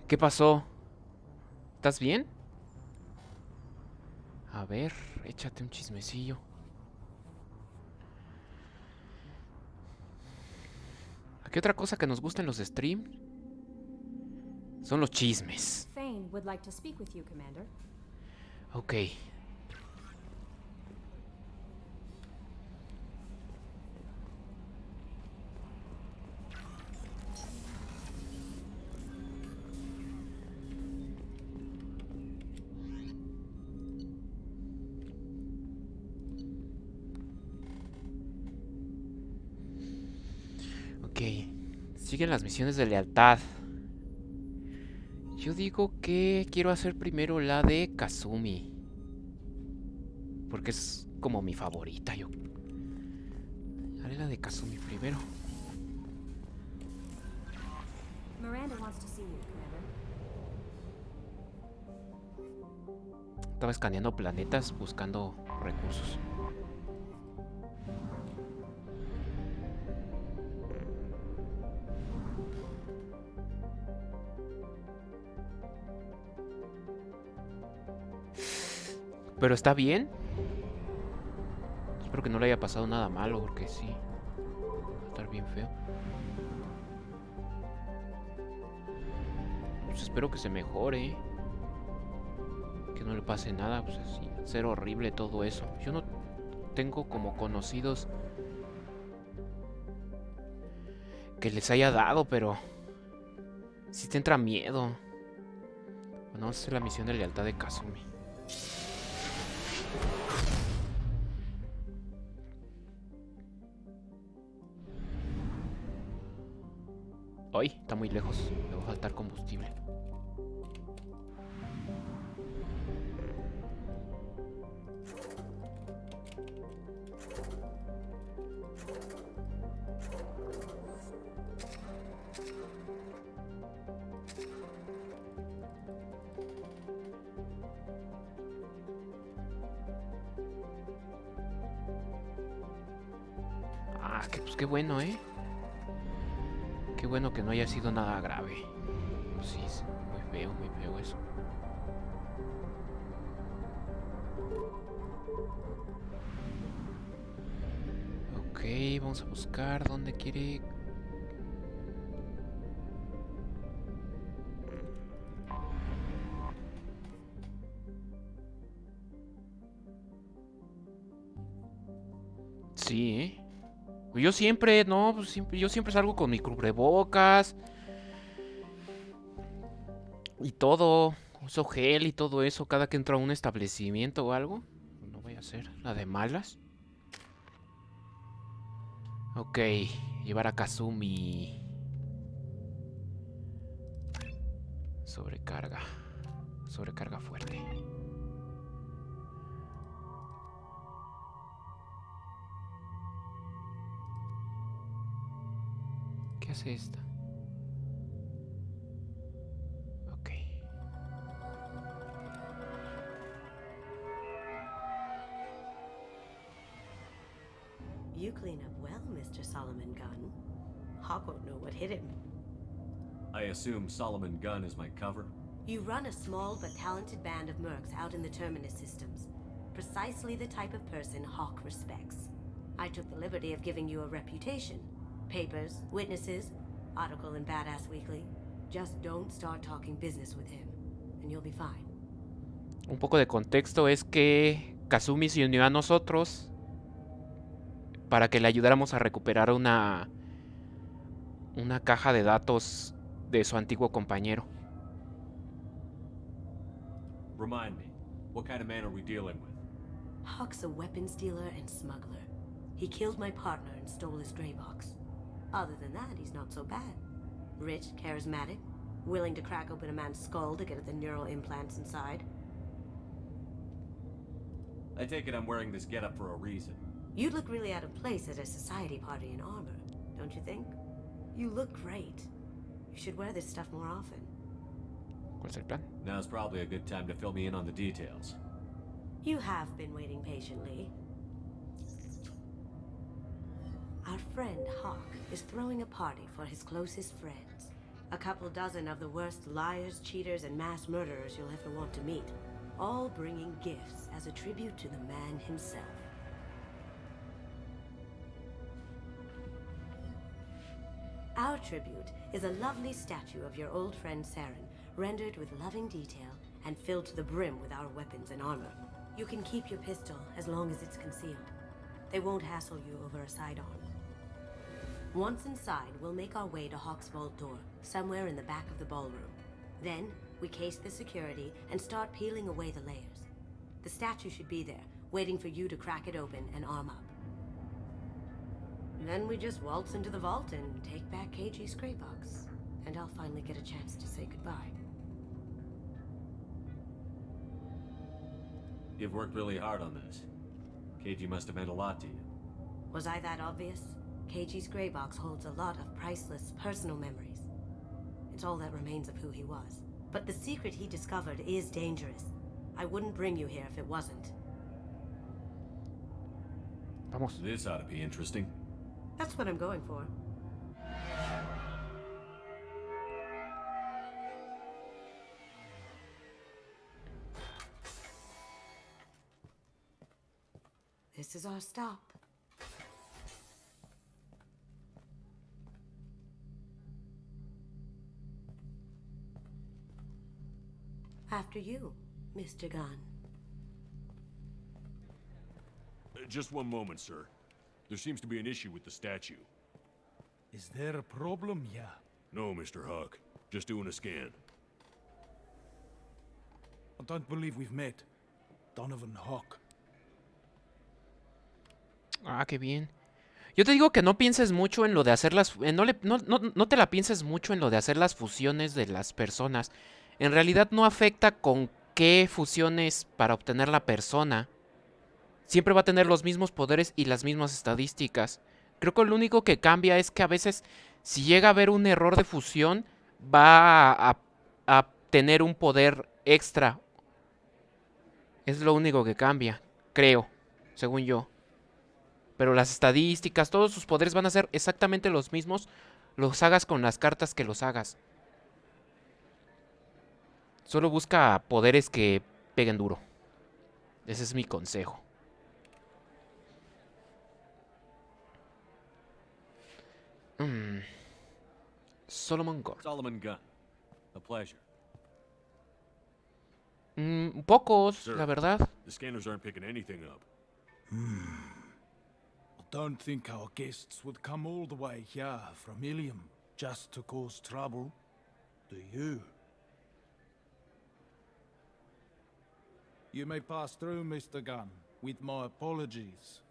¿Qué pasó? ¿Estás bien? A ver, échate un chismecillo. ¿Qué otra cosa que nos gusta en los streams? Son los chismes. Thane would like to speak with you, Commander. Ok. Ok. Siguen las misiones de lealtad. Yo digo que quiero hacer primero la de Kazumi. Porque es como mi favorita, yo. Haré la de Kazumi primero. Miranda wants to see you, Commander. Estaba escaneando planetas buscando recursos. Pero está bien. Espero que no le haya pasado nada malo, porque sí. Va a estar bien feo. Pues espero que se mejore. Que no le pase nada. Pues así. Ser horrible todo eso. Yo no tengo como conocidos que les haya dado, pero sí te entra miedo. Bueno, vamos a hacer la misión de lealtad de Kazumi. Ay, está muy lejos. Me va a faltar combustible. Ah, que pues qué bueno, ¿eh? Qué bueno que no haya sido nada grave. Pues sí, es muy feo eso. Ok, vamos a buscar dónde quiere. Sí, ¿eh? Pues yo siempre, no, pues yo siempre salgo con mi cubrebocas y todo. Uso gel y todo eso cada que entro a un establecimiento o algo. No voy a hacer la de malas. Ok, llevar a Kazumi. Sobrecarga. Sobrecarga fuerte. ¿Qué hace esta? Ok. You clean up well, Mr. Solomon Gunn. Hawk won't know what hit him. I assume Solomon Gunn is my cover? You run a small but talented band of mercs out in the Terminus systems. Precisely the type of person Hawk respects. I took the liberty of giving you a reputation. Papers, witnesses, article in Badass Weekly. Just don't start talking business with him, and you'll be fine. Un poco de contexto es que Kazumi se unió a nosotros para que le ayudáramos a recuperar una caja de datos de su antiguo compañero. Remind me, what kind of man are we dealing with? Hawk's a weapons dealer and smuggler. He killed my partner and stole his gray box. Other than that, he's not so bad. Rich, charismatic, willing to crack open a man's skull to get at the neural implants inside. I take it I'm wearing this getup for a reason. You'd look really out of place at a society party in armor, don't you think? You look great. You should wear this stuff more often. ¿Cuál es el plan? Now's probably a good time to fill me in on the details. You have been waiting patiently. Our friend Hawk is throwing a party for his closest friends. A couple dozen of the worst liars, cheaters, and mass murderers you'll ever want to meet. All bringing gifts as a tribute to the man himself. Our tribute is a lovely statue of your old friend Saren, rendered with loving detail and filled to the brim with our weapons and armor. You can keep your pistol as long as it's concealed. They won't hassle you over a sidearm. Once inside, we'll make our way to Hawk's vault door, somewhere in the back of the ballroom. Then, we case the security and start peeling away the layers. The statue should be there, waiting for you to crack it open and arm up. Then we just waltz into the vault and take back KG's gray box. And I'll finally get a chance to say goodbye. You've worked really hard on this. KG must have meant a lot to you. Was I that obvious? KG's gray box holds a lot of priceless personal memories. It's all that remains of who he was. But the secret he discovered is dangerous. I wouldn't bring you here if it wasn't. Vamos. This ought to be interesting. That's what I'm going for. This is our stop. After you, Mr. Gunn. Just one moment, sir. There seems to be an issue with the statue. Is there a problem here? No, Mr. Huck. Just doing a scan. I don't believe we've met. Donovan Hawk. Ah, qué bien. Yo te digo que no pienses mucho en lo de hacer las... no te la pienses mucho en lo de hacer las fusiones de las personas. En realidad no afecta con qué fusiones para obtener la persona. Siempre va a tener los mismos poderes y las mismas estadísticas. Creo que lo único que cambia es que a veces, si llega a haber un error de fusión, va a tener un poder extra. Es lo único que cambia, creo, según yo. Pero las estadísticas, todos sus poderes van a ser exactamente los mismos, los hagas con las cartas que los hagas. Solo busca poderes que peguen duro. Ese es mi consejo. Solomon Gore. Solomon Gunn. A pleasure. Pocos, Sir, la verdad. The scanners aren't picking anything up. I don't think our guests would come all the way here from Ilium just to cause trouble. Do you? You may pass through, Mr. Gunn, with my apologies.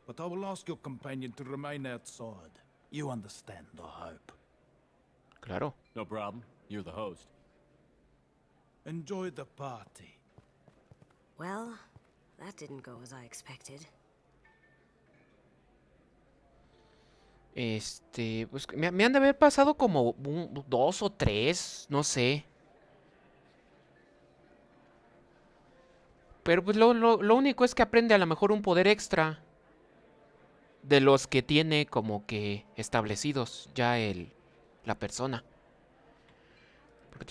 But I will ask your companion to remain outside. You understand, I hope. Claro. No problem. You're the host. Enjoy the party. Well, that didn't go as I expected. Pues me han de haber pasado como 2 o 3, no sé. Pero pues lo único es que aprende a lo mejor un poder extra de los que tiene como que establecidos ya la persona.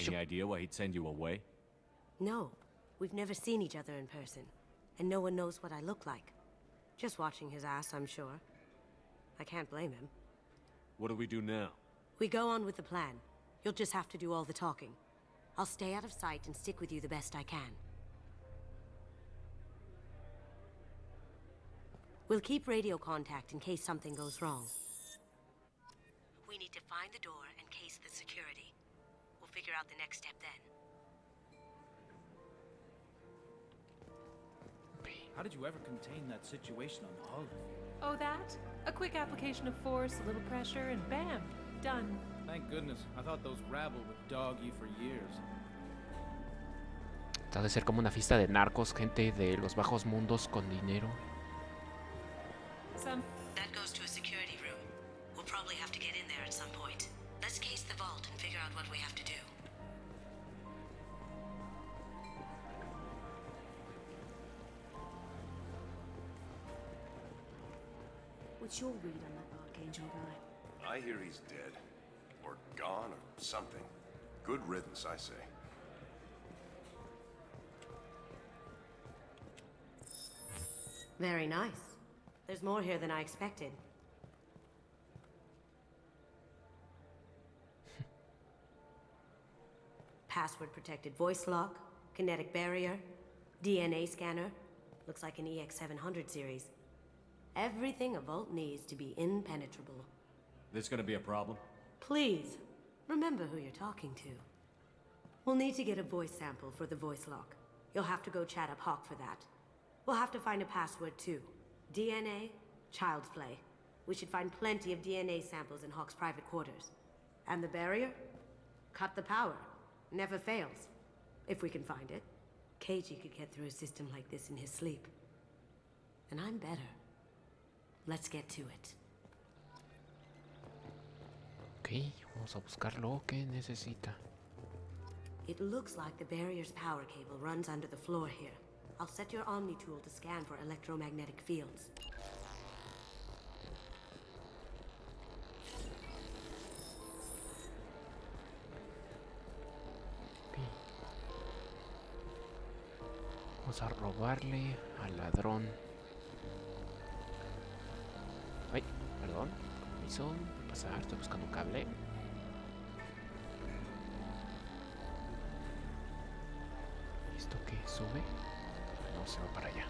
Any idea why he'd send you away? No, we've never seen each other in person, and no one knows what I look like. Just watching his ass, I'm sure. I can't blame him. What do we do now? We go on with the plan. You'll just have to do all the talking. I'll stay out of sight and stick with you the best I can. We'll keep radio contact in case something goes wrong. We need to find the door and case the security. We'll figure out the next step then. How did you ever contain that situation on Hull? Oh, that? A quick application of force, a little pressure, and bam! Done. Thank goodness. I thought those rabble would dog you for years. Ha de ser como una fiesta de narcos, gente de los bajos mundos con dinero. That goes to a security room. We'll probably have to get in there at some point. Let's case the vault and figure out what we have to do. What's your read on that Archangel guy? I hear he's dead. Or gone, or something. Good riddance, I say. Very nice. There's more here than I expected. Password-protected voice lock, kinetic barrier, DNA scanner. Looks like an EX700 series. Everything a vault needs to be impenetrable. This gonna be a problem? Please, remember who you're talking to. We'll need to get a voice sample for the voice lock. You'll have to go chat up Hawk for that. We'll have to find a password too. DNA, child's play. We should find plenty of DNA samples in Hawk's private quarters. And the barrier? Cut the power. Never fails. If we can find it. KG could get through a system like this in his sleep. And I'm better. Let's get to it. Ok, vamos a buscar lo que necesita. It looks like the barrier's power cable runs under the floor here. I'll set your Omni tool to scan for electromagnetic fields. Ok. Vamos a robarle al ladrón. Ay, perdón. Permiso. Voy a pasar, estoy buscando un cable. ¿Esto qué? ¿Sube? No, se va para allá.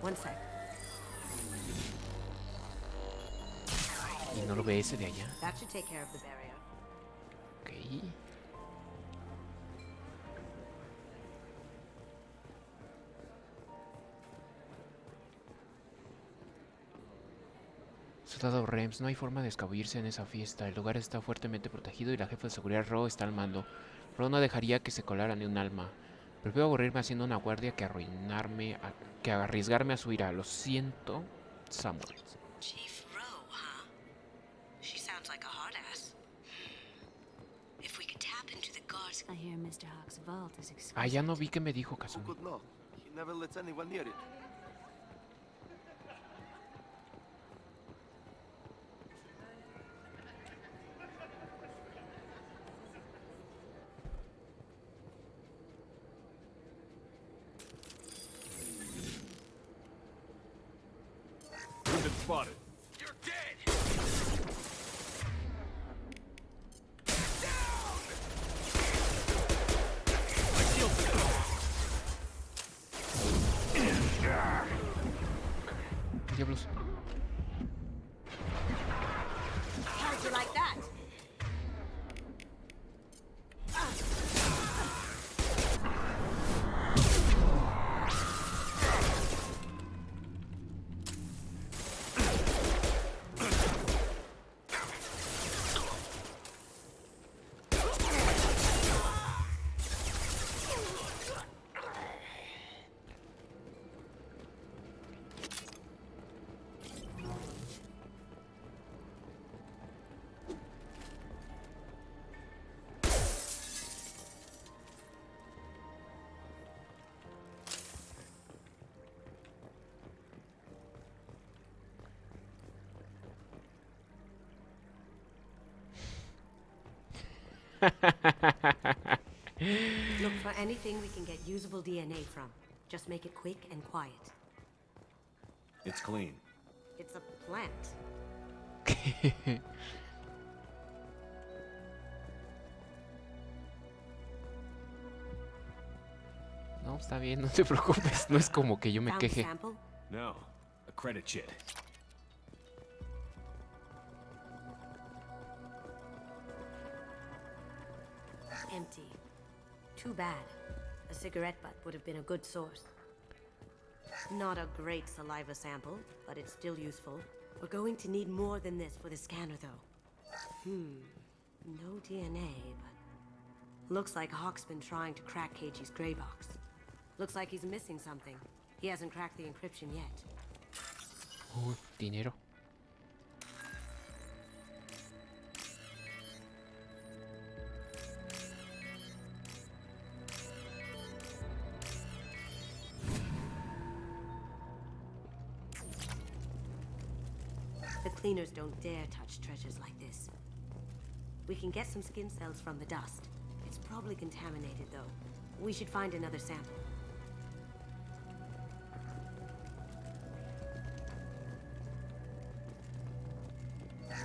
One sec. ¿Y no lo ve ese de allá? That should take care of the barrier. Ok. Soldado Rems, no hay forma de escabullirse en esa fiesta. El lugar está fuertemente protegido y la jefa de seguridad Ro está al mando. Ro no dejaría que se colara ni un alma. Prefiero aburrirme haciendo una guardia que que arriesgarme a su ira. Lo siento, Samuel. Chief Rowe, huh? She sounds like a hard ass. If we could tap into the guards. I hear Mr. Hawk's vault is exquisite. Ah, ya no vi que me dijo Who Kazumi. could know? He never lets anyone near it. Wounded spotted. You're dead! Diablos. How'd you like that? Look for anything we can get usable DNA from. Just make it quick and quiet. It's clean. It's a plant. No, está bien, no te preocupes. No es como que yo me Found the queje. sample? No, a credit chit. Empty. Too bad. A cigarette butt would have been a good source. Not a great saliva sample, but it's still useful. We're going to need more than this for the scanner, though. No DNA, but... Looks like Hawk's been trying to crack KG's gray box. Looks like he's missing something. He hasn't cracked the encryption yet. Dinero. Cleaners don't dare touch treasures like this. We can get some skin cells from the dust. It's probably contaminated, though. We should find another sample.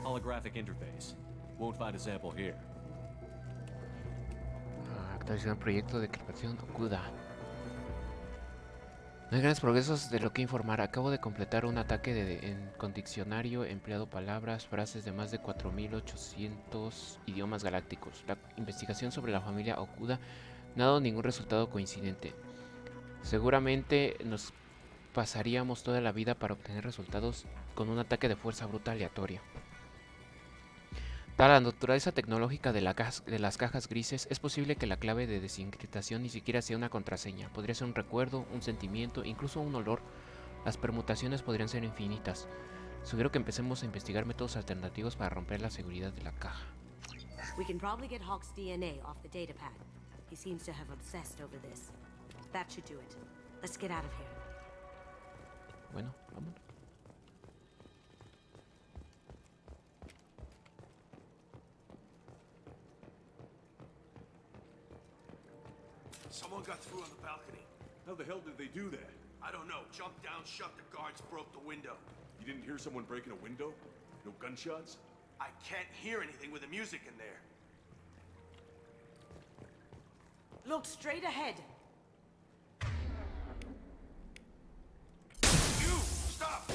Holographic interface. Won't find a sample here. Actualización proyecto de creación Okuda. No hay grandes progresos de lo que informar. Acabo de completar un ataque con diccionario empleado palabras, frases de más de 4800 idiomas galácticos. La investigación sobre la familia Okuda no ha dado ningún resultado coincidente. Seguramente nos pasaríamos toda la vida para obtener resultados con un ataque de fuerza bruta aleatoria. Dada la naturaleza tecnológica de las cajas grises, es posible que la clave de desencriptación ni siquiera sea una contraseña. Podría ser un recuerdo, un sentimiento, incluso un olor. Las permutaciones podrían ser infinitas. Sugiero que empecemos a investigar métodos alternativos para romper la seguridad de la caja. We can probably get Hawk's DNA off the datapad. He seems to have obsessed over this. That should do it. Let's get out of here. Bueno, vamos. Someone got through on the balcony. How the hell did they do that? I don't know. Jumped down, shut the guards, broke the window. You didn't hear someone breaking a window? No gunshots? I can't hear anything with the music in there. Look straight ahead. You! Stop!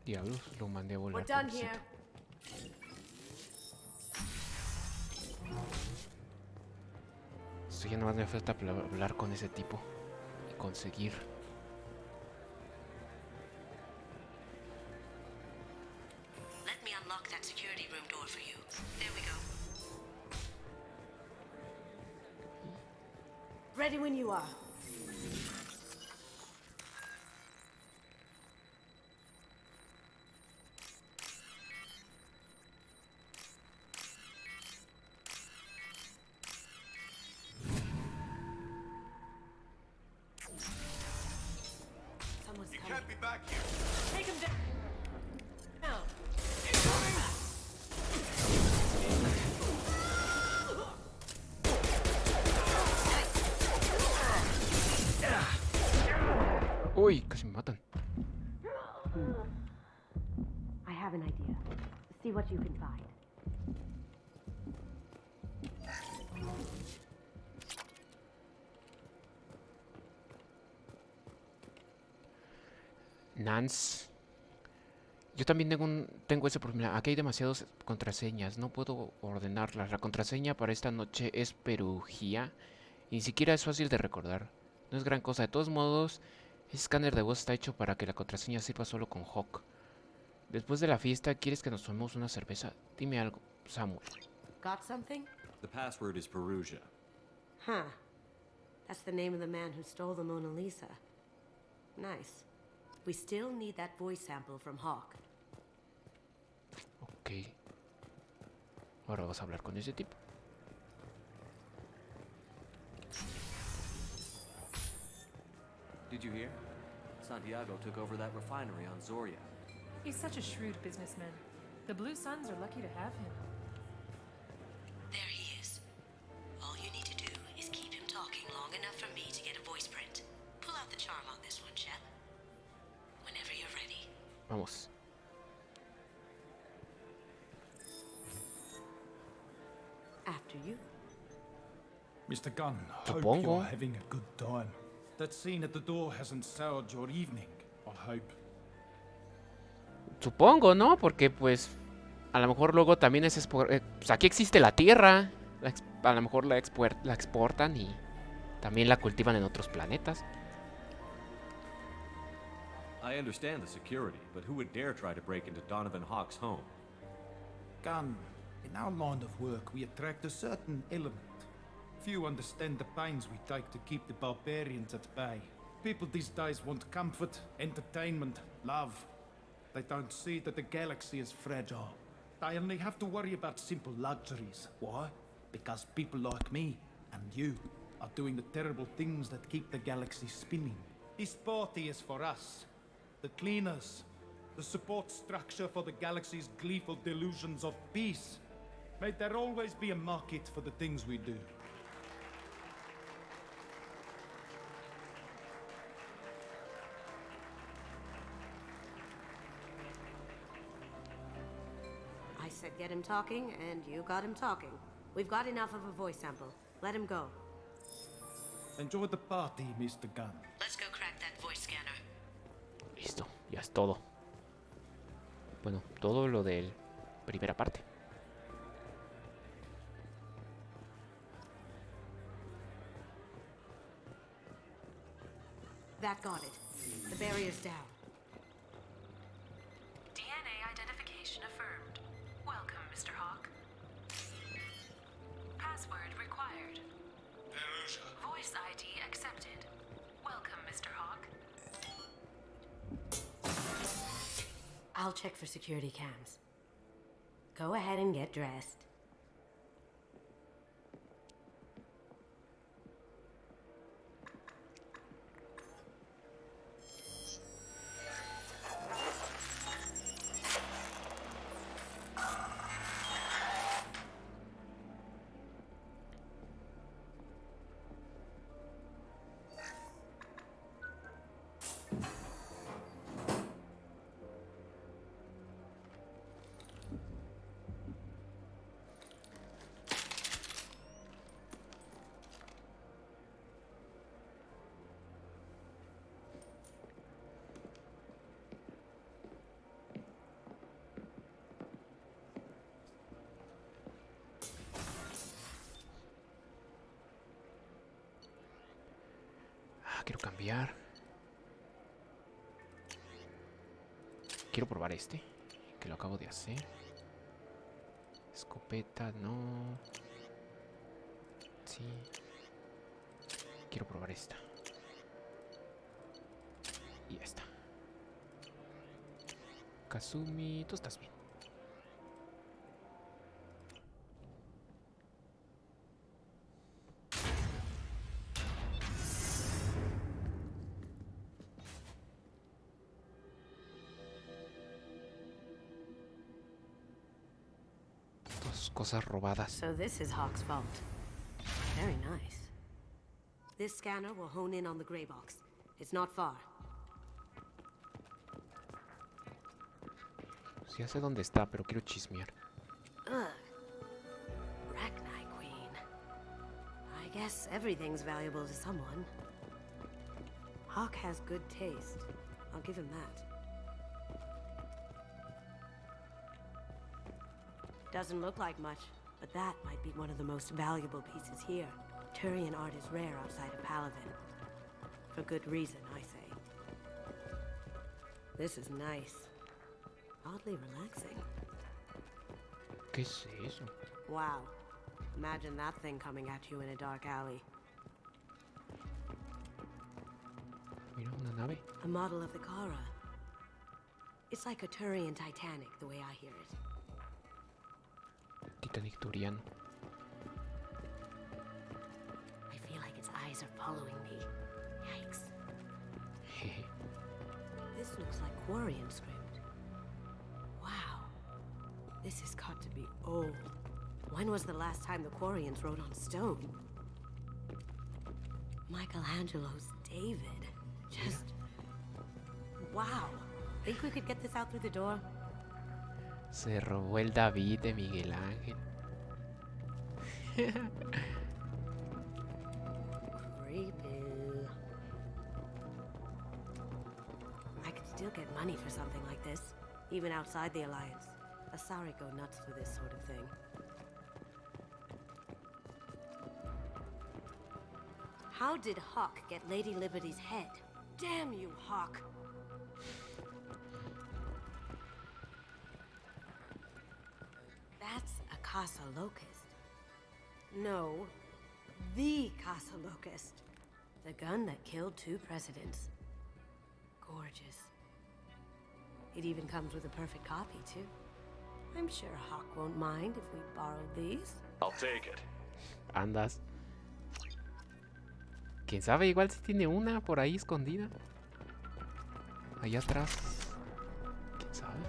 Diablos, lo mandé a volar. We're done pobrecito. here. Esto ya nomás me falta hablar con ese tipo y conseguir. Let me unlock that security room door for you. There we go. Ready when you are. Someone's You coming. can't be back here. Take him down. Now. Uy, casi me matan. I have an idea. See what you can find. Nance. Yo también tengo ese problema. Aquí hay demasiadas contraseñas. No puedo ordenarlas. La contraseña para esta noche es Perugía. Y ni siquiera es fácil de recordar. No es gran cosa. De todos modos, ese escáner de voz está hecho para que la contraseña sirva solo con Hawk. Después de la fiesta, ¿quieres que nos tomemos una cerveza? Dime algo, Samuel. Got something? The password is Perugia. Huh. That's the name of the man who stole the Mona Lisa. Nice. We still need that voice sample from Hawk. Ok. Ahora vas a hablar con ese tipo. Did you hear? Santiago took over that refinery on Zoria. He's such a shrewd businessman. The Blue Suns are lucky to have him. There he is. All you need to do is keep him talking long enough for me to get a voice print. Pull out the charm on this one, Shep. Whenever you're ready. Vamos. After you. Mr. Gunn, hope Supongo. you're having a good time. That scene at the door hasn't soured your evening, I hope. Supongo, ¿no? Porque pues a lo mejor luego también es pues aquí existe la tierra. A lo mejor la exportan y también la cultivan en otros planetas. I understand the security, but who would dare try to break into Donovan Hawk's home? Gunn, in our line of work, we attract a certain element. Few understand the pains we take to keep the barbarians at bay. People these days want comfort, entertainment, love. They don't see that the galaxy is fragile. I only have to worry about simple luxuries. Why? Because people like me and you are doing the terrible things that keep the galaxy spinning. This party is for us, the cleaners, the support structure for the galaxy's gleeful delusions of peace. May there always be a market for the things we do. I said get him talking, and you got him talking. We've got enough of a voice sample. Let him go. Enjoy the party, Mr. Gunn. Let's go crack that voice scanner. Listo, ya es todo. Bueno, todo lo del primera parte. That got it. The barrier's down. DNA identification affirmed. Welcome, Mr. Hawk. Password required. Voice ID accepted. Welcome, Mr. Hawk. I'll check for security cams. Go ahead and get dressed. Quiero cambiar. Quiero probar este, que lo acabo de hacer. Escopeta, no. Sí. Quiero probar esta. Y esta. Kazumi, tú estás bien. Cosas robadas. So this is Hawk's vault. Very nice. This scanner will hone in on the gray box. It's not far. Sí, ya sé dónde está, pero quiero chismear. Ugh. Arachnite Queen. I guess everything's valuable to someone. Hawk has good taste. I'll give him that. Doesn't look like much, but that might be one of the most valuable pieces here. Turian art is rare outside of Palavin. For good reason, I say. This is nice. Oddly relaxing. ¿Qué es eso? Wow. Imagine that thing coming at you in a dark alley. Mira, una nave. A model of the Kara. It's like a Turian Titanic, the way I hear it. Titanic Turiano. I feel like its eyes are following me. Yikes. This looks like Quarian script. Wow. This has got to be old. When was the last time the Quarians wrote on stone? Michelangelo's David. Just... wow. Think we could get this out through the door? Se robó el David de Miguel Ángel. Creepy. I could still get money for something like this, even outside the Alliance. Asari go nuts for this sort of thing. How did Hawk get Lady Liberty's head? Damn you, Hawk! That's a Casa Locust. No, the Casa Locust. The gun that killed 2 presidents. Gorgeous. It even comes with a perfect copy, too. I'm sure Hawk won't mind if we borrowed these. I'll take it. Andas. Quién sabe, igual si tiene una por ahí escondida. Allá atrás. ¿Quién sabe?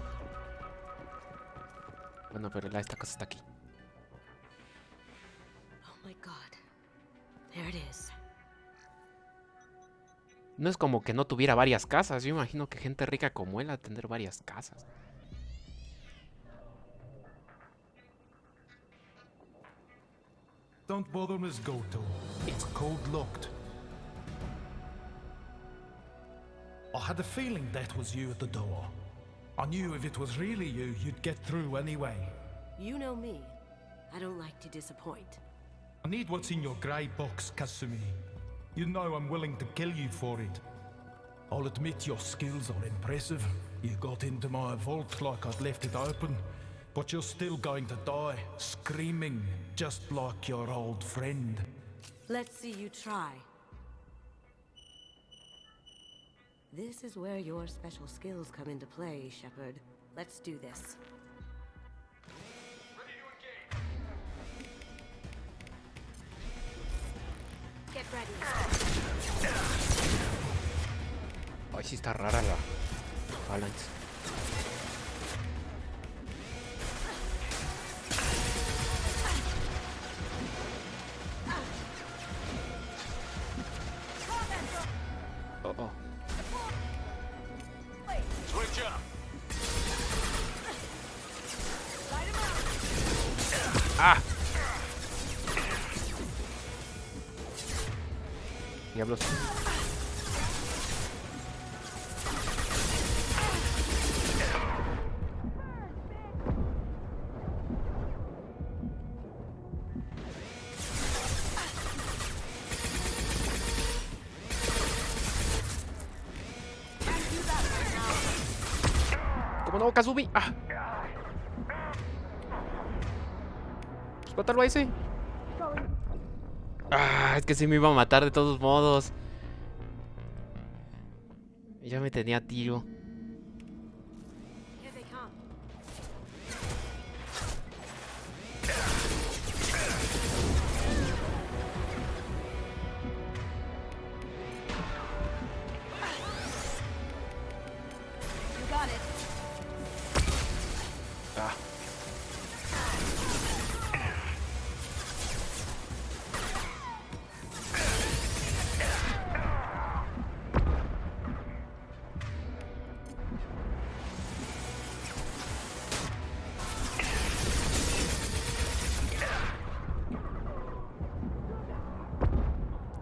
Bueno, pero esta cosa está aquí. Oh my god. There it is. No es como que no tuviera varias casas. Yo imagino que gente rica como él a tener varias casas. Don't bother, Miss Goto. It's code locked. I had a feeling that was you at the door. I knew if it was really you, you'd get through anyway. You know me. I don't like to disappoint. I need what's in your grey box, Kasumi. You know I'm willing to kill you for it. I'll admit your skills are impressive. You got into my vault like I'd left it open. But you're still going to die, screaming, just like your old friend. Let's see you try. This is where your special skills come into play, Shepard. Let's do this. Get ready. Ay, sí está rara la balance. Oh, oh. Switch up. ¡Ah! Diablos. ¿Cómo no, Kazumi? ¡Ah! Mátalo a ese. Ah, es que sí me iba a matar de todos modos. Ya me tenía a tiro. Here they come. You got it. Ah.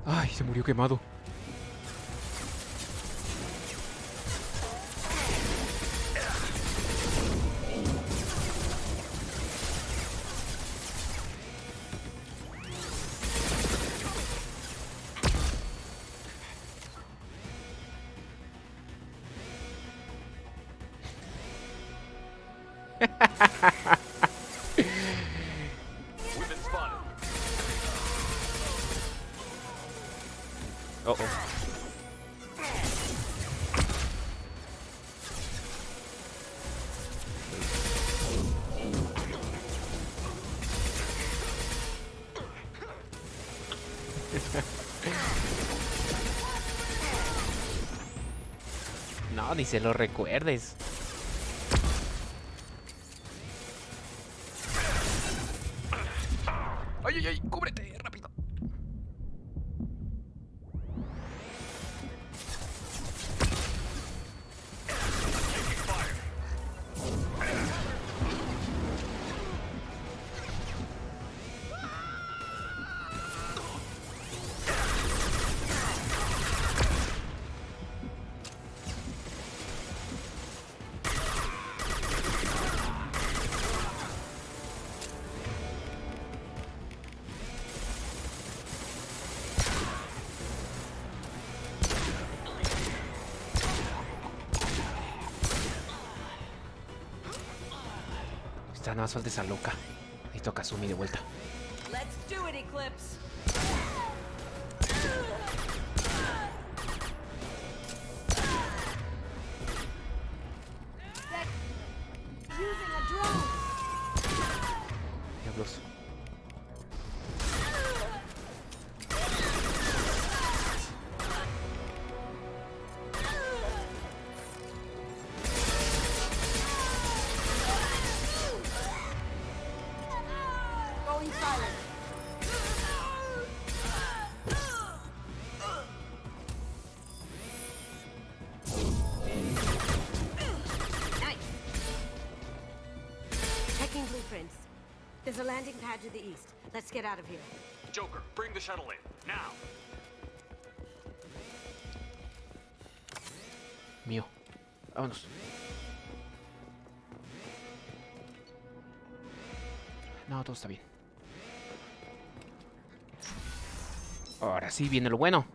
Ay, se murió quemado. We've been spotted. Oh, oh. No, ni se lo recuerdes. ¡Ay, ay, ay! ¡Cúbrete! ¡Rápido! Está nada más falta esa loca. Necesito a Kazumi de vuelta. Let's do it, Eclipse. Using a drone. pad to the east. Let's get out of here. Joker, bring the shuttle in, now. Mío. Vámonos. No, todo está bien. Ahora sí viene lo bueno.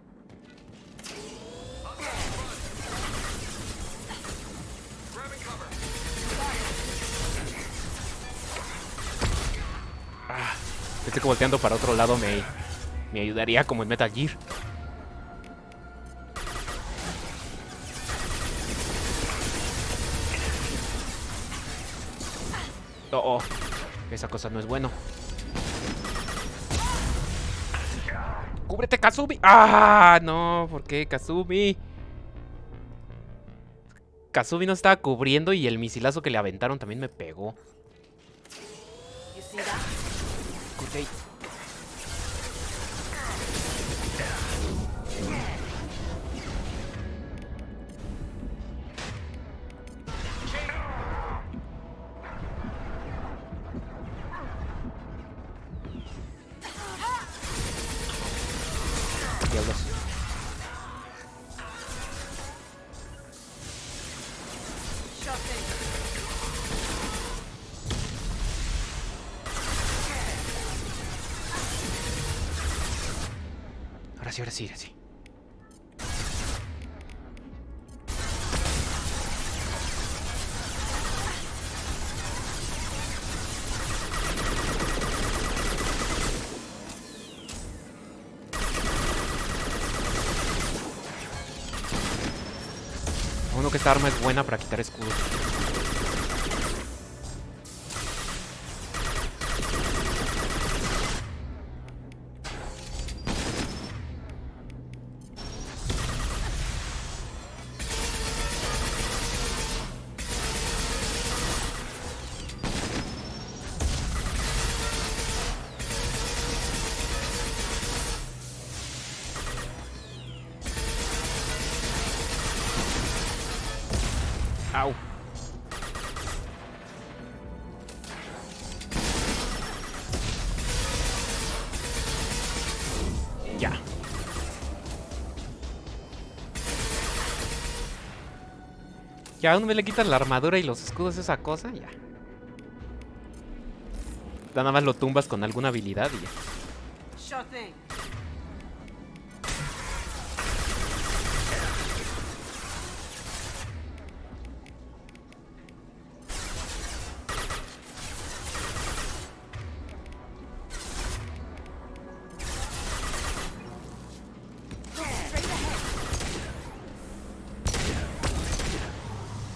Pensé que volteando para otro lado me ayudaría como en Metal Gear. Oh, oh. Esa cosa no es bueno. ¡Cúbrete, Kazumi! ¡Ah! No, ¿por qué, Kazumi? Kazumi no estaba cubriendo y el misilazo que le aventaron también me pegó. You see that? Ok. Diablos. Ahora sí, ahora sí, ahora sí. Uno que esta arma es buena para quitar escudos. Au. Ya. Ya, uno me le quitas la armadura y los escudos, esa cosa, ya. Nada más lo tumbas con alguna habilidad y ya. Sure thing.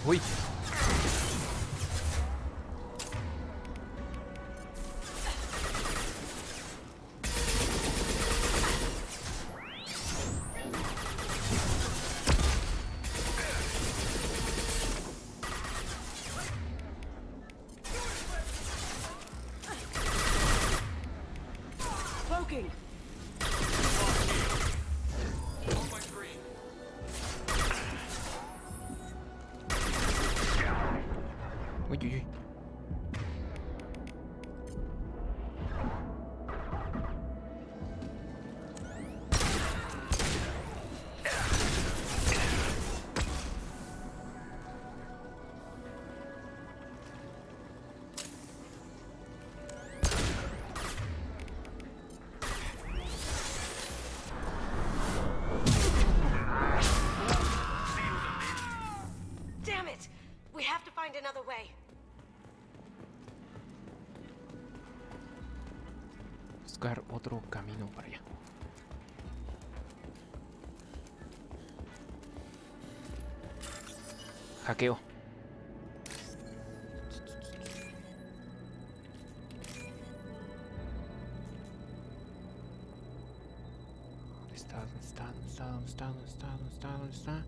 Uy. Poking. Uy, uy, uy. Damn it! We have to find another way. Buscar otro camino para allá. Hackeo. ¿Dónde está? ¿Dónde está? ¿Dónde está? ¿Dónde está? ¿Dónde está? ¿Dónde está? ¿Dónde está?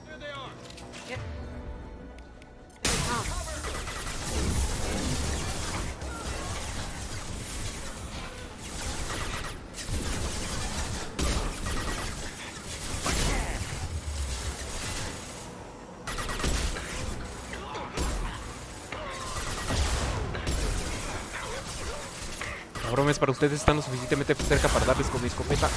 There they are. Cabrones, para ustedes están lo suficientemente cerca para darles con mi escopeta.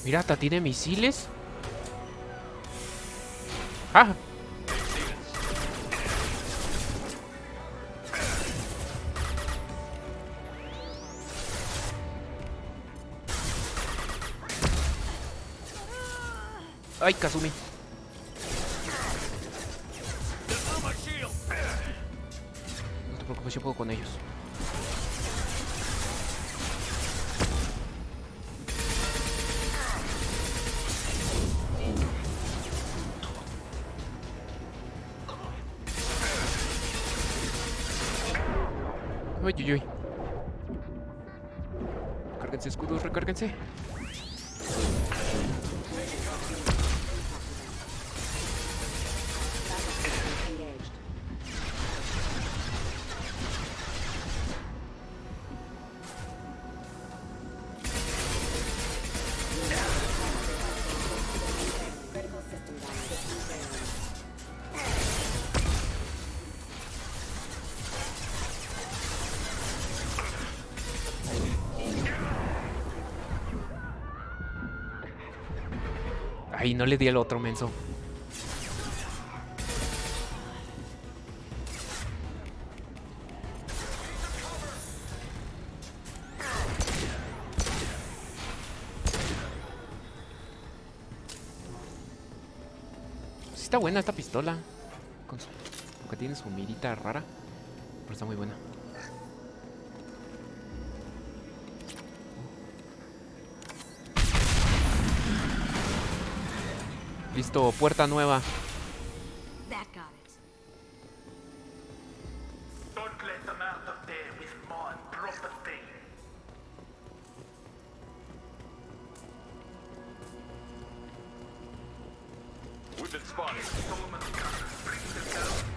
Mira, hasta tiene misiles. ¡Ah! ¡Ay, Kazumi! No te preocupes, yo puedo con ellos. Uy, uy, uy. Recárguense, escudos, recárguense. Ay, no le di al otro menso. Sí está buena esta pistola. Aunque tiene su mirita rara. Pero está muy buena. Listo, puerta nueva. That got it. Don't let them out of there with my property. We've been spotted. Solomon's guns, bring them down.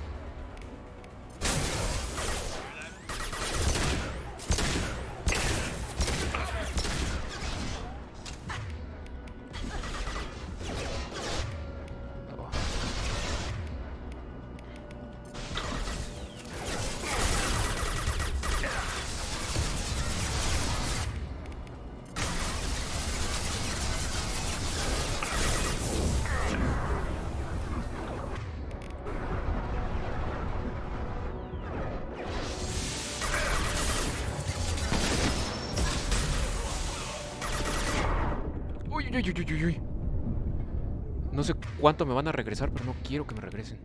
Uy, uy, uy, uy, uy, uy. No sé cuánto me van a regresar, pero no quiero que me regresen.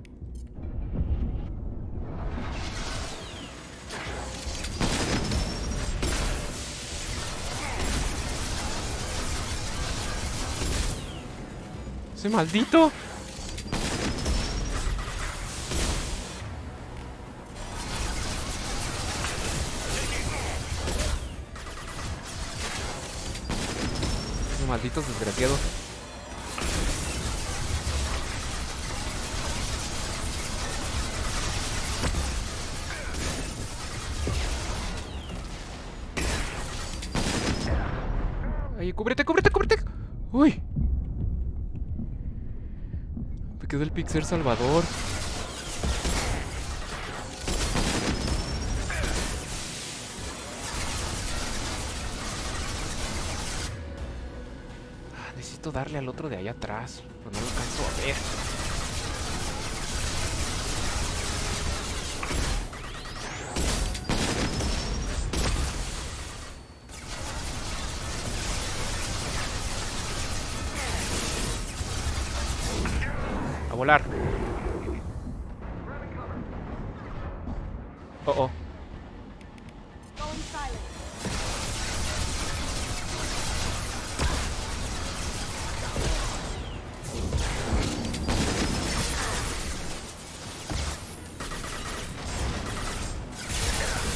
¡Ese maldito! Esos malditos desgraciados. Ay, cúbrete, cúbrete, cúbrete. Uy. Me quedó el Pixel Salvador. Necesito darle al otro de allá atrás, pero no lo alcanzo a ver. A volar. Oh, oh.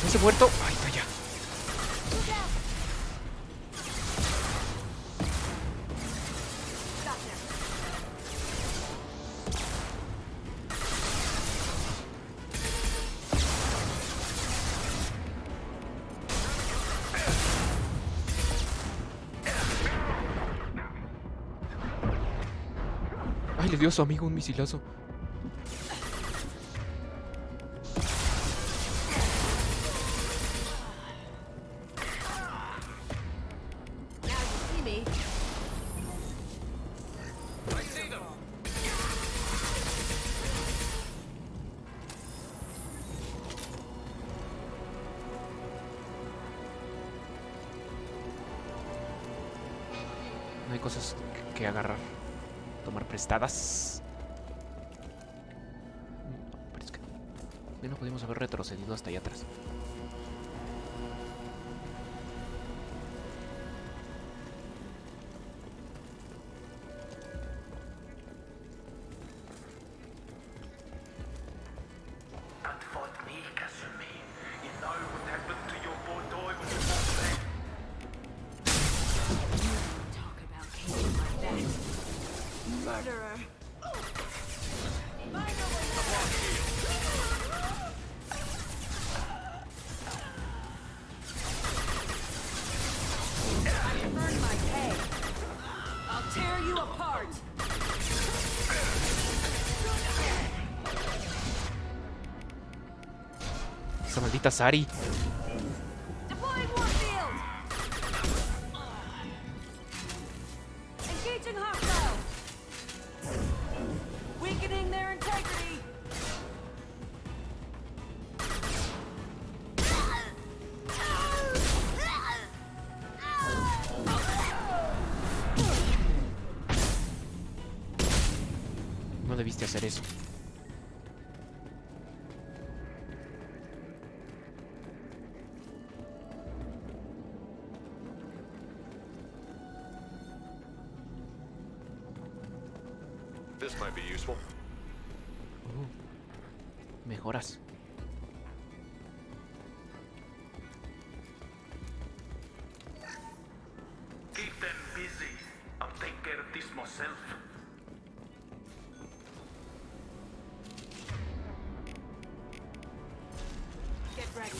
Ese muerto. Ay, está ya. Ay, le dio a su amigo un misilazo. No hay cosas que agarrar. Tomar prestadas. Pero es que no pudimos haber retrocedido hasta allá atrás. Talk about cases like that. Murderer. Earn my pay. I'll tear you apart. Esa maldita Sari. Deploying Warfield. Engaging hostile. Weakening their integrity. No debiste hacer eso. This might be useful. Mejoras. Keep them busy. I'll take care of this myself. Get ready.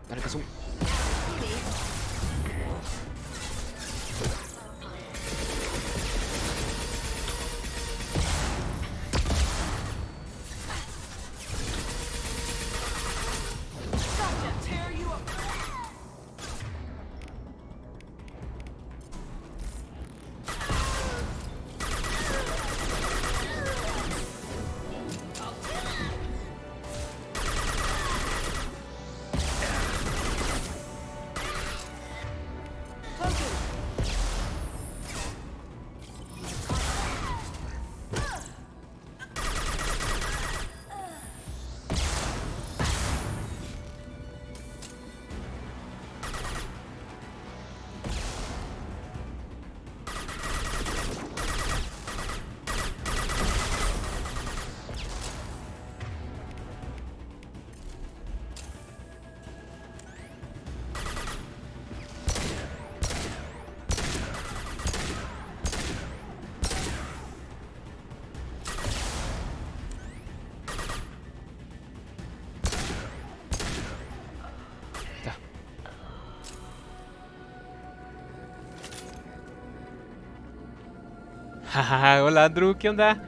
Dale, Kazum. Gotcha. Tear you apart. Ya. Jajaja, hola Andrew, ¿qué onda?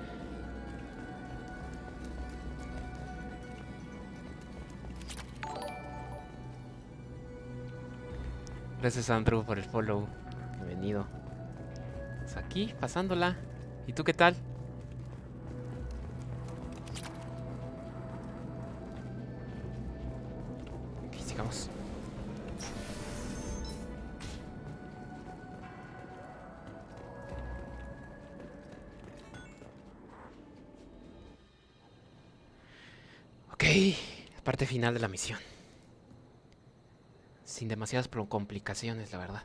Gracias Andrew por el follow. Bienvenido. Pues aquí, pasándola. ¿Y tú qué tal? Ok, sigamos. Ok, parte final de la misión. Sin demasiadas complicaciones, la verdad.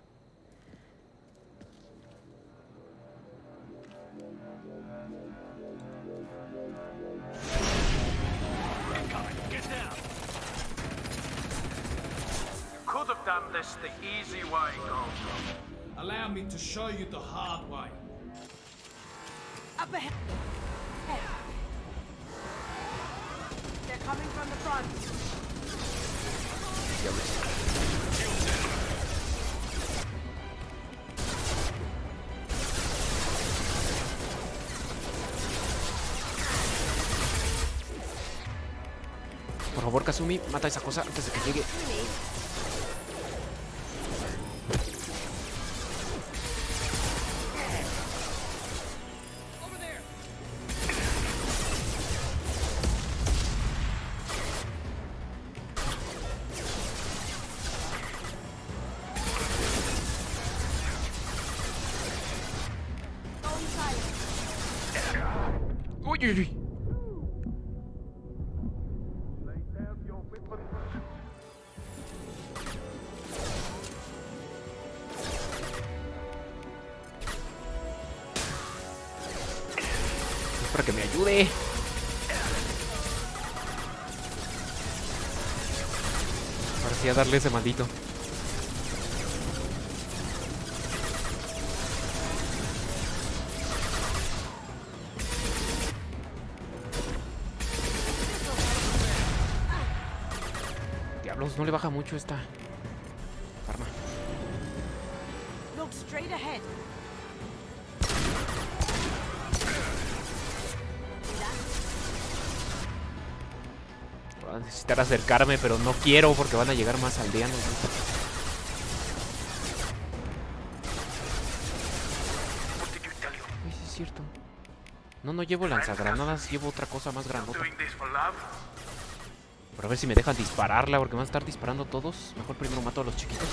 this the easy way, Gold. Allow me to show you the hard way. Up ahead. They're coming from the front. Por favor, Kazumi, mata esa cosa antes de que llegue. Uy, uy, uy. Para que me ayude. Parecía darle ese maldito. Diablos, no le baja mucho esta arma. Look straight ahead. Voy a necesitar acercarme, pero no quiero porque van a llegar más aldeanos, ¿no? Ay, sí es cierto. No llevo lanzagranadas, llevo otra cosa más grandota. Pero a ver si me dejan dispararla, porque van a estar disparando todos. Mejor primero mato a los chiquitos.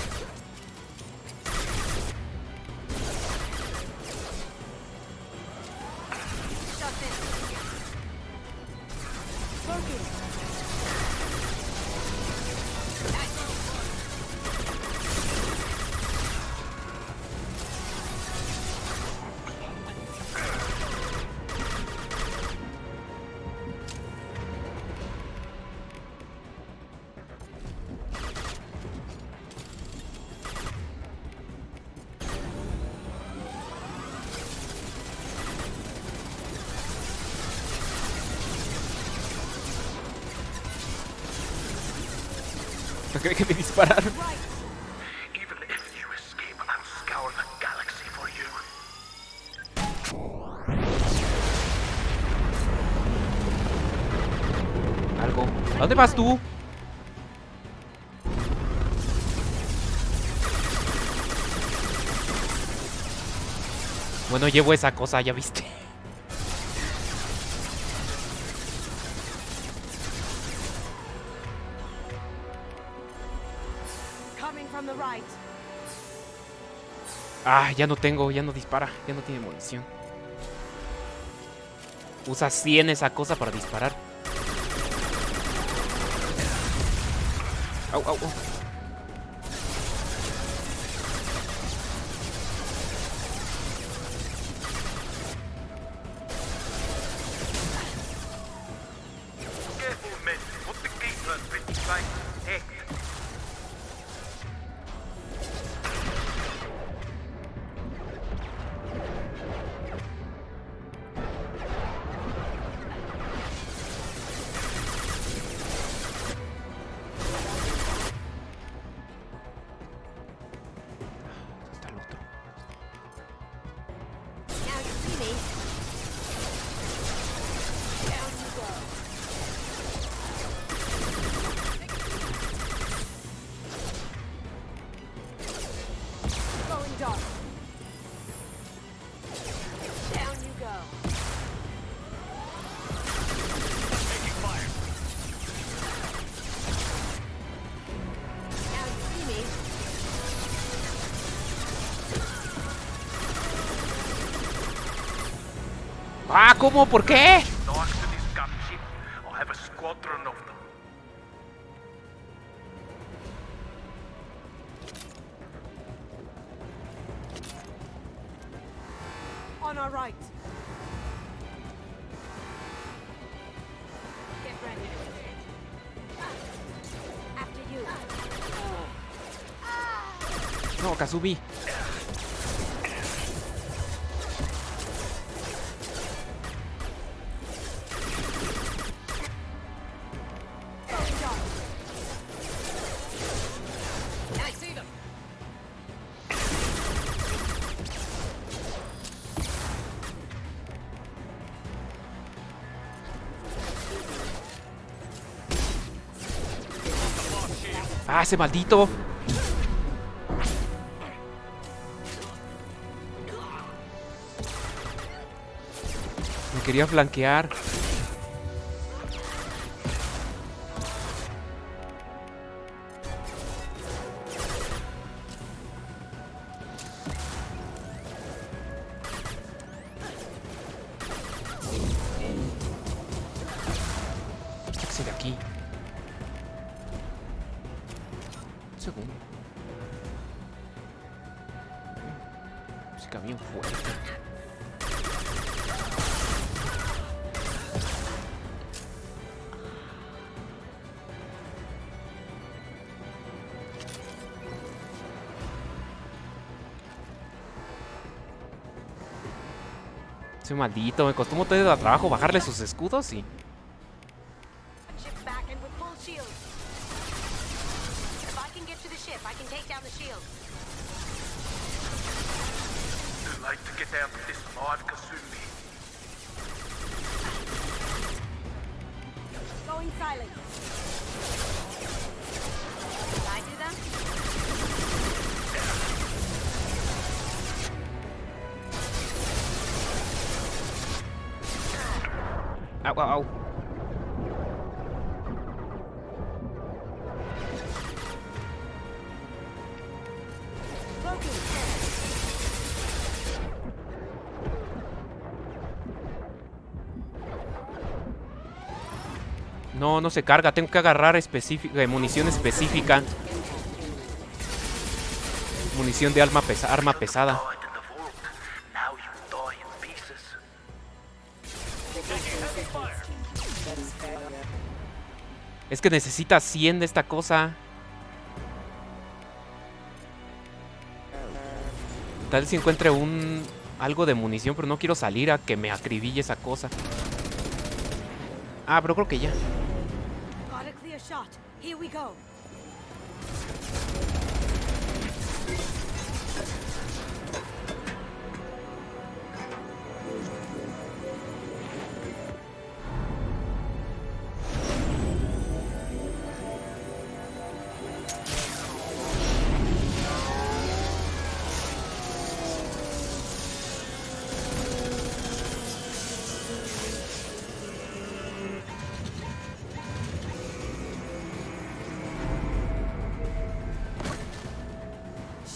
Cree que me dispararon. Algo. ¿A dónde vas tú? Bueno, llevo esa cosa, ya viste. Ah, ya no tengo, ya no dispara, ya no tiene munición. Usa 100 esa cosa para disparar. Au, au, au. Ah, ¿cómo? ¿Por qué? On our right. Get ready. After you. Kazubi. ¡Ah, ese maldito! Me quería flanquear. Sáquese de aquí. Un segundo. Música bien fuerte. Ese maldito, me costó un montón de trabajo bajarle sus escudos y... Ship back and with full shields. If I can get to the ship, I can take down the shield. Too late to get out of this alive, Kasumi. Going silent. Did I do them? Au, au, au. No, no se carga. Tengo que agarrar munición específica. Munición de arma pesada. Es que necesita 100 de esta cosa. Tal vez si encuentre algo de munición, pero no quiero salir a que me acribille esa cosa. Ah, pero creo que ya. Got a clear shot. Here we go.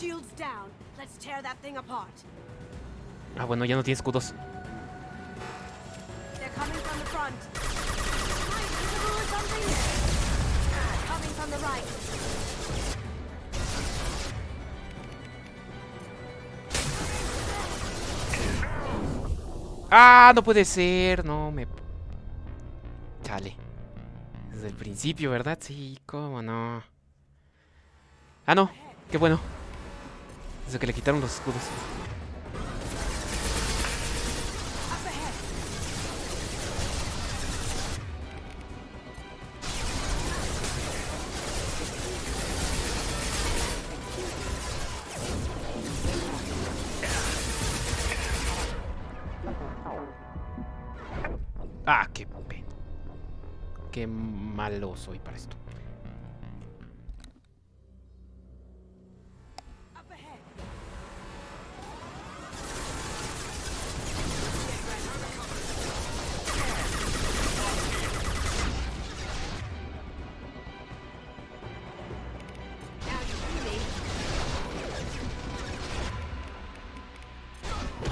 Shields down. Let's tear that thing apart. Ah, bueno, ya no tiene escudos. They're coming from the front. Invisible or something? Coming from the right. Ah, no puede ser. No me... Chale. Desde el principio, ¿verdad? Sí, cómo no. Ah, no. Qué bueno. Desde que le quitaron los escudos. Ah, qué pena. Qué malo soy para esto.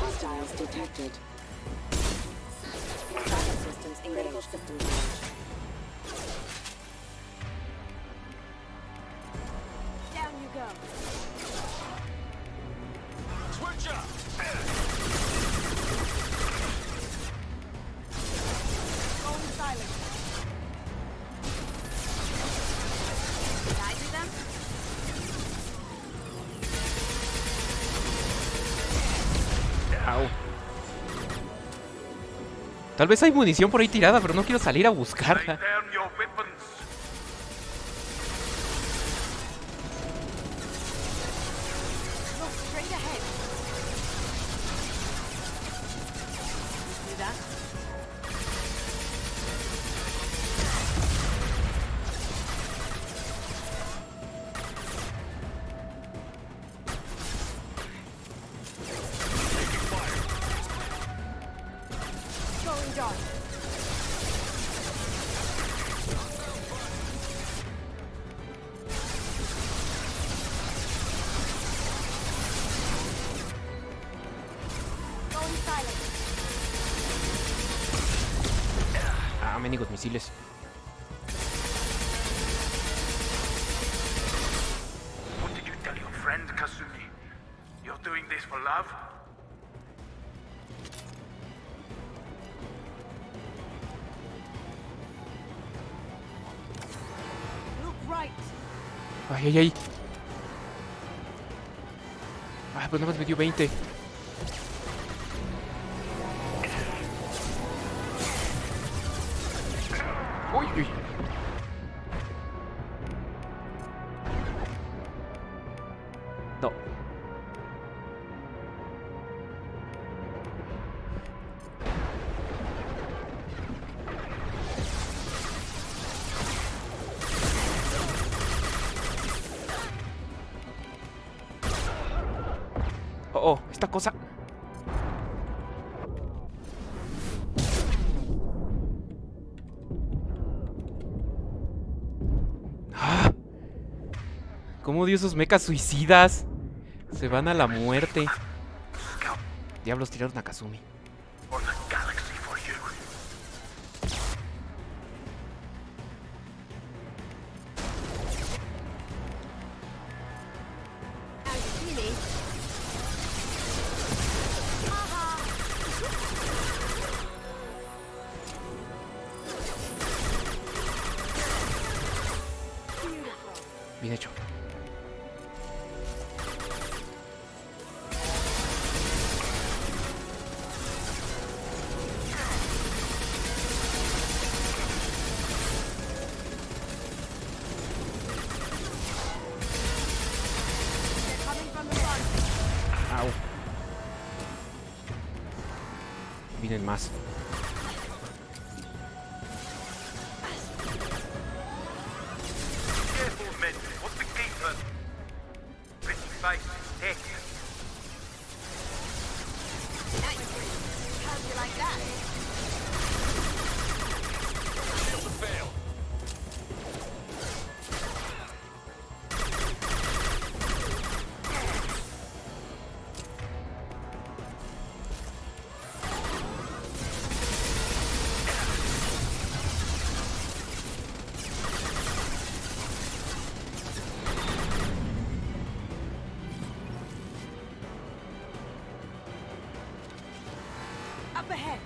Hostiles detected. Backup systems engaged. Critical systems launched. Down you go. Switch up! Going silent. Did I do them? Au. Tal vez hay munición por ahí tirada, pero no quiero salir a buscarla. Ah, mendigos misiles. What did you tell your friend, Kasumi? You're doing this for love? Look right. Ay, ay, ay. Ah, pues nada más me dio 20. Uy, uy. No. Oh, oh, esta cosa. Ah, ¿cómo odio esos mechas suicidas? Se van a la muerte. Diablos, tiraron a Kazumi. Or the galaxy for you? Now you see me. Bien hecho. Au. Vienen más. Careful, men. What's the keeper? Pretty face, heck. How'd you like that? Shield to fail. Up ahead.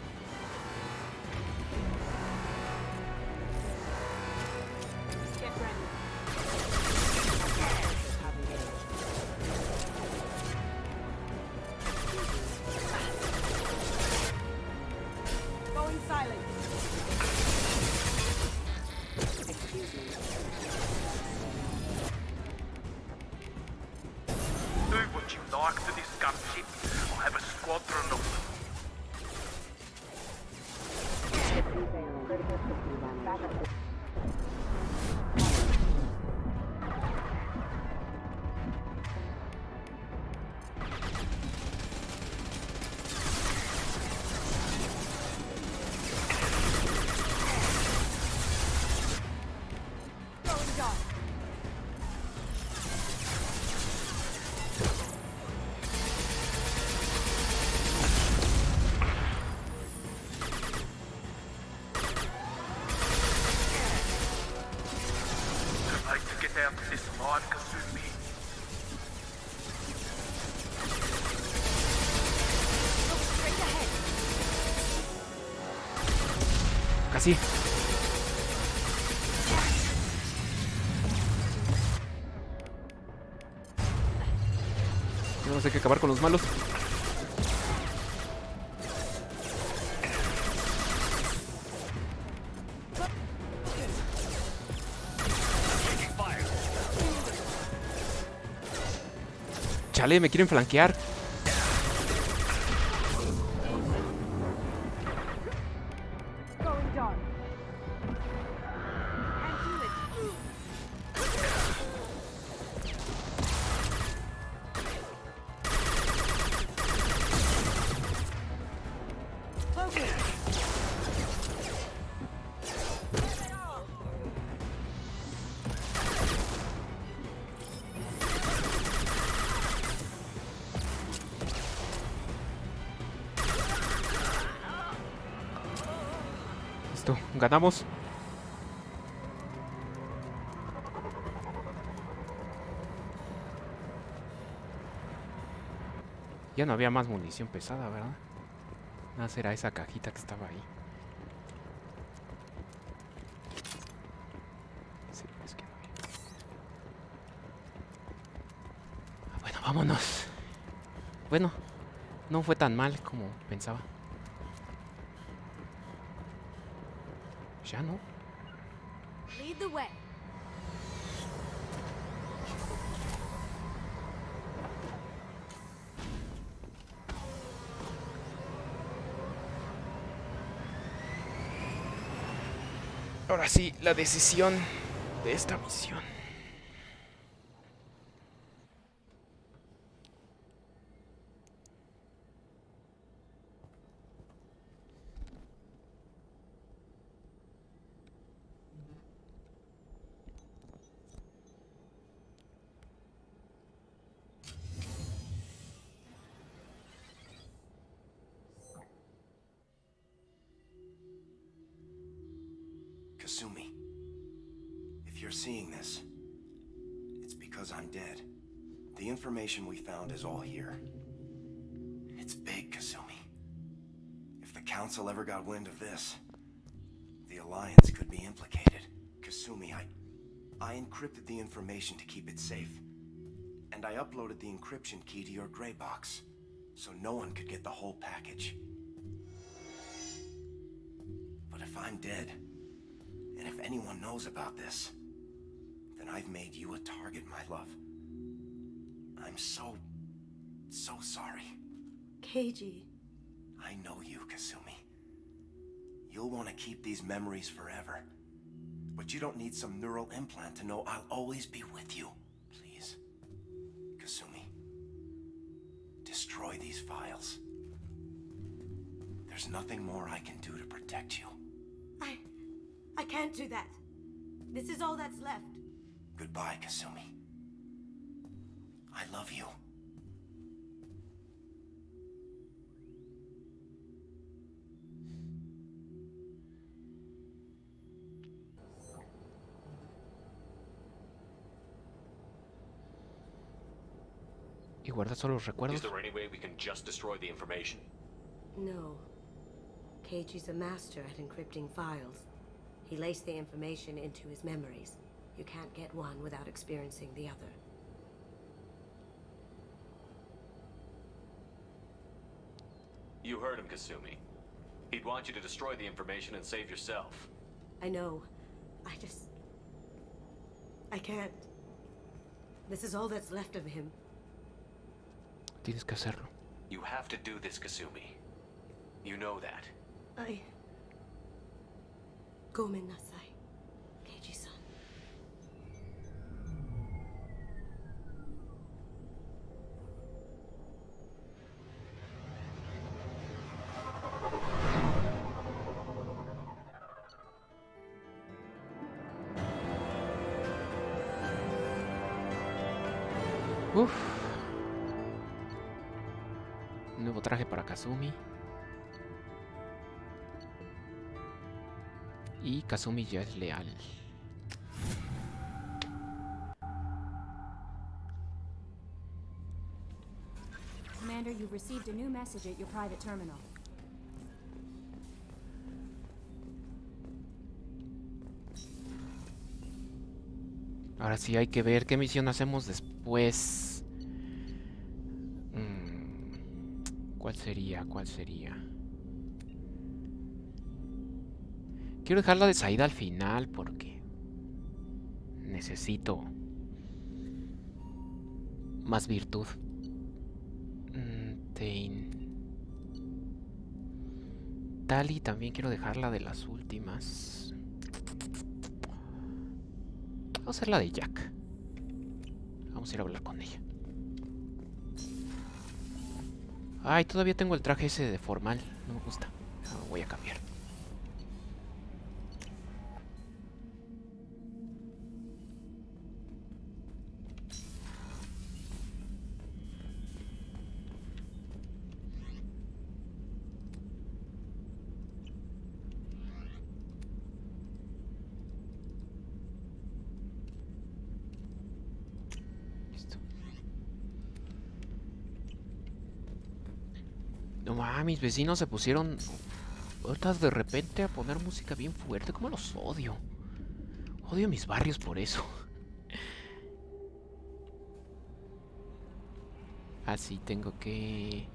Get ready. Going silent. Excuse me. Do what you like to this gunship. I have a squadron of them. Critical system down. Backup. Going dark. I'd like to get out of this alive, Kasumi. Look straight ahead. Casi. Tenemos que acabar con los malos. Chale, me quieren flanquear. Going dark. Listo, ganamos. Ya no había más munición pesada, ¿verdad? Nada, será esa cajita que estaba ahí. Sí, es que no había. Bueno, vámonos. Bueno, no fue tan mal como pensaba. Ya no. Lead the way. Ahora sí, la decisión de esta misión. Kasumi, if you're seeing this, it's because I'm dead. The information we found is all here. It's big, Kasumi. If the Council ever got wind of this, the Alliance could be implicated. Kasumi, I encrypted the information to keep it safe. And I uploaded the encryption key to your gray box, so no one could get the whole package. But if I'm dead, and if anyone knows about this, then I've made you a target, my love. I'm so sorry. Keiji. I know you, Kasumi. You'll want to keep these memories forever. But you don't need some neural implant to know I'll always be with you. Please, Kasumi, destroy these files. There's nothing more I can do to protect you. I can't do that. This is all that's left. Goodbye, Kasumi. I love you. Y guarda solo los recuerdos. Is there any way we can just destroy the information? No. Keiji's a master at encrypting files. He laced the information into his memories. You can't get one without experiencing the other. You heard him, Kasumi. He'd want you to destroy the information and save yourself. I know. I can't. This is all that's left of him. Tienes que hacerlo. You have to do this, Kasumi. You know that. Gomen nasai, Keiji-san. Uf. Nuevo traje para Kasumi. Y Kasumi ya es leal. Commander, you've received a new message at your private terminal. Ahora sí hay que ver qué misión hacemos después. ¿Cuál sería? ¿Cuál sería? Quiero dejarla de salida al final porque necesito más virtud. Tain. Tali también quiero dejarla de las últimas. Vamos a hacer la de Jack. Vamos a ir a hablar con ella. Ay, todavía tengo el traje ese de formal. No me gusta. No, voy a cambiar. No mames, mis vecinos se pusieron ahorita de repente a poner música bien fuerte. ¿Cómo los odio? Odio mis barrios por eso. Así tengo que...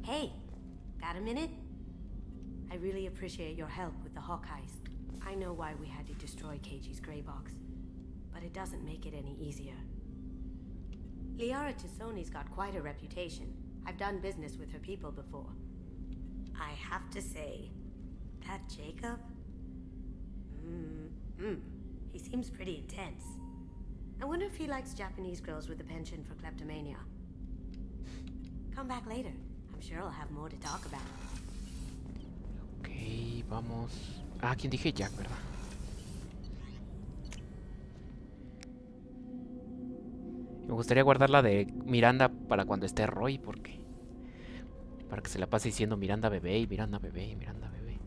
Hey, got a minute? I really appreciate your help with the Hawk heist. I know why we had to destroy Keiji's gray box, but it doesn't make it any easier. Liara Tassoni's got quite a reputation. I've done business with her people before. I have to say, that Jacob? He seems pretty intense. I wonder if he likes Japanese girls with a penchant for kleptomania. Come back later. I'm sure I'll have more to talk about. Ok, vamos... Ah, ¿quién dije? Jack, ¿verdad? Me gustaría guardar la de Miranda para cuando esté Roy, porque... Para que se la pase diciendo Miranda bebé y Miranda bebé y Miranda bebé.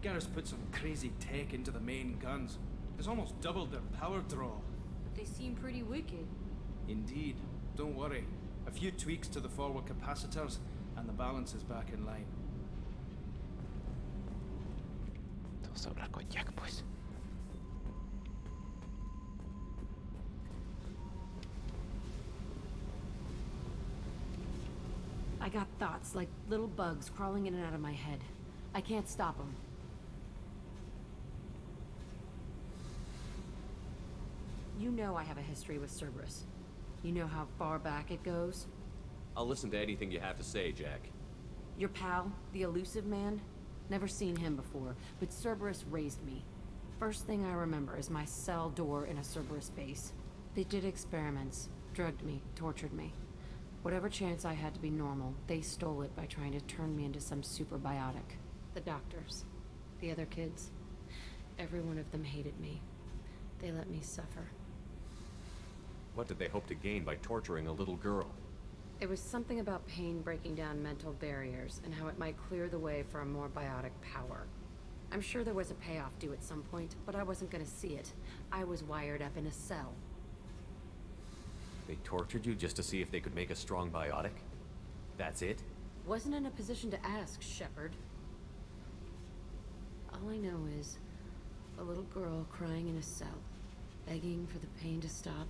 Garrus put some crazy tech into the main guns. It's almost doubled their power draw. But they seem pretty wicked. Indeed. Don't worry. A few tweaks to the forward capacitors, and the balance is back in line. Vamos a hablar con Jack, pues. I got thoughts like little bugs crawling in and out of my head. I can't stop them. You know I have a history with Cerberus. You know how far back it goes? I'll listen to anything you have to say, Jack. Your pal, the elusive man? Never seen him before, but Cerberus raised me. First thing I remember is my cell door in a Cerberus base. They did experiments, drugged me, tortured me. Whatever chance I had to be normal, they stole it by trying to turn me into some super biotic. The doctors, the other kids, every one of them hated me. They let me suffer. What did they hope to gain by torturing a little girl? It was something about pain breaking down mental barriers and how it might clear the way for a more biotic power. I'm sure there was a payoff due at some point, but I wasn't gonna see it. I was wired up in a cell. They tortured you just to see if they could make a strong biotic? That's it? Wasn't in a position to ask, Shepard. All I know is a little girl crying in a cell, begging for the pain to stop.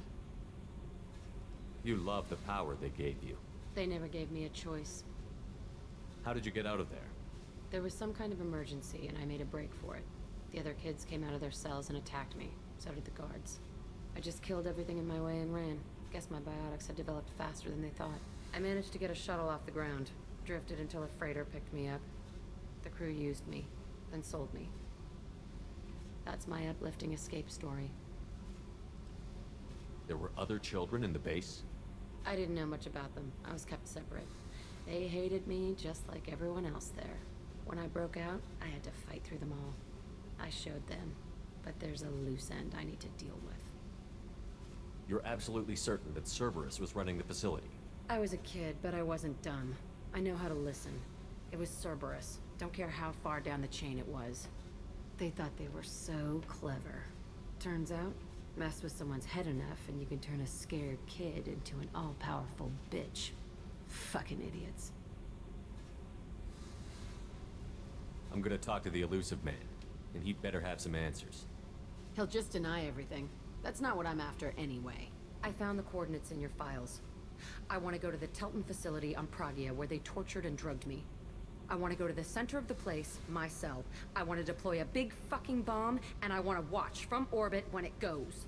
You love the power they gave you. They never gave me a choice. How did you get out of there? There was some kind of emergency, and I made a break for it. The other kids came out of their cells and attacked me. So did the guards. I just killed everything in my way and ran. Guess my biotics had developed faster than they thought. I managed to get a shuttle off the ground. Drifted until a freighter picked me up. The crew used me, then sold me. That's my uplifting escape story. There were other children in the base? I didn't know much about them. I was kept separate. They hated me just like everyone else there. When I broke out, I had to fight through them all. I showed them, but there's a loose end I need to deal with. You're absolutely certain that Cerberus was running the facility? I was a kid, but I wasn't dumb. I know how to listen. It was Cerberus. Don't care how far down the chain it was. They thought they were so clever. Turns out, mess with someone's head enough and you can turn a scared kid into an all-powerful bitch. Fucking idiots. I'm gonna talk to the elusive man, and he'd better have some answers. He'll just deny everything. That's not what I'm after anyway. I found the coordinates in your files. I want to go to the Telton facility on Pragia where they tortured and drugged me. I want to go to the center of the place, my cell. I want to deploy a big fucking bomb, and I want to watch from orbit when it goes.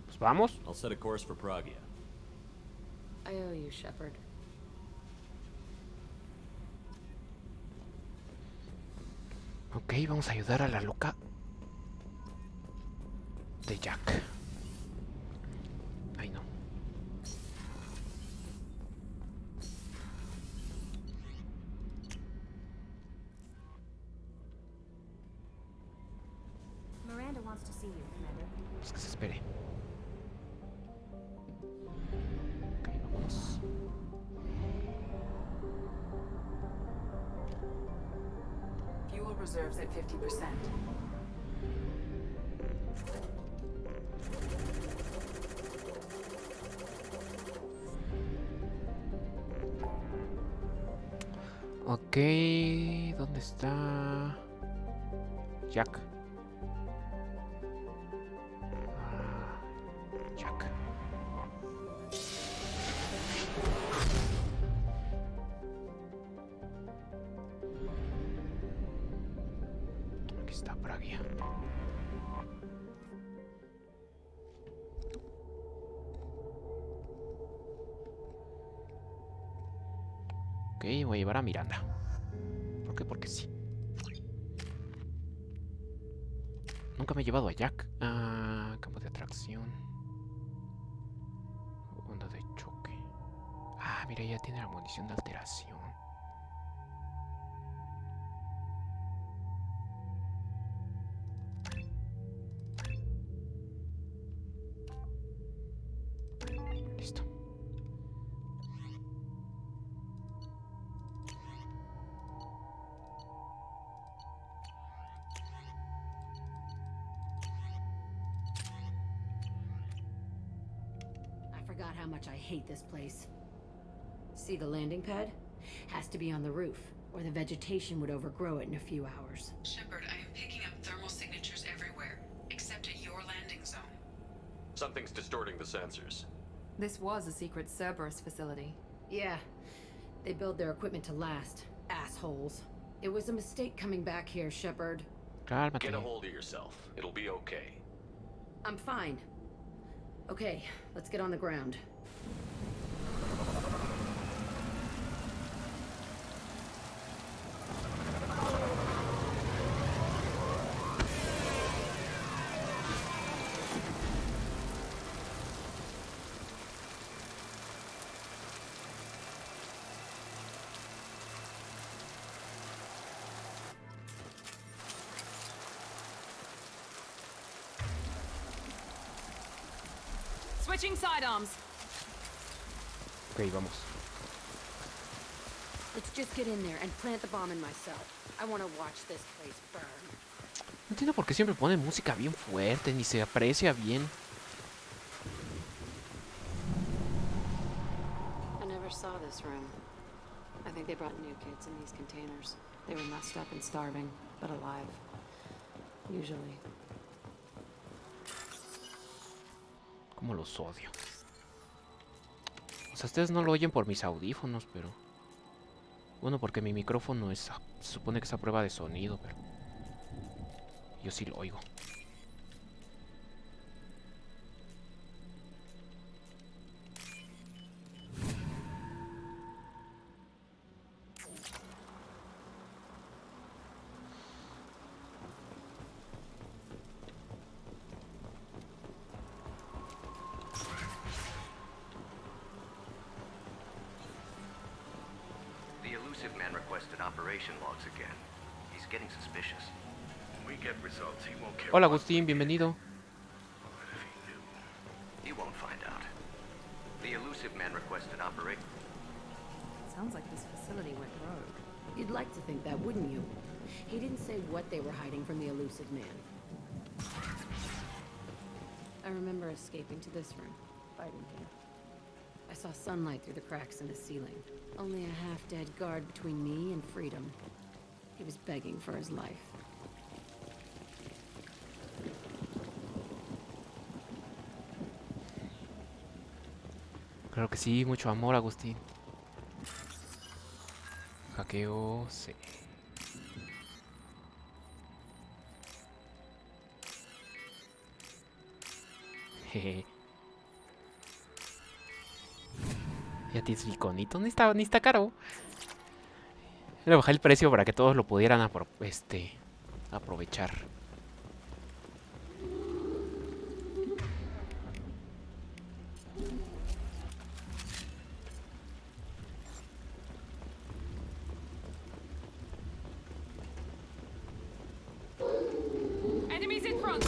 Pues vamos. I'll set a course for Pragia. I owe you, Shepard. Ok, vamos a ayudar a la loca de Jack. Ay, no. Miranda wants to see you, Commander. Pues que se espere. Ok, vámonos. Fuel reserves at 50%. Ok, ¿dónde está Jack? Jack. Aquí está Pragia. Ok, voy a llevar a Miranda. ¿Por qué? Porque sí. Nunca me he llevado a Jack. Campo de atracción. Onda de choque. Mira, ya tiene la munición de alteración. Listo. I forgot how much I hate this place. See the landing pad? Has to be on the roof, or the vegetation would overgrow it in a few hours. Shepard, I am picking up thermal signatures everywhere, except at your landing zone. Something's distorting the sensors. This was a secret Cerberus facility. Yeah, they build their equipment to last. Assholes. It was a mistake coming back here, Shepard. Cálmate. Get a hold of yourself. It'll be okay. I'm fine. Okay, let's get on the ground. Switching sidearms. Ok, vamos. Let's just get in there and plant the bomb in my cell. I want to watch this place burn. No entiendo por qué siempre ponen música bien fuerte, ni se aprecia bien. I never saw this room. I think they brought new kids in these containers. They were messed up and starving, but alive. Usually. Como los odio. O sea, ustedes no lo oyen por mis audífonos, pero... Bueno, porque mi micrófono es... Se supone que es a prueba de sonido, pero... Yo sí lo oigo. The elusive man requested operation logs again. He's getting suspicious. When we get results, he won't care. Hola Agustín, bienvenido. He won't find out. The elusive man requested operation. Sounds like this facility went rogue. You'd like to think that, wouldn't you? He didn't say what they were hiding from the elusive man. I remember escaping to this room, fighting him. I saw sunlight through the cracks in the ceiling. Only a half-dead guard between me and freedom. He was begging for his life. Claro que sí, mucho amor, Agustín. Hackeo, sí. Jeje. Ya tienes el iconito, ni está caro. Le bajé el precio para que todos lo pudieran aprovechar. Enemies in front!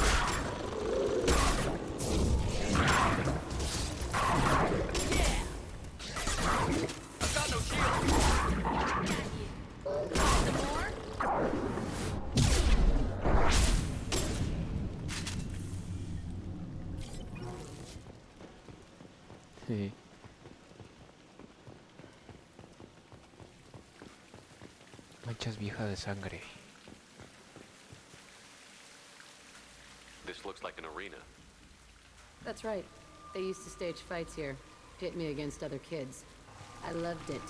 Sí. Manchas viejas de sangre. This looks like an arena. That's right. They used to stage fights here. Pit me against other kids. I loved it.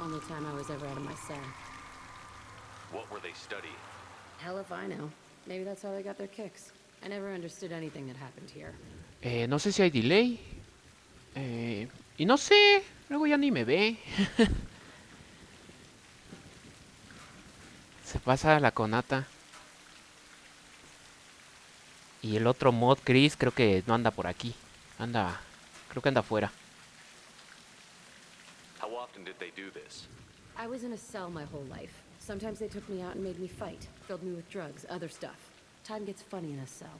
Only time I was ever out of my cell. What were they studying? Hell if I know. Maybe that's how they got their kicks. I never understood anything that happened here. No sé si hay delay. Y no sé. Luego ya ni me ve. Se pasa la conata. Y el otro mod, Chris, creo que no anda por aquí. Creo que anda afuera. How often did they do this? I was in a cell my whole life. Sometimes they took me out and made me fight. Filled me with drugs, other stuff. Time gets funny in a cell.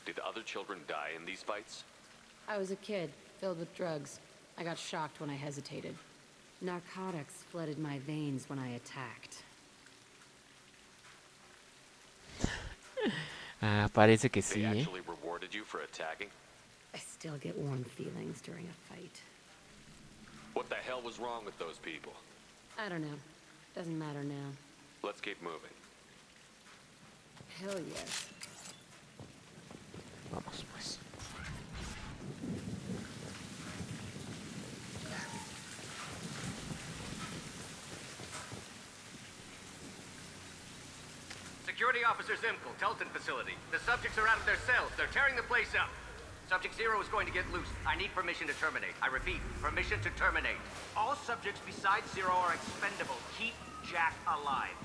Did other children die in these fights? I was a kid, filled with drugs. I got shocked when I hesitated. Narcotics flooded my veins when I attacked. Parece que They sí, ¿eh? actually rewarded you for attacking? I still get warm feelings during a fight. What the hell was wrong with those people? I don't know. Doesn't matter now. Let's keep moving. Hell yes. Vamos, pues. Security Officer Zimkel, Telton facility. The subjects are out of their cells. They're tearing the place up. Subject Zero is going to get loose. I need permission to terminate. I repeat, permission to terminate. All subjects besides Zero are expendable. Keep Jack alive.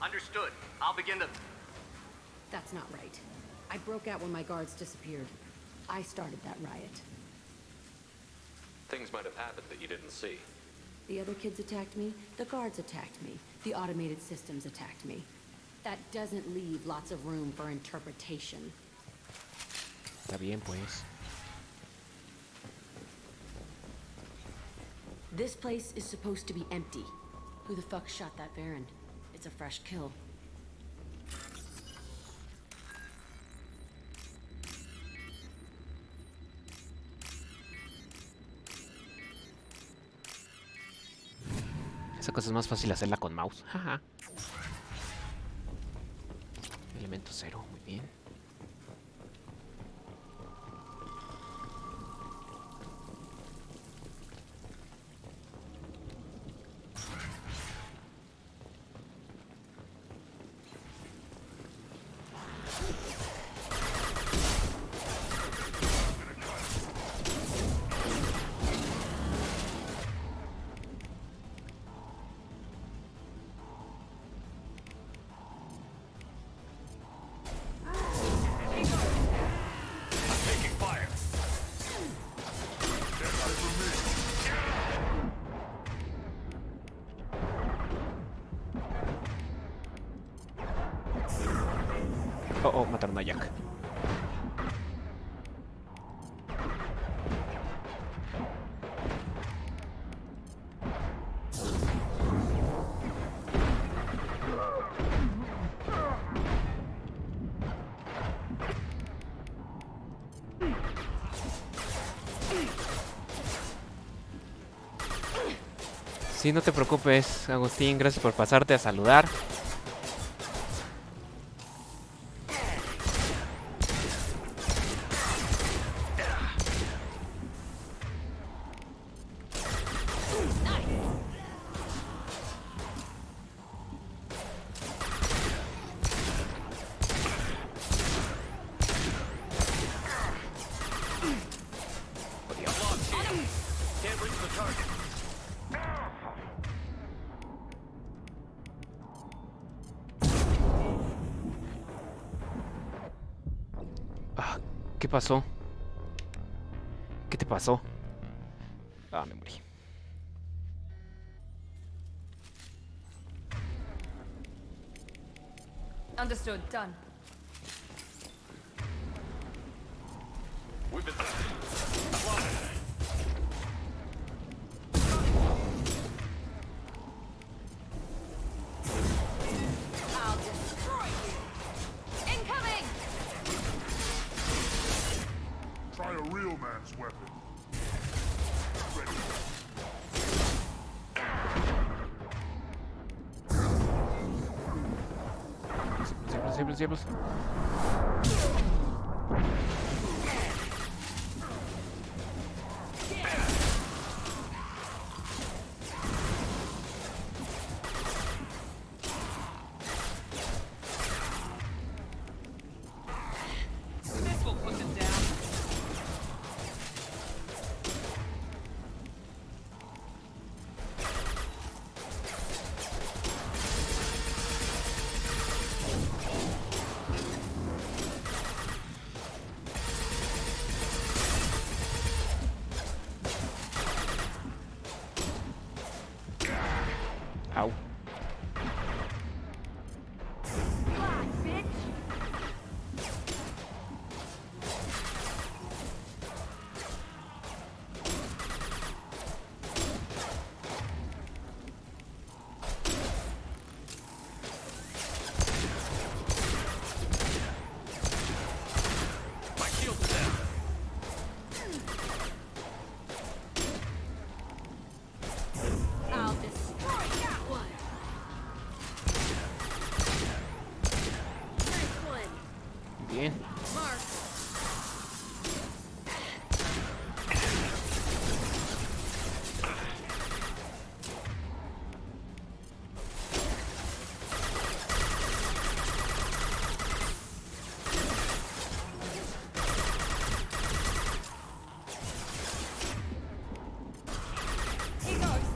Understood. I'll begin the... That's not right. I broke out when my guards disappeared. I started that riot. Things might have happened that you didn't see. The other kids attacked me. The guards attacked me. The automated systems attacked me. That doesn't leave lots of room for interpretation. Está bien, pues. This place is supposed to be empty. Who the fuck shot that Baron? It's a fresh kill. Esa cosa es más fácil hacerla con mouse. Jaja. Elemento 0, muy bien. Oh, mataron a Jack. Sí, no te preocupes, Agustín. Gracias por pasarte a saludar. Ah, ¿qué pasó? ¿Qué te pasó? Ah, me morí. Understood. Done. We've been... I'll destroy you. Incoming! Try a real man's weapon. Ready. Diablos. This will put them down. Au. My shield's down. I'll destroy that one. Nice one. Bien. Mark. He goes.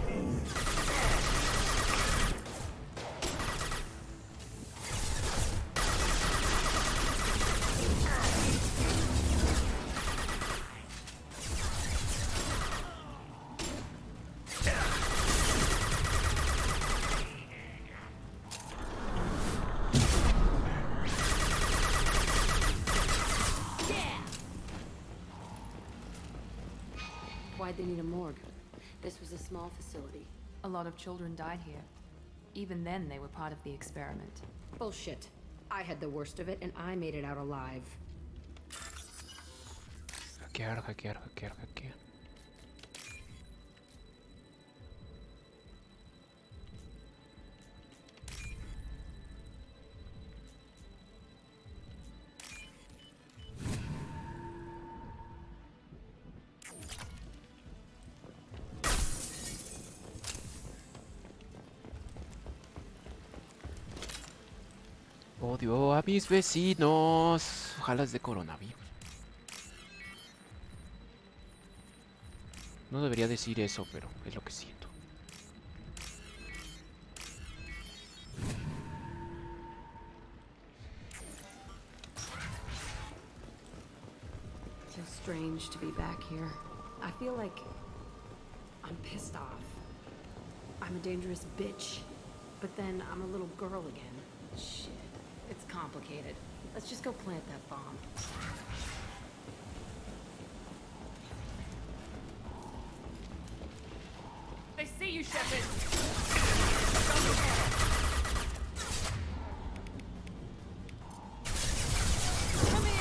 Why'd they need a morgue? This was a small facility. A lot of children died here. Even then, they were part of the experiment. Bullshit. I had the worst of it, and I made it out alive. Hackear, hackear, hackear, hackear. Odio a mis vecinos. Ojalá es de coronavirus. No debería decir eso, pero es lo que siento. Feels strange to be back here. I feel like I'm pissed off. I'm a dangerous bitch, but then I'm a little girl again. Shit, it's complicated. Let's just go plant that bomb. They see you, Shepard. Come here.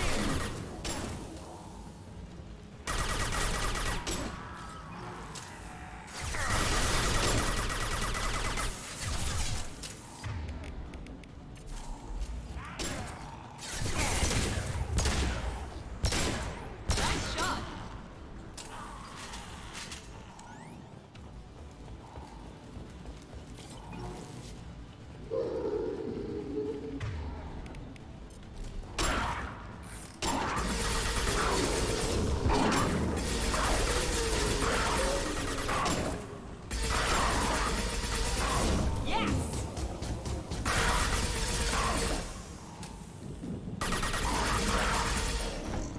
Nice shot.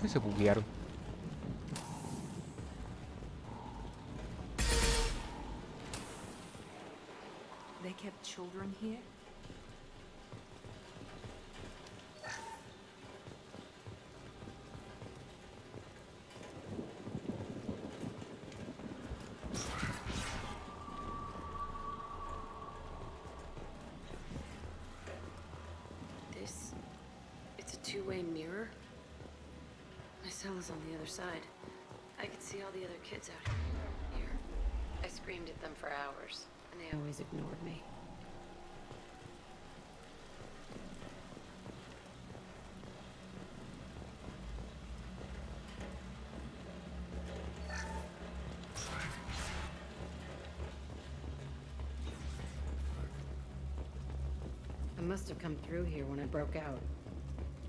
Se buguearon. They kept children here? It's a two-way mirror. My cell is on the other side. I could see all the other kids out here. I screamed at them for hours, and they always ignored me. I must have come through here when I broke out,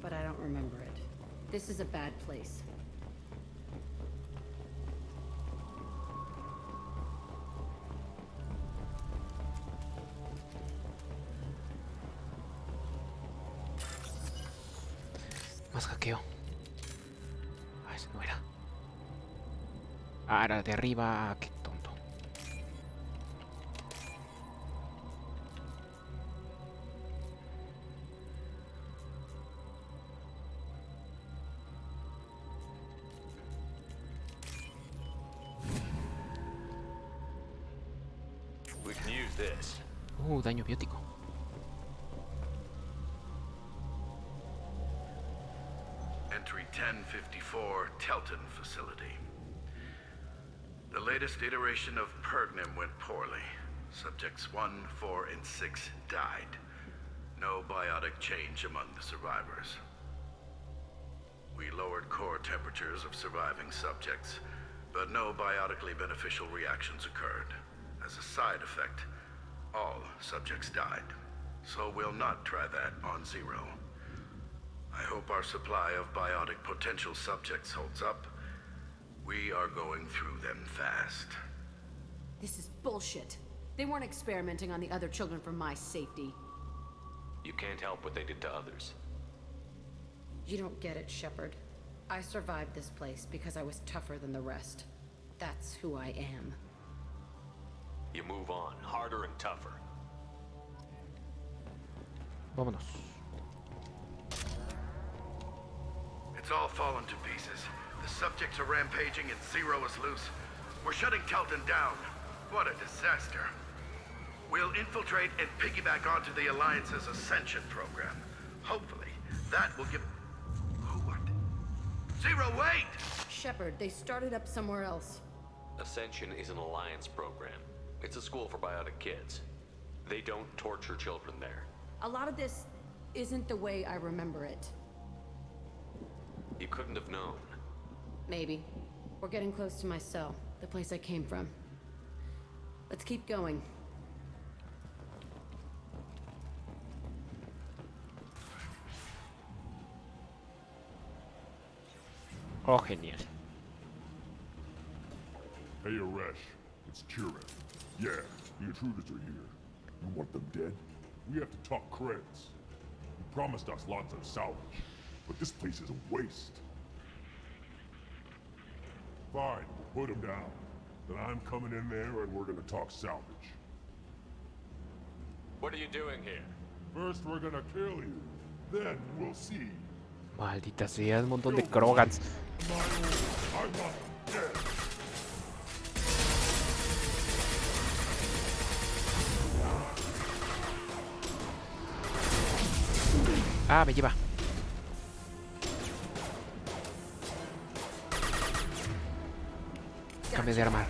but I don't remember it. This is a bad place. Más hackeo. Ah, ese no era. Ah, era de arriba. Qué tonto. We can use this. Daño biótico. Entry 1054, Telton facility. The latest iteration of Pergnum went poorly. Subjects 1, 4, and 6 died. No biotic change among the survivors. We lowered core temperatures of surviving subjects, but no biotically beneficial reactions occurred. As a side effect, all subjects died. So we'll not try that on Zero. I hope our supply of biotic potential subjects holds up. We are going through them fast. This is bullshit. They weren't experimenting on the other children for my safety. You can't help what they did to others. You don't get it, Shepard. I survived this place because I was tougher than the rest. That's who I am. You move on, harder and tougher. Vámonos. It's all fallen to pieces. The subjects are rampaging and Zero is loose. We're shutting Telton down. What a disaster. We'll infiltrate and piggyback onto the Alliance's Ascension program. Hopefully, that will give... What? Zero, wait! Shepard, they started up somewhere else. Ascension is an alliance program. It's a school for biotic kids. They don't torture children there. A lot of this isn't the way I remember it. You couldn't have known. Maybe. We're getting close to my cell, the place I came from. Let's keep going. Oh, genial. Hey, Aresh. It's Kira. Yeah, the intruders are here. You want them dead? We have to talk credits. You promised us lots of salvage, but this place is a waste. Fine, we'll put them down. Then I'm coming in there and we're gonna talk salvage. What are you doing here? First we're gonna kill you. Then we'll see. Maldita sea, un montón de Krogans. I want them dead. Ah, me lleva. Cambio de arma.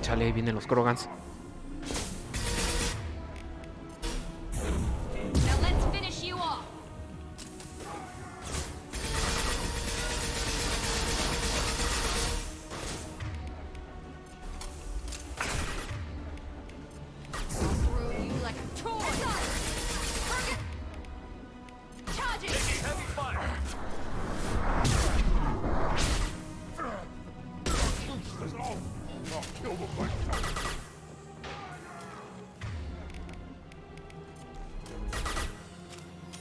Chale, ahí vienen los Krogans. Now let's finish you off. Throw you like a toy. Target. Charging. Heavy fire! I'll kill them myself.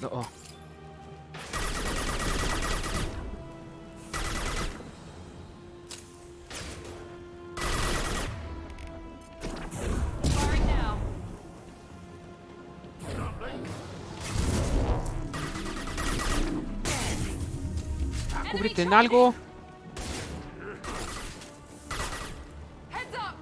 Oh. Firing now. Ah, cúbrete en algo. Heads up.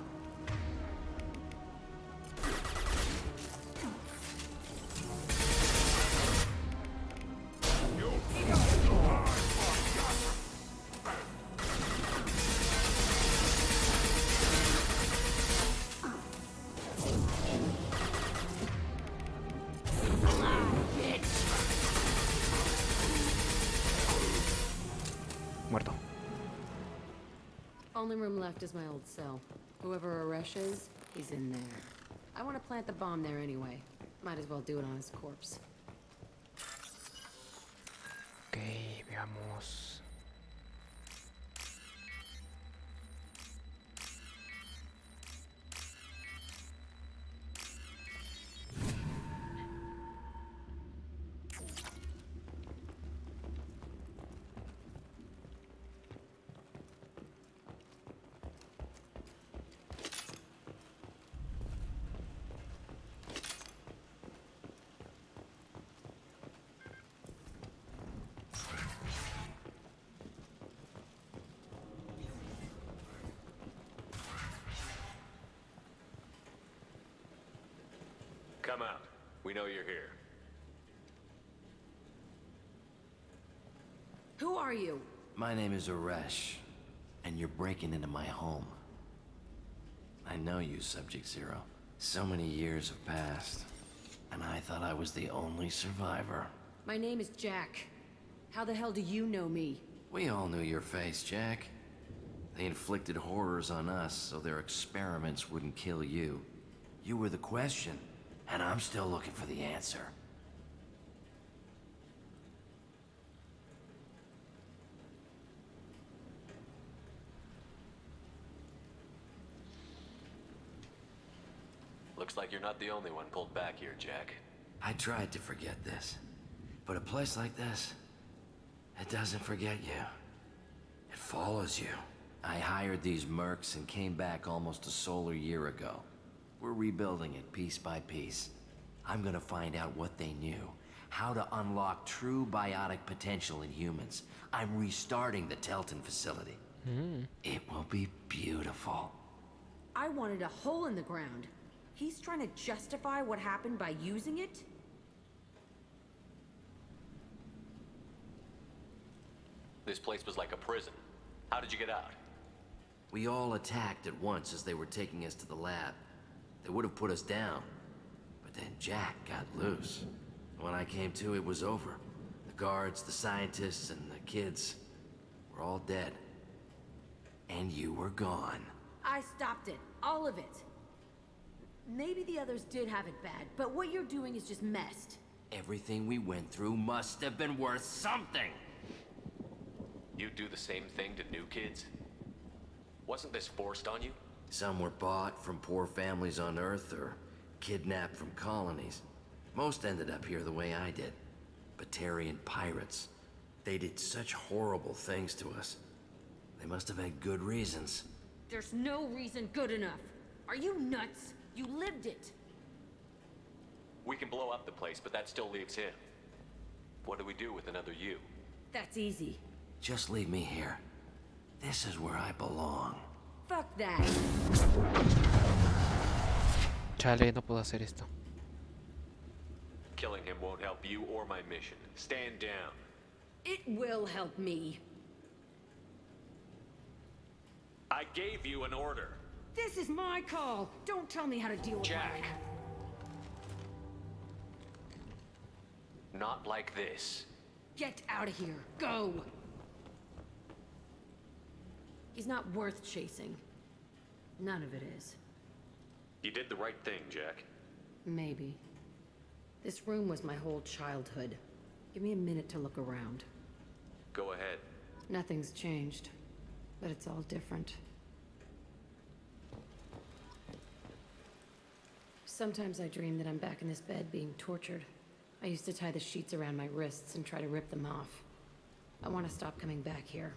Muerto. Only room left is my old cell. Whoever Aresh is, he's in there. I want to plant the bomb there anyway. Might as well do it on his corpse. Ok, veamos. Come out. We know you're here. Who are you? My name is Aresh, and you're breaking into my home. I know you, Subject Zero. So many years have passed, and I thought I was the only survivor. My name is Jack. How the hell do you know me? We all knew your face, Jack. They inflicted horrors on us so their experiments wouldn't kill you. You were the question, and I'm still looking for the answer. Looks like you're not the only one pulled back here, Jack. I tried to forget this, but a place like this, it doesn't forget you. It follows you. I hired these mercs and came back almost a solar year ago. We're rebuilding it piece by piece. I'm gonna find out what they knew, how to unlock true biotic potential in humans. I'm restarting the Telton facility. It will be beautiful. I wanted a hole in the ground. He's trying to justify what happened by using it? This place was like a prison. How did you get out? We all attacked at once as they were taking us to the lab. They would have put us down. But then Jack got loose. When I came to, it was over. The guards, the scientists, and the kids were all dead. And you were gone. I stopped it. All of it. Maybe the others did have it bad, but what you're doing is just messed. Everything we went through must have been worth something. You'd do the same thing to new kids? Wasn't this forced on you? Some were bought from poor families on Earth or kidnapped from colonies. Most ended up here the way I did. Batarian pirates. They did such horrible things to us. They must have had good reasons. There's no reason good enough. Are you nuts? You lived it. We can blow up the place, but that still leaves him. What do we do with another you? That's easy. Just leave me here. This is where I belong. Fuck that. Chale, no puedo hacer esto. Killing him won't help you or my mission. Stand down. It will help me. I gave you an order. This is my call. Don't tell me how to deal with Jack. Not like this. Get out of here. Go. He's not worth chasing. None of it is. You did the right thing, Jack. Maybe. This room was my whole childhood. Give me a minute to look around. Go ahead. Nothing's changed, but it's all different. Sometimes I dream that I'm back in this bed being tortured. I used to tie the sheets around my wrists and try to rip them off. I want to stop coming back here.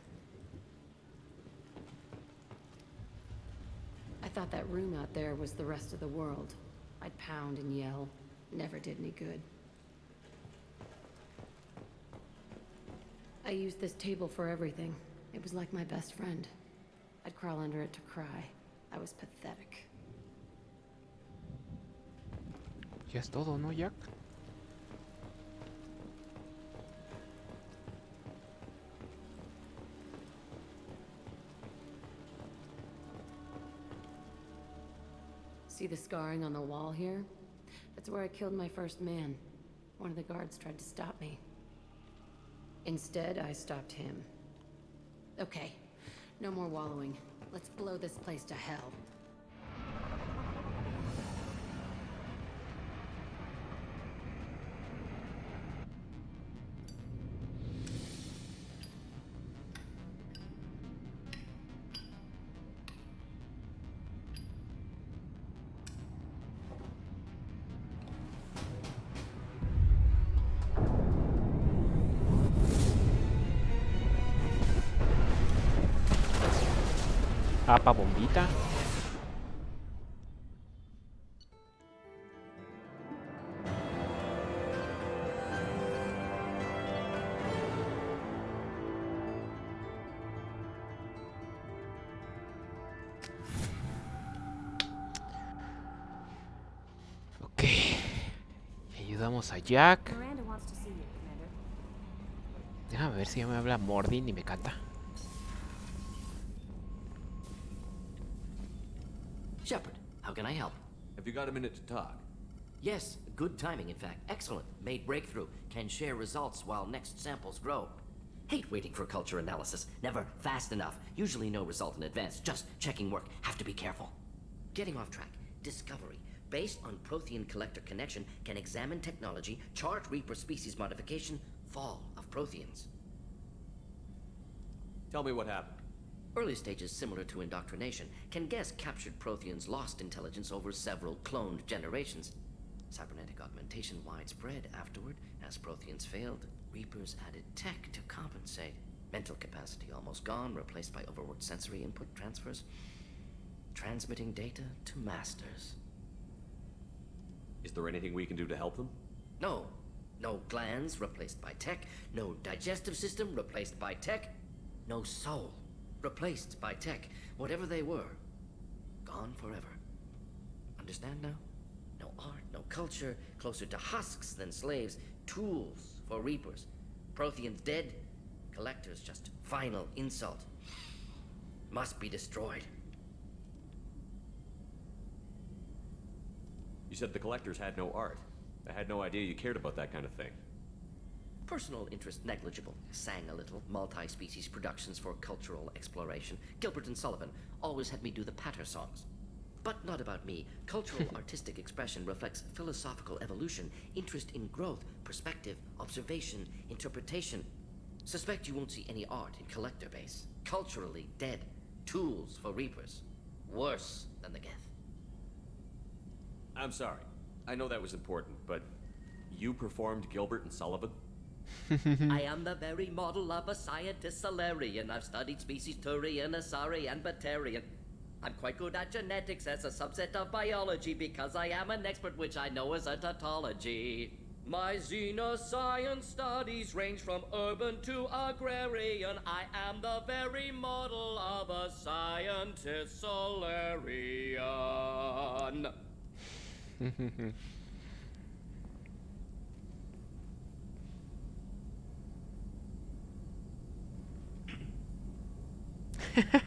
I thought that room out there was the rest of the world. I'd pound and yell. Never did any good. I used this table for everything. It was like my best friend. I'd crawl under it to cry. I was pathetic. Ya es todo, ¿no, Jack? See the scarring on the wall here? That's where I killed my first man. One of the guards tried to stop me. Instead, I stopped him. Okay, no more wallowing. Let's blow this place to hell. Apa bombita. Ok. Ayudamos a Jack. Miranda wants to see you, Commander. Déjame ver si ya me habla Mordin y me canta. Shepard, how can I help? Have you got a minute to talk? Yes, good timing, in fact. Excellent. Made breakthrough. Can share results while next samples grow. Hate waiting for culture analysis. Never fast enough. Usually no result in advance. Just checking work. Have to be careful. Getting off track. Discovery. Based on Prothean collector connection, can examine technology, chart Reaper species modification, fall of Protheans. Tell me what happened. Early stages similar to indoctrination. Can guess captured Protheans lost intelligence over several cloned generations. Cybernetic augmentation widespread afterward. As Protheans failed, Reapers added tech to compensate. Mental capacity almost gone, replaced by overworked sensory input transfers. Transmitting data to masters. Is there anything we can do to help them? No. No glands replaced by tech. No digestive system replaced by tech. No soul replaced by tech. Whatever they were, gone forever. Understand now? No art, no culture, closer to husks than slaves. Tools for Reapers. Protheans dead. Collectors just final insult. Must be destroyed. You said the collectors had no art. I had no idea you cared about that kind of thing. Personal interest negligible. Sang a little. Multi-species productions for cultural exploration. Gilbert and Sullivan always had me do the patter songs. But not about me. Cultural artistic expression reflects philosophical evolution, interest in growth, perspective, observation, interpretation. Suspect you won't see any art in collector base. Culturally dead. Tools for Reapers. Worse than the Geth. I'm sorry. I know that was important, but you performed Gilbert and Sullivan? I am the very model of a scientist Solarian. I've studied species Turian, Asari, and Batarian. I'm quite good at genetics as a subset of biology because I am an expert, which I know is a tautology. My xenoscience studies range from urban to agrarian. I am the very model of a scientist Solarian.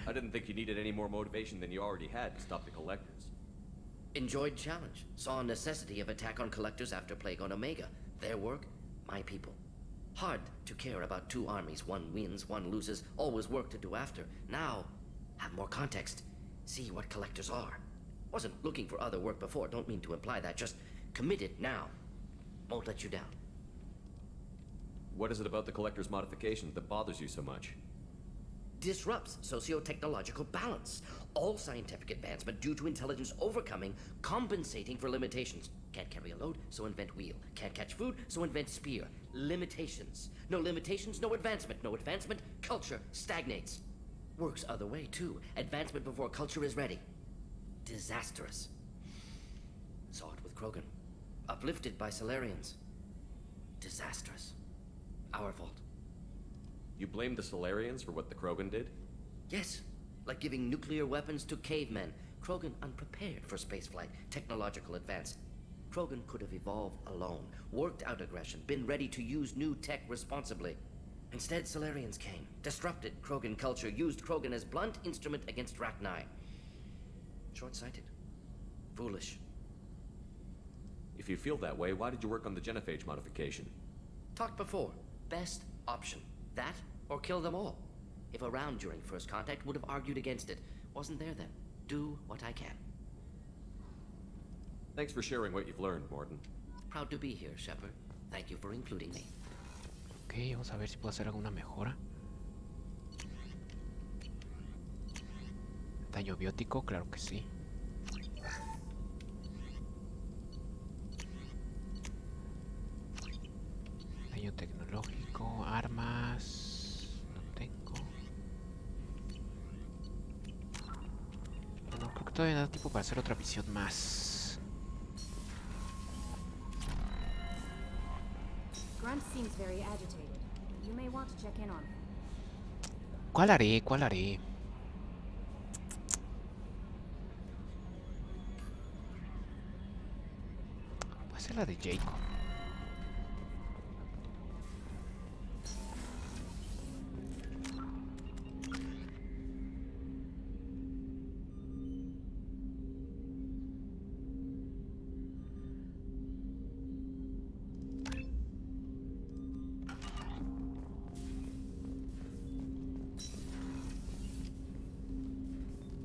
I didn't didn't think you needed any more motivation than you already had to stop the collectors. Enjoyed challenge. Saw necessity of attack on collectors after plague on Omega. Their work, my people. Hard to care about two armies. One wins, one loses. Always work to do after. Now, have more context. See what collectors are. Wasn't looking for other work before. Don't mean to imply that. Just committed now. Won't let you down. What is it about the collector's modifications that bothers you so much? Disrupts socio-technological balance. All scientific advancement due to intelligence overcoming, compensating for limitations. Can't carry a load, so invent wheel. Can't catch food, so invent spear. Limitations. No limitations, no advancement. No advancement, culture stagnates. Works other way, too. Advancement before culture is ready. Disastrous. Saw it with Krogan. Uplifted by Solarians. Disastrous. Our fault. You blame the Solarians for what the Krogan did? Yes, like giving nuclear weapons to cavemen. Krogan unprepared for spaceflight, technological advance. Krogan could have evolved alone, worked out aggression, been ready to use new tech responsibly. Instead, Solarians came, disrupted Krogan culture, used Krogan as blunt instrument against Rachni. Short-sighted. Foolish. If you feel that way, why did you work on the genophage modification? Talked before. Best option. That, or kill them all. If around during first contact, would have argued against it. Wasn't there then. Do what I can. Thanks for sharing what you've learned, Morton. Proud to be here, Shepard. Thank you for including me. Ok, vamos a ver si puedo hacer alguna mejora. Daño biótico, claro que sí. Daño tecnológico, armas... no tengo. Bueno, creo que todavía me da tiempo para hacer otra misión más. Grunt seems very agitated. You may want to check in on him. ¿Cuál haré? ¿Cuál haré? Puede ser la de Jacob.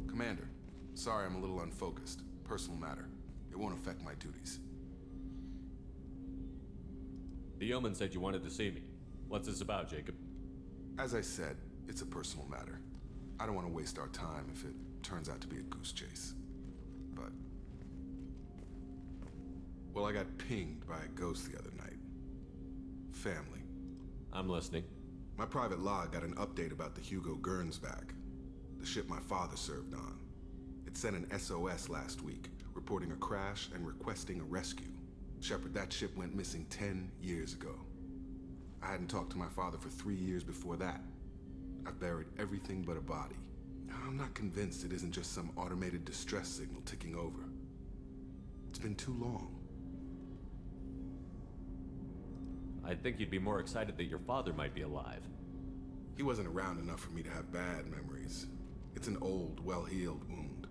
Commander, sorry I'm a little unfocused. Personal matter. It won't affect my duties. The yeoman said you wanted to see me. What's this about, Jacob? As I said, it's a personal matter. I don't want to waste our time if it turns out to be a goose chase. But... well, I got pinged by a ghost the other night. Family. I'm listening. My private log got an update about the Hugo Gernsback, the ship my father served on. It sent an SOS last week, reporting a crash and requesting a rescue. Shepard, that ship went missing 10 years ago. I hadn't talked to my father for 3 years before that. I've buried everything but a body. I'm not convinced it isn't just some automated distress signal ticking over. It's been too long. I'd think you'd be more excited that your father might be alive. He wasn't around enough for me to have bad memories. It's an old, well-healed wound.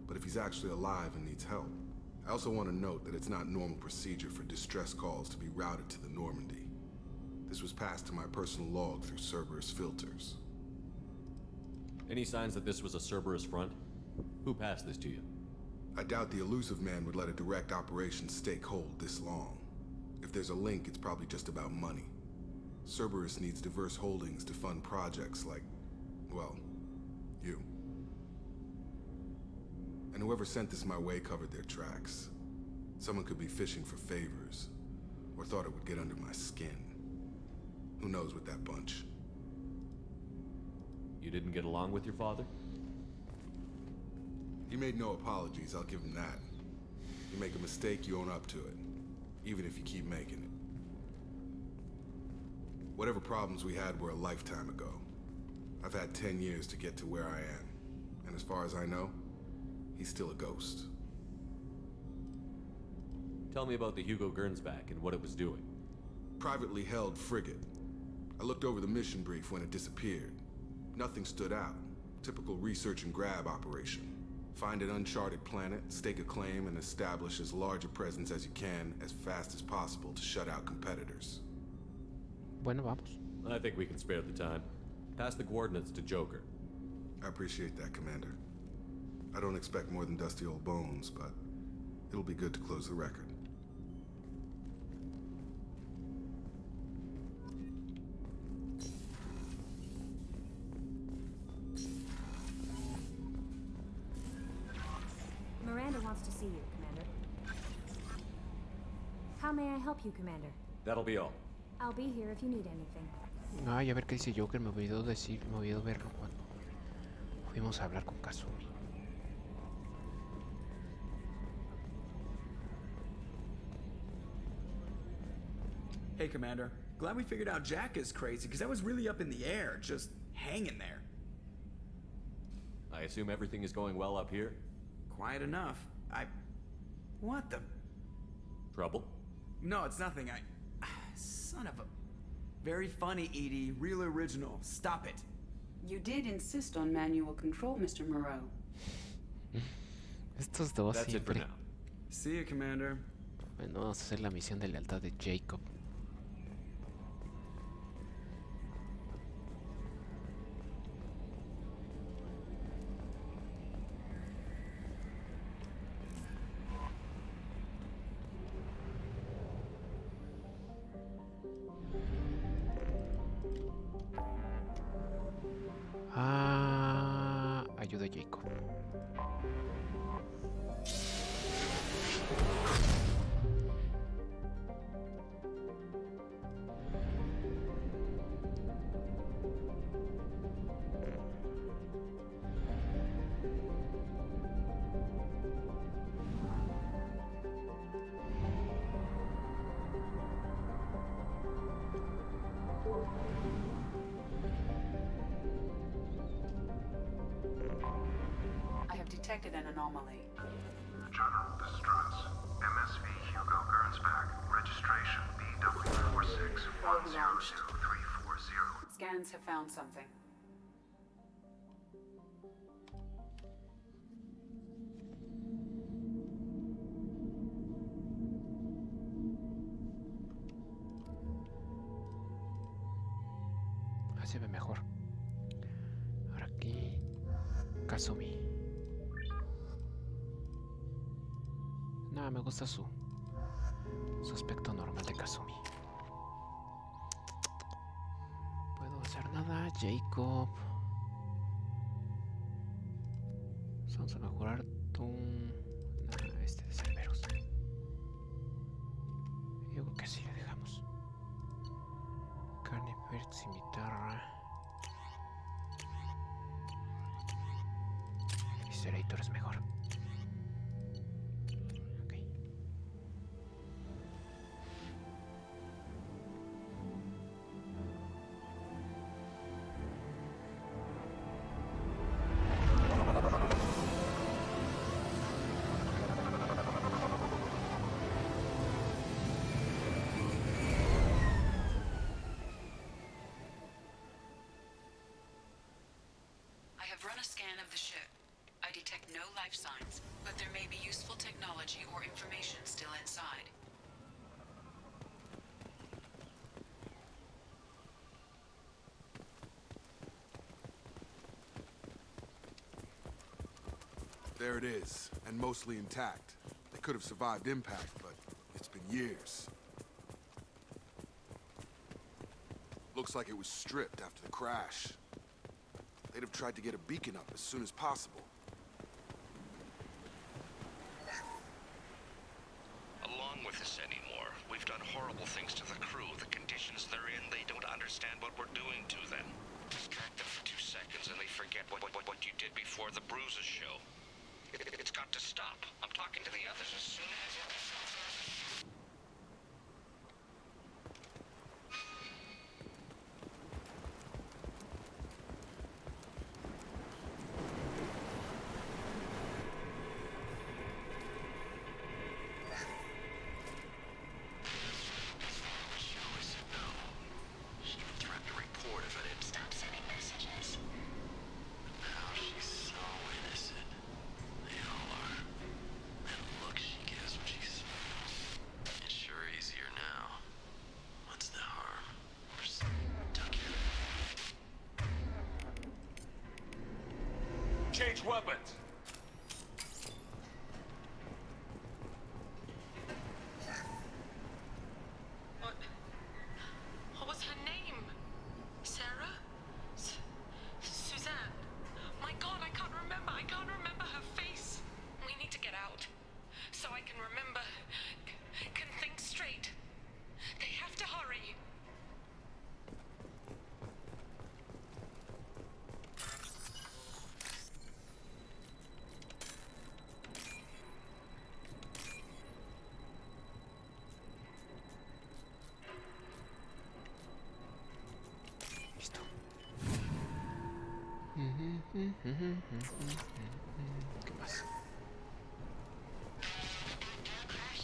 But if he's actually alive and needs help, I also want to note that it's not normal procedure for distress calls to be routed to the Normandy. This was passed to my personal log through Cerberus filters. Any signs that this was a Cerberus front? Who passed this to you? I doubt the elusive man would let a direct operations stake hold this long. If there's a link, it's probably just about money. Cerberus needs diverse holdings to fund projects like, well, you. And whoever sent this my way covered their tracks. Someone could be fishing for favors, or thought it would get under my skin. Who knows with that bunch? You didn't get along with your father? He made no apologies, I'll give him that. You make a mistake, you own up to it. Even if you keep making it. Whatever problems we had were a lifetime ago. I've had 10 years to get to where I am. And as far as I know, he's still a ghost. Tell me about the Hugo Gernsback and what it was doing. Privately held frigate. I looked over the mission brief when it disappeared. Nothing stood out. Typical research and grab operation. Find an uncharted planet, stake a claim, and establish as large a presence as you can as fast as possible to shut out competitors. Bueno, vamos. I think we can spare the time. Pass the coordinates to Joker. I appreciate that, Commander. I don't expect more than dusty old bones, but it'll be good to close the record. Miranda wants to see you, Commander. How may I help you, Commander? That'll be all. I'll be here if you need anything. Ay, a ver qué dice Joker. Me olvidó verlo cuando fuimos a hablar con Kazumi. Hey, Commander. Glad we figured out Jack is crazy, because I was really up in the air, just hanging there. I assume everything is going well up here? Quiet enough. What the? Trouble? No, it's nothing. Son of a... Very funny, Edie. Real original. Stop it. You did insist on manual control, Mr. Moreau. Estos dos That's it for siempre. now. See you, Commander. Bueno, vamos a hacer la misión de lealtad de Jacob. Ayuda a Jacob. I have detected an anomaly. General distress. MSV Hugo Gernsback. Registration BW461000340. Scans have found something. Así se ve mejor. Ahora aquí Kazumi. No, me gusta su aspecto normal de Kazumi. Puedo hacer nada, Jacob. Vamos a mejorar tu... este de Cerberus. Yo creo que sí le dejamos. Carne, perks, cimitarra. Viscerator es mejor. I have run a scan of the ship. I detect no life signs, but there may be useful technology or information still inside. There it is, and mostly intact. They could have survived impact, but it's been years. Looks like it was stripped after the crash. They'd have tried to get a beacon up as soon as possible. Along with this anymore. We've done horrible things to the crew. The conditions they're in, they don't understand what we're doing to them. Distract them for 2 seconds and they forget what you did before the bruises show. It's got to stop. I'm talking to the others as soon as... Stop sending messages. How Engage weapons! What was her name? Sarah? Suzanne? My god, I can't remember. I can't remember her face. We need to get out. So I can remember. Can think straight. They have to hurry. Listo. ¿Qué más?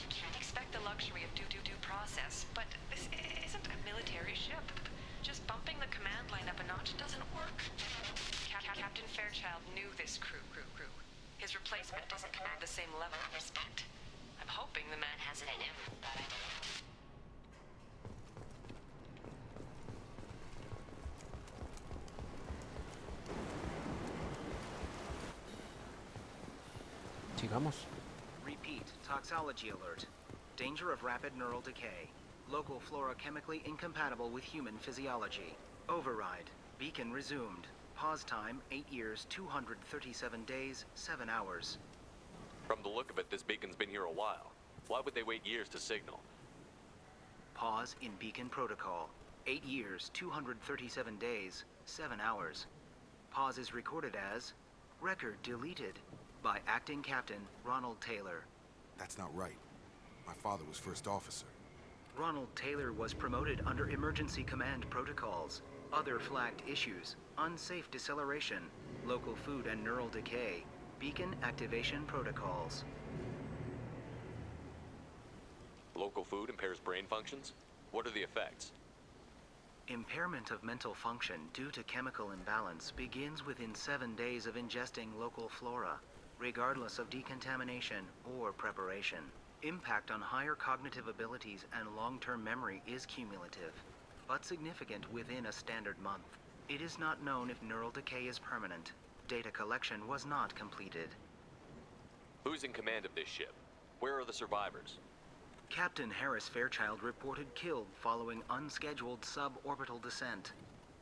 Can't expect the luxury of due process, but this isn't a military ship. Just bumping the command line up a notch doesn't work. Captain Fairchild knew this crew. His replacement doesn't command the same level of respect. I'm hoping the man has it in him. Sigamos. Repeat, toxology alert. Danger of rapid neural decay. Local flora chemically incompatible with human physiology. Override. Beacon resumed. Pause time, 8 years, 237 days, 7 hours. From the look of it, this beacon's been here a while. Why would they wait years to signal? Pause in beacon protocol. 8 years, 237 days, 7 hours. Pause is recorded as record deleted by acting captain Ronald Taylor. That's not right. My father was first officer. Ronald Taylor was promoted under emergency command protocols. Other flagged issues: unsafe deceleration, local food and neural decay, beacon activation protocols. Local food impairs brain functions? What are the effects? Impairment of mental function due to chemical imbalance begins within 7 days of ingesting local flora, regardless of decontamination or preparation. Impact on higher cognitive abilities and long-term memory is cumulative, but significant within a standard month. It is not known if neural decay is permanent. Data collection was not completed. Who's in command of this ship? Where are the survivors? Captain Harris Fairchild reported killed following unscheduled suborbital descent.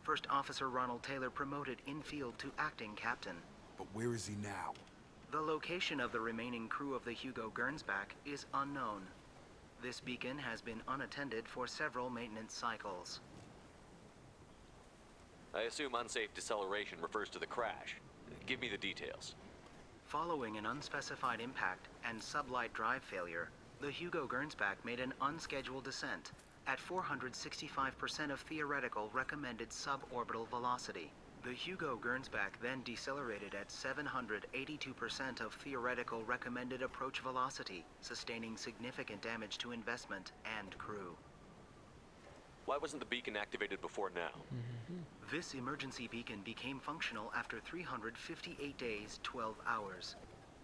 First Officer Ronald Taylor promoted in-field to acting captain. But where is he now? The location of the remaining crew of the Hugo Gernsback is unknown. This beacon has been unattended for several maintenance cycles. I assume unsafe deceleration refers to the crash. Give me the details. Following an unspecified impact and sublight drive failure, the Hugo Gernsback made an unscheduled descent at 465% of theoretical recommended suborbital velocity. The Hugo Gernsback then decelerated at 782% of theoretical recommended approach velocity, sustaining significant damage to investment and crew. Why wasn't the beacon activated before now? This emergency beacon became functional after 358 days, 12 hours.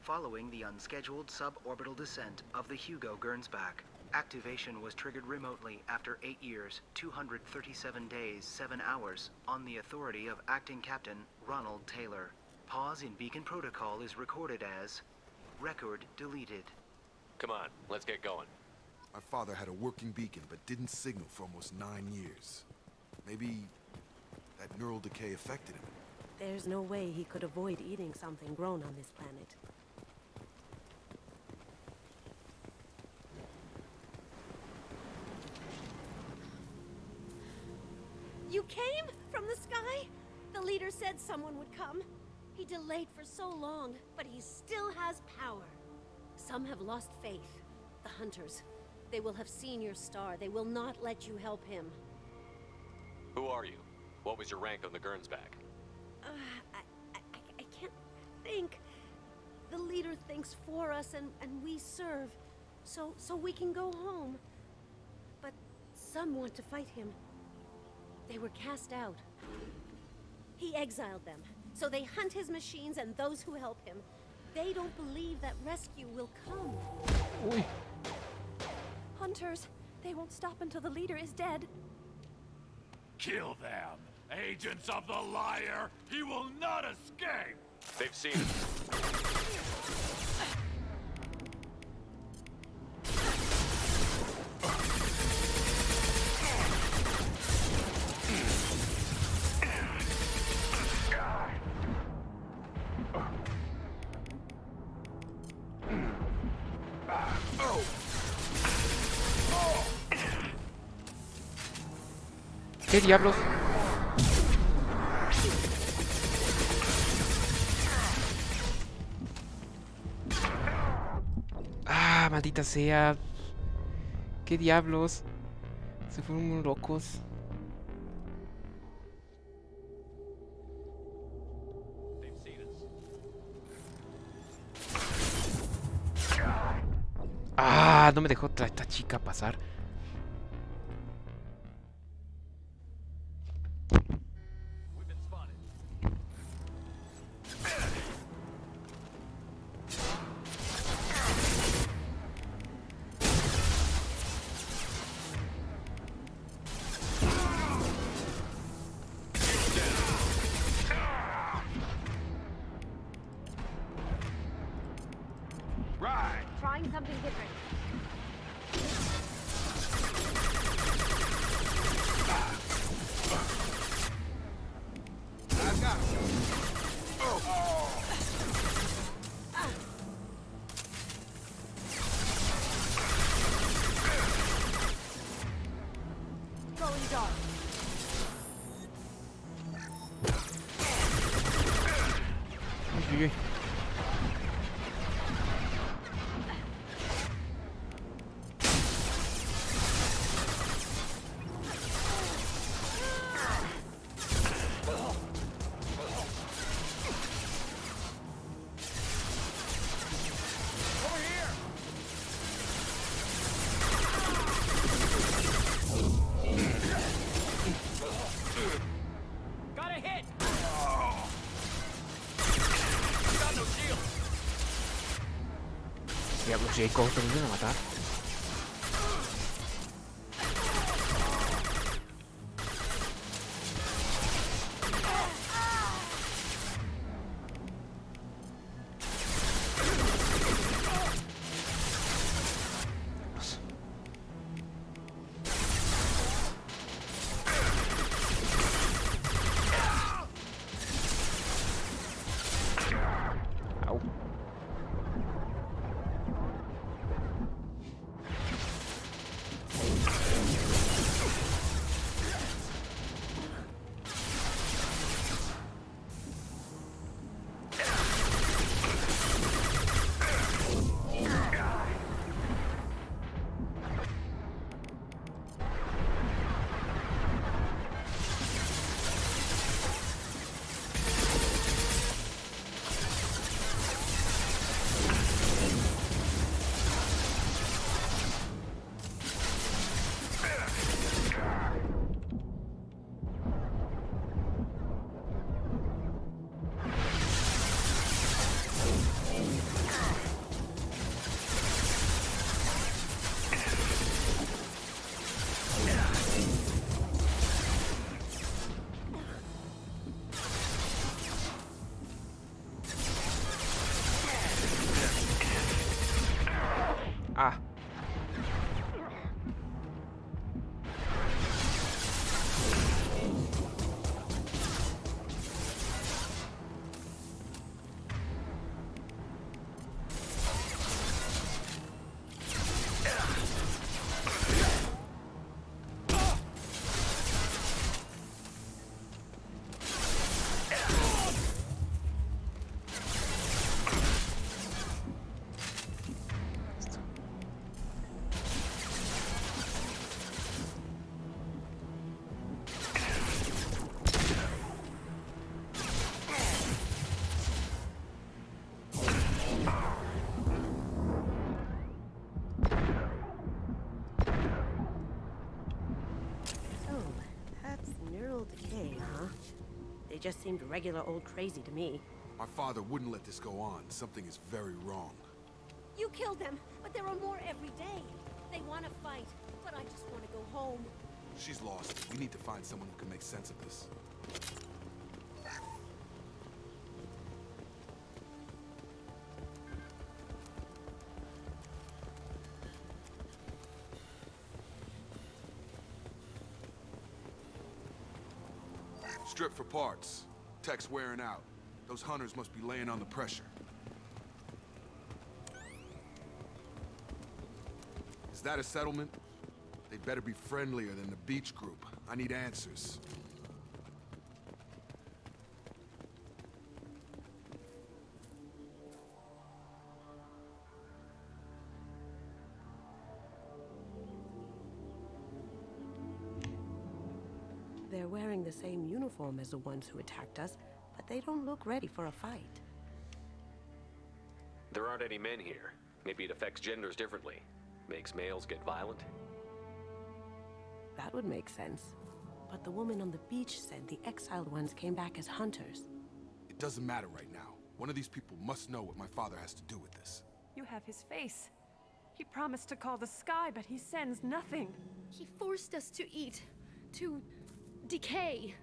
Following the unscheduled suborbital descent of the Hugo Gernsback, activation was triggered remotely after 8 years, 237 days, 7 hours on the authority of acting captain Ronald Taylor. Pause in beacon protocol is recorded as record deleted. Come on, let's get going. My father had a working beacon but didn't signal for almost 9 years. Maybe that neural decay affected him. There's no way he could avoid eating something grown on this planet. You came? From the sky? The leader said someone would come. He delayed for so long, but he still has power. Some have lost faith. The hunters. They will have seen your star. They will not let you help him. Who are you? What was your rank on the Gernsback? I can't think. The leader thinks for us and we serve. So we can go home. But some want to fight him. They were cast out. He exiled them. So they hunt his machines and those who help him. They don't believe that rescue will come. Uy. Hunters, they won't stop until the leader is dead. Kill them! Agents of the liar! He will not escape! They've seen us. ¿Qué diablos? Ah, maldita sea. ¿Qué diablos? Se fueron muy locos. Ah, no me dejó esta chica pasar. Trying something different. I got him. Oh. Going dark. Uy. Got a hit! Got no shield! Diablos, Jacob, te vienen a matar. Au. Ah. decay, huh? They just seemed regular old crazy to me. Our father wouldn't let this go on. Something is very wrong. You killed them, but there are more every day. They want to fight, but I just want to go home. She's lost. We need to find someone who can make sense of this. Strip for parts. Tech's wearing out. Those hunters must be laying on the pressure. Is that a settlement? They'd better be friendlier than the beach group. I need answers. They're wearing the same uniform as the ones who attacked us, but they don't look ready for a fight. There aren't any men here. Maybe it affects genders differently. Makes males get violent. That would make sense. But the woman on the beach said the exiled ones came back as hunters. It doesn't matter right now. One of these people must know what my father has to do with this. You have his face. He promised to call the sky, but he sends nothing. He forced us to eat, to decay.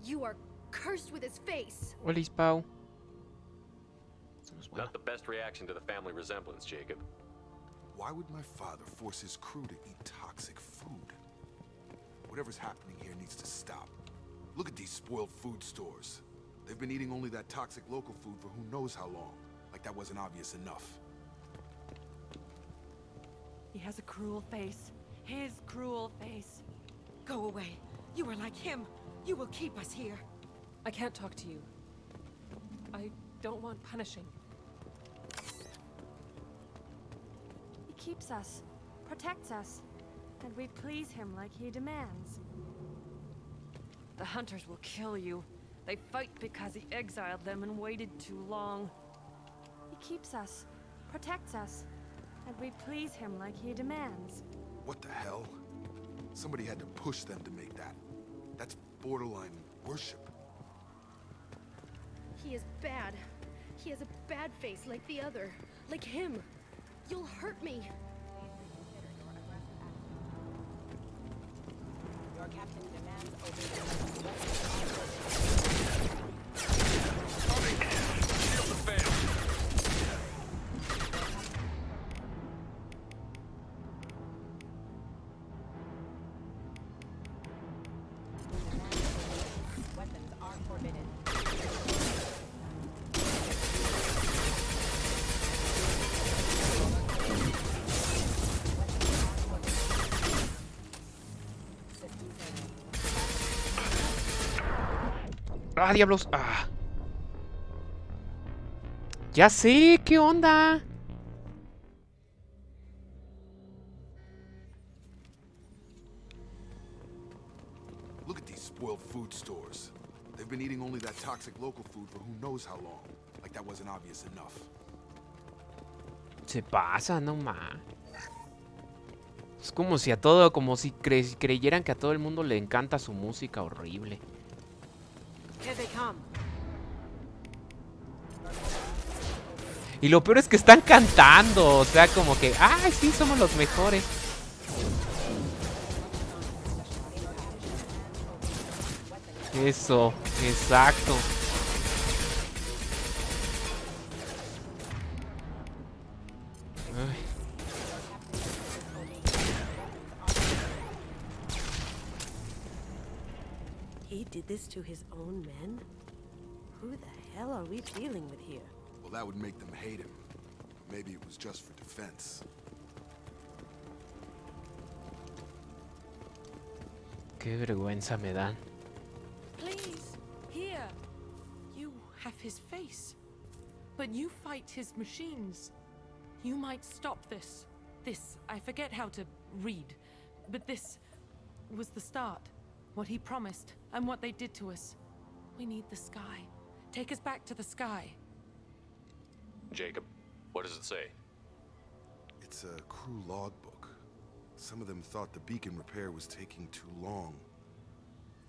You are cursed with his face. Olis, Pau. Not the best reaction to the family resemblance, Jacob. Why would my father force his crew to eat toxic food? Whatever's happening here needs to stop. Look at these spoiled food stores. They've been eating only that toxic local food for who knows how long. Like that wasn't obvious enough. He has a cruel face. His cruel face. Go away. You are like him. You will keep us here. I can't talk to you. I don't want punishing. He keeps us, protects us, and we please him like he demands. The hunters will kill you. They fight because he exiled them and waited too long. He keeps us, protects us, and we please him like he demands. What the hell? Somebody had to push them to make that. That's borderline worship. He is bad. He has a bad face like the other. Like him. You'll hurt me. Your captain demands weapons are forbidden. ¡Ah, diablos! ¡Ah! ¡Ya sé! ¿Qué onda? Look at these spoiled food stores. They've been eating only that toxic local food for who knows how long. Like that wasn't obvious enough. Se pasa, no ma. Es como si a todo, como si creyeran que a todo el mundo le encanta su música horrible. Here they come. Y lo peor es que están cantando, o sea, como que, ¡ay, sí, somos los mejores! Eso, exacto. Ay. He did this to his own men? Who the hell are we dealing with here? Well, that would make them hate him. Maybe it was just for defense. Qué vergüenza me dan. Please, here. You have his face. But you fight his machines. You might stop this. This, I forget how to read. But this was the start. What he promised, and what they did to us. We need the sky. Take us back to the sky. Jacob, what does it say? It's a crew logbook. Some of them thought the beacon repair was taking too long.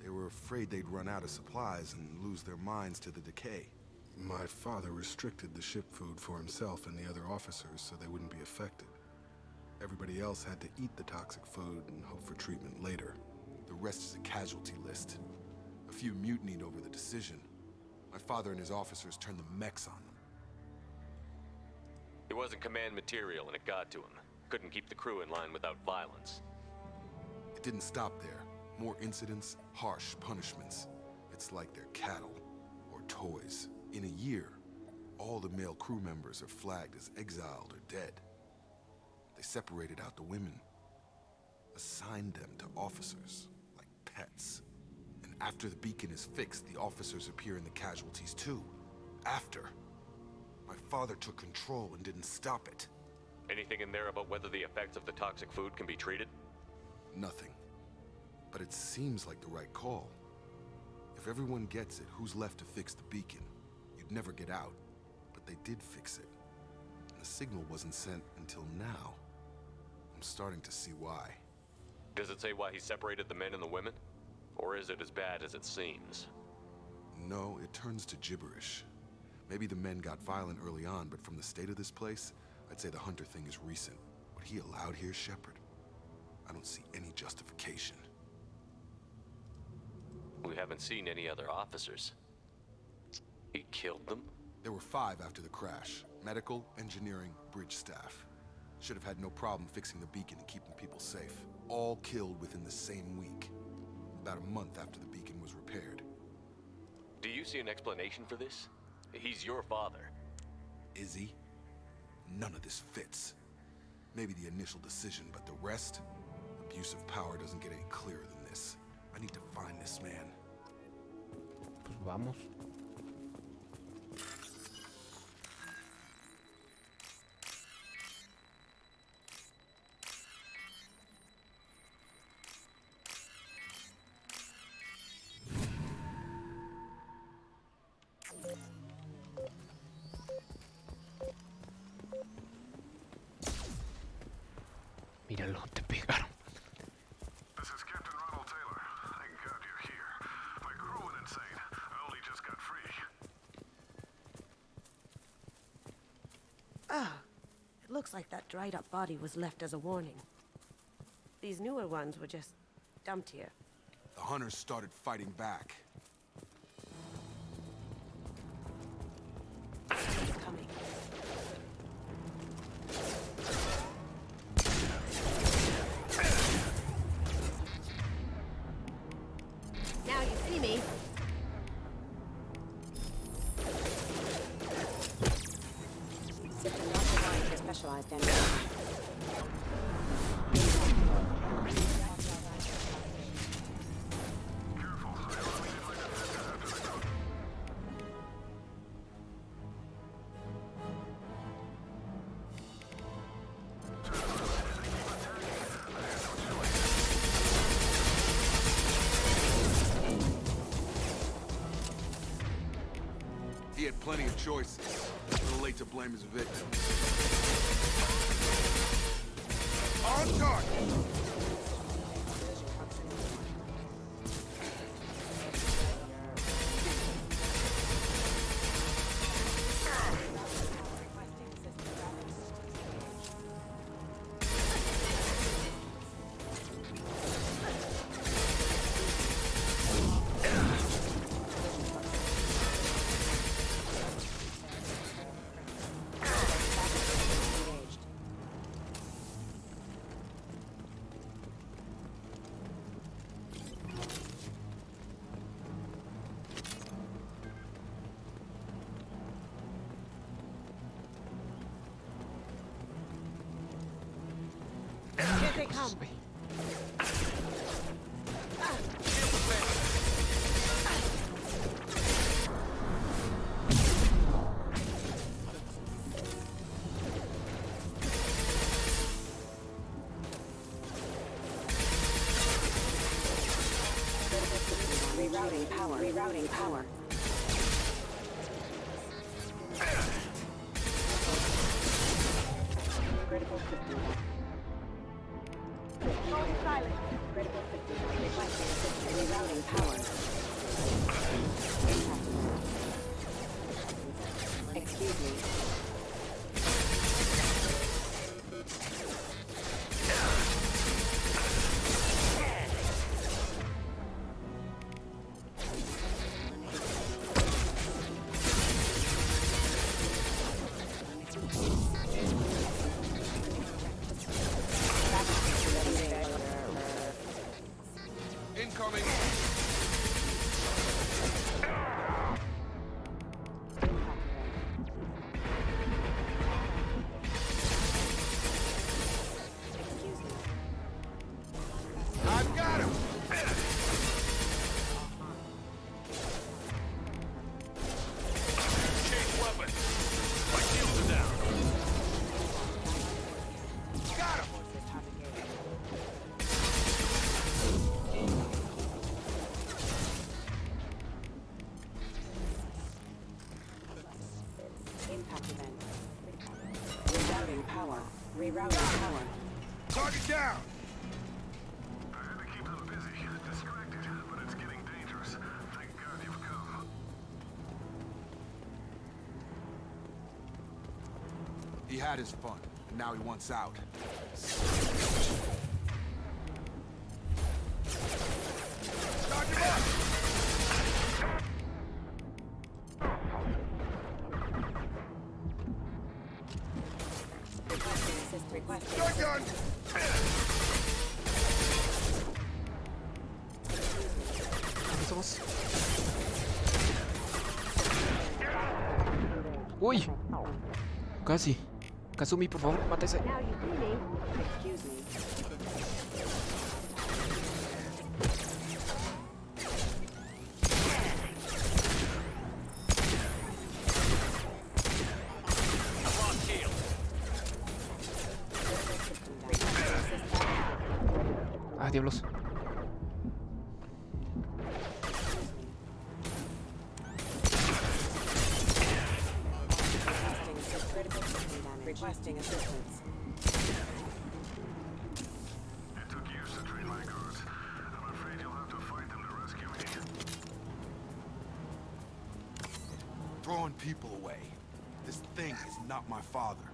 They were afraid they'd run out of supplies and lose their minds to the decay. My father restricted the ship food for himself and the other officers so they wouldn't be affected. Everybody else had to eat the toxic food and hope for treatment later. The rest is a casualty list. A few mutinied over the decision. My father and his officers turned the mechs on them. He wasn't command material and it got to him. Couldn't keep the crew in line without violence. It didn't stop there. More incidents, harsh punishments. It's It's like they're cattle or toys. In a year, all the male crew members are flagged as exiled or dead. They separated out the women, assigned them to officers, like pets. And after the beacon is fixed, the officers appear in the casualties too. After. My father took control and didn't stop it. Anything in there about whether the effects of the toxic food can be treated? Nothing. But it seems like the right call. If everyone gets it, who's left to fix the beacon? You'd never get out. But they did fix it. And the signal wasn't sent until now. I'm starting to see why. Does it say why he separated the men and the women? Or is it as bad as it seems? No, it turns to gibberish. Maybe the men got violent early on, but from the state of this place, I'd say the Hunter thing is recent. What he allowed here, Shepard, I don't see any justification. We haven't seen any other officers. He killed them? There were 5 after the crash. Medical, engineering, bridge staff. Should have had no problem fixing the beacon and keeping people safe. All killed within the same week. About a month after the beacon was repaired. Do you see an explanation for this? He's your father. Is he? None of this fits. Maybe the initial decision, but the rest? Abuse of power doesn't get any clearer than this. I need to find this man. Pues vamos. Míralo, te pegaron. This is Captain Ronald Taylor. Thank God you're here. My crew went insane. I only just got free. Ah, it looks like that dried up body was left as a warning. These newer ones were just dumped here. The Hunters started fighting back. It's coming. Now you see me. System not designed for specialized enemies. He had plenty of choices. A little late to blame his victim. On target! Here they come. Rerouting power. Rerouting power. Critical system. Silent. Critical system. Requesting assistance. Rerouting power. Excuse me. Incoming! power. Rerouting power. Target down! I had to keep them busy, distracted, but it's getting dangerous. Thank God you've come. He had his fun, and now he wants out. Start him up! Requesting assist. Requesting Shotgun! Vamos. Uy. Casi. Kazumi, por favor, mátese. Now you see me. Excuse me. Ah, diablos. Requesting assistance. It took years to train my guards. I'm afraid you'll have to fight them to rescue me. Throwing people away. This thing is not my father.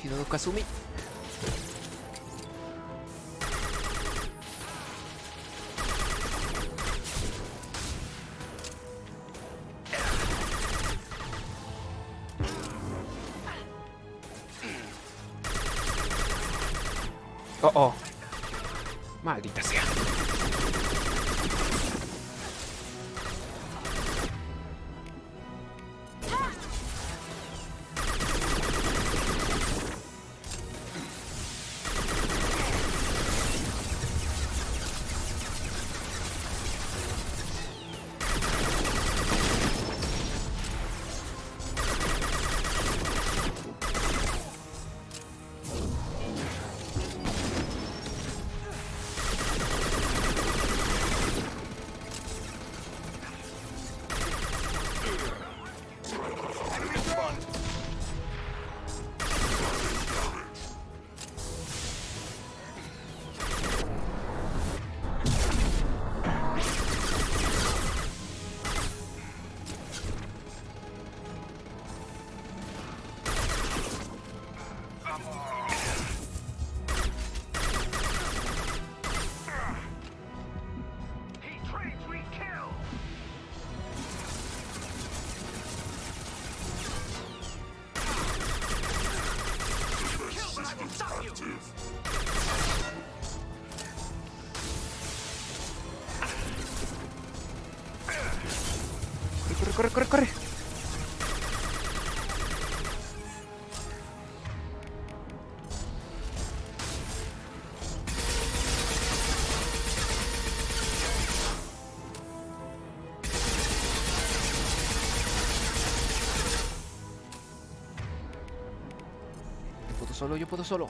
Cuidado, Kazumi. Oh, oh. Maldita sea. Corre, corre, corre. Yo puedo solo, yo puedo solo.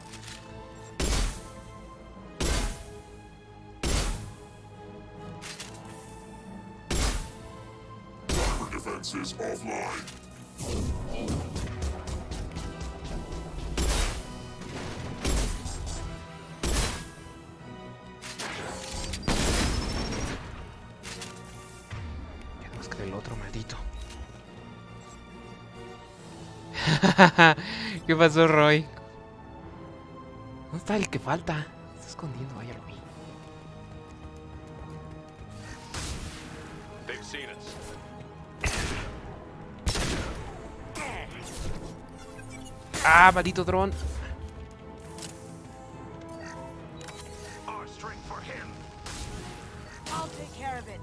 Defenses offline. Tenemos que ver el otro maldito. ¿Qué pasó, Roy? ¿Dónde está el que falta? Se está escondiendo, ya lo vi. They've seen us. Ah, maldito dron. Our strength for him. I'll take care of it.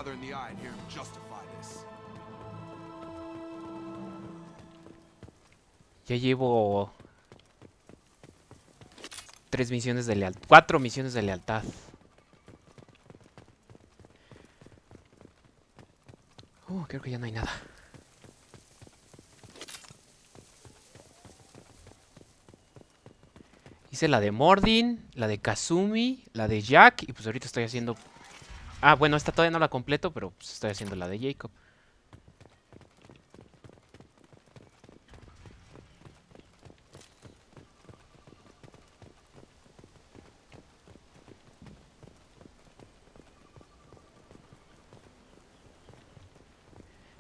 father in the eye and hear him justify this. Ya llevo 3 misiones de lealtad. 4 misiones de lealtad. Creo que ya no hay nada. Hice la de Mordin, la de Kazumi, la de Jack. Y pues ahorita estoy haciendo... Ah, bueno, esta todavía no la completo, pero pues estoy haciendo la de Jacob.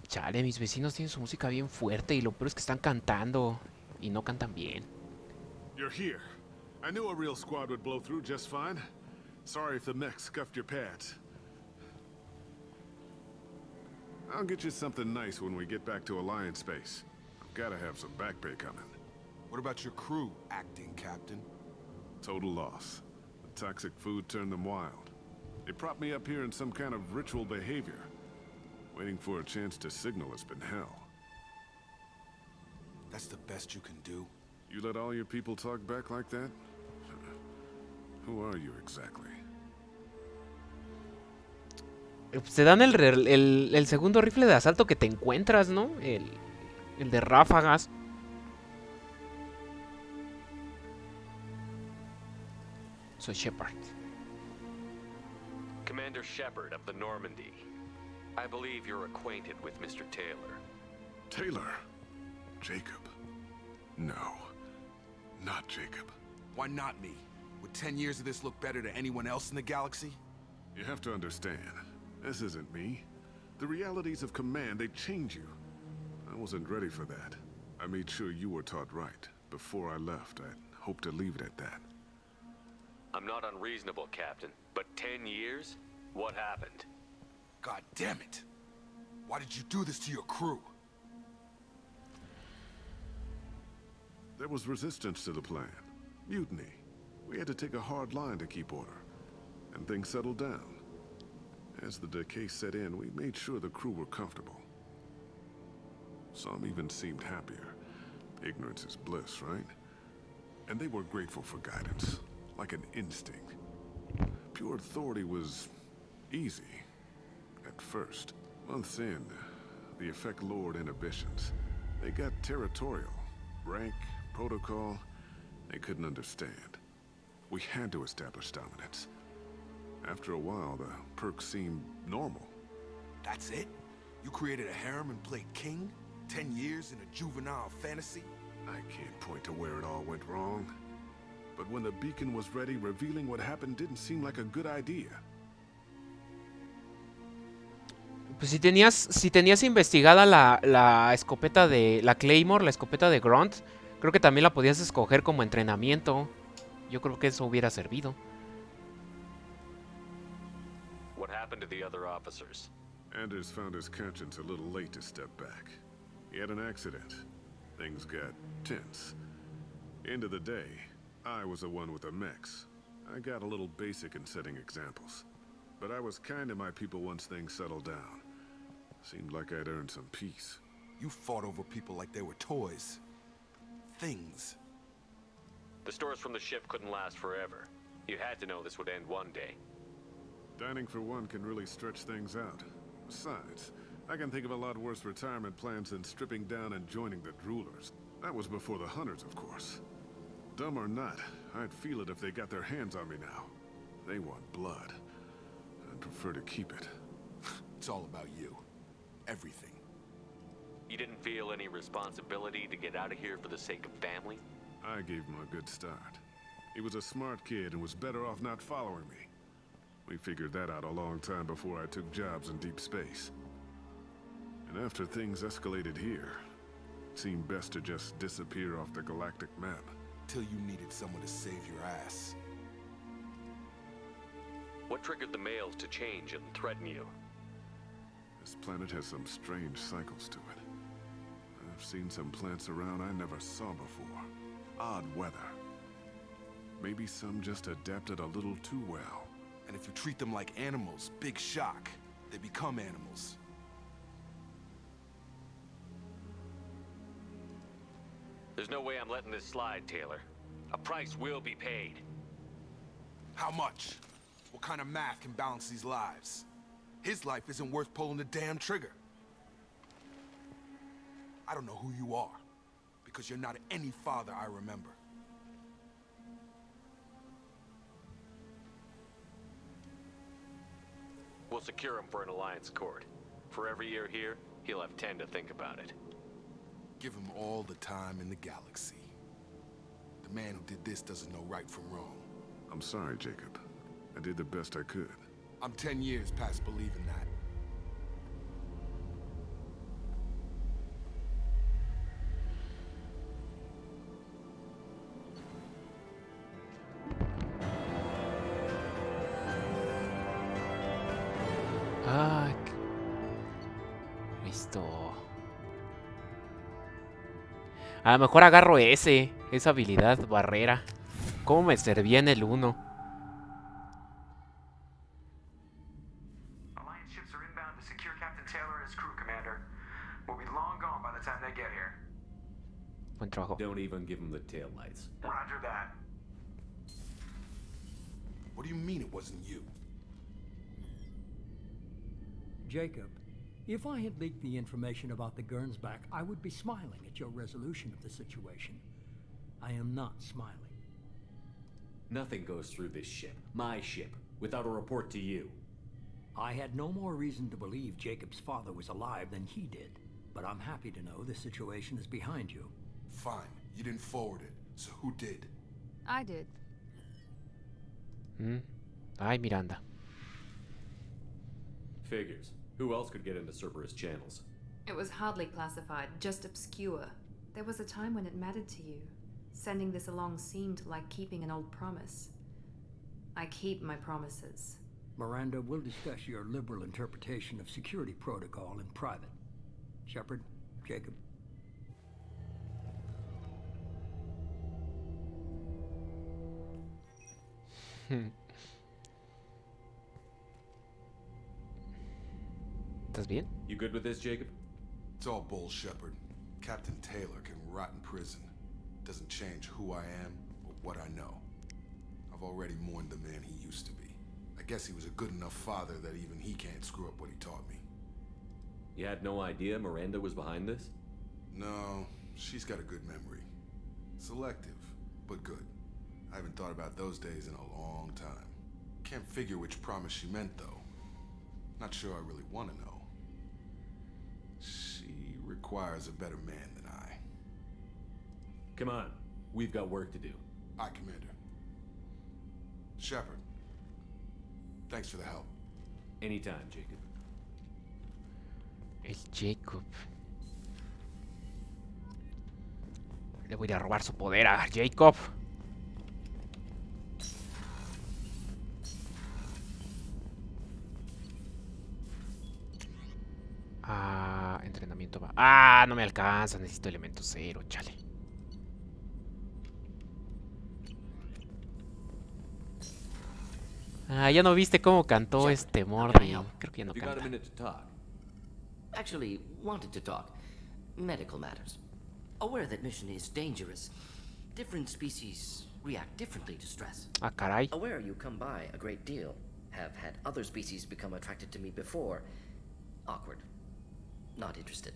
Chale, mis vecinos tienen su música bien fuerte y lo peor es que están cantando y no cantan bien. You're here. I knew a real squad would blow through just fine. Sorry if the mech scuffed your pads. I'll get you something nice when we get back to Alliance space. I've gotta have some back pay coming. What about your crew, acting captain? Total loss. The toxic food turned them wild. They propped me up here in some kind of ritual behavior. Waiting for a chance to signal has been hell. That's the best you can do? You let all your people talk back like that? Who are you exactly? Te dan el segundo rifle de asalto que te encuentras, ¿no? El de ráfagas. Soy Shepard. Commander Shepard of the Normandy. I believe you're acquainted with Mr. Taylor. Taylor? Jacob? No. Not Jacob. Why not me? Would 10 years of this look better to anyone else in the galaxy? You have to understand, this isn't me. The realities of command, they change you. I wasn't ready for that. I made sure you were taught right. Before I left, I hoped to leave it at that. I'm not unreasonable, Captain, but 10 years? What happened? God damn it! Why did you do this to your crew? There was resistance to the plan. Mutiny. We had to take a hard line to keep order. And things settled down. As the decay set in, we made sure the crew were comfortable. Some even seemed happier. Ignorance is bliss, right? And they were grateful for guidance, like an instinct. Pure authority was easy. At first. Months in, the effect lowered inhibitions. They got territorial. Rank, protocol, they couldn't understand. We had to establish dominance. After a while, the perks seemed normal. That's it? You created a harem and played king? 10 years in a juvenile fantasy? I can't point to where it all went wrong. But when the beacon was ready, revealing what happened didn't seem like a good idea. Pues si tenías investigada la escopeta de... La Claymore, la escopeta de Grunt, creo que también la podías escoger como entrenamiento. Yo creo que eso hubiera servido. What happened to the other officers? Anders found his conscience a little late to step back. He had an accident. Things got tense. End of the day, I was the one with the mechs. I got a little basic in setting examples. But I was kind to my people once things settled down. Seemed like I'd earned some peace. You fought over people like they were toys. Things. The stores from the ship couldn't last forever. You had to know this would end one day. Dining for one can really stretch things out. Besides, I can think of a lot worse retirement plans than stripping down and joining the Droolers. That was before the Hunters, of course. Dumb or not, I'd feel it if they got their hands on me now. They want blood. I'd prefer to keep it. It's all about you. Everything. You didn't feel any responsibility to get out of here for the sake of family? I gave him a good start. He was a smart kid and was better off not following me. We figured that out a long time before I took jobs in deep space. And after things escalated here, it seemed best to just disappear off the galactic map. Till you needed someone to save your ass. What triggered the males to change and threaten you? This planet has some strange cycles to it. I've seen some plants around I never saw before. Odd weather. Maybe some just adapted a little too well. And if you treat them like animals, big shock. They become animals. There's no way I'm letting this slide, Taylor. A price will be paid. How much? What kind of math can balance these lives? His life isn't worth pulling the damn trigger. I don't know who you are, because you're not any father I remember. We'll secure him for an alliance accord. For every year here, he'll have 10 to think about it. Give him all the time in the galaxy. The man who did this doesn't know right from wrong. I'm sorry, Jacob. I did the best I could. I'm 10 years past believing that. Ah, listo. A lo mejor agarro esa habilidad barrera. ¿Cómo me servía en el 1? Alliance ships are inbound to secure Captain Taylor and his crew, Commander. We'll be long gone by the time they get here. Buen trabajo. Don't even give him the taillights. Roger that. What do you mean it wasn't you? Jacob, if I had leaked the information about the Gernsback, I would be smiling at your resolution of the situation. I am not smiling. Nothing goes through this ship, my ship, without a report to you. I had no more reason to believe Jacob's father was alive than he did, but I'm happy to know the situation is behind you. Fine, you didn't forward it, so who did? I did. Ay, Miranda. Figures. Who else could get into Cerberus channels? It was hardly classified, just obscure. There was a time when it mattered to you. Sending this along seemed like keeping an old promise. I keep my promises. Miranda, we'll discuss your liberal interpretation of security protocol in private. Shepard, Jacob. ¿Estás bien? You good with this, Jacob? It's all bull, Shepard. Captain Taylor can rot in prison. Doesn't change who I am or what I know. I've already mourned the man he used to be. I guess he was a good enough father that even he can't screw up what he taught me. You had no idea Miranda was behind this? No, she's got a good memory. Selective, but good. I haven't thought about those days in a long time. Can't figure which promise she meant, though. Not sure I really want to know. She requires a better man than I. Come on, we've got work to do. Aye, Commander. Shepard, thanks for the help. Anytime, Jacob. El Jacob. Le voy a robar su poder a Jacob. Ah, entrenamiento va. Ah, no me alcanza. Necesito elemento 0, chale. Ah, ya no viste cómo cantó este Morty. Creo que ya no You got a canta. minute to talk? Actually, wanted to talk. Medical matters. Aware that mission is dangerous. Different species react differently to stress. Ah, caray. Aware you come by a great deal. Have had other species become attracted to me before. Awkward. Not interested.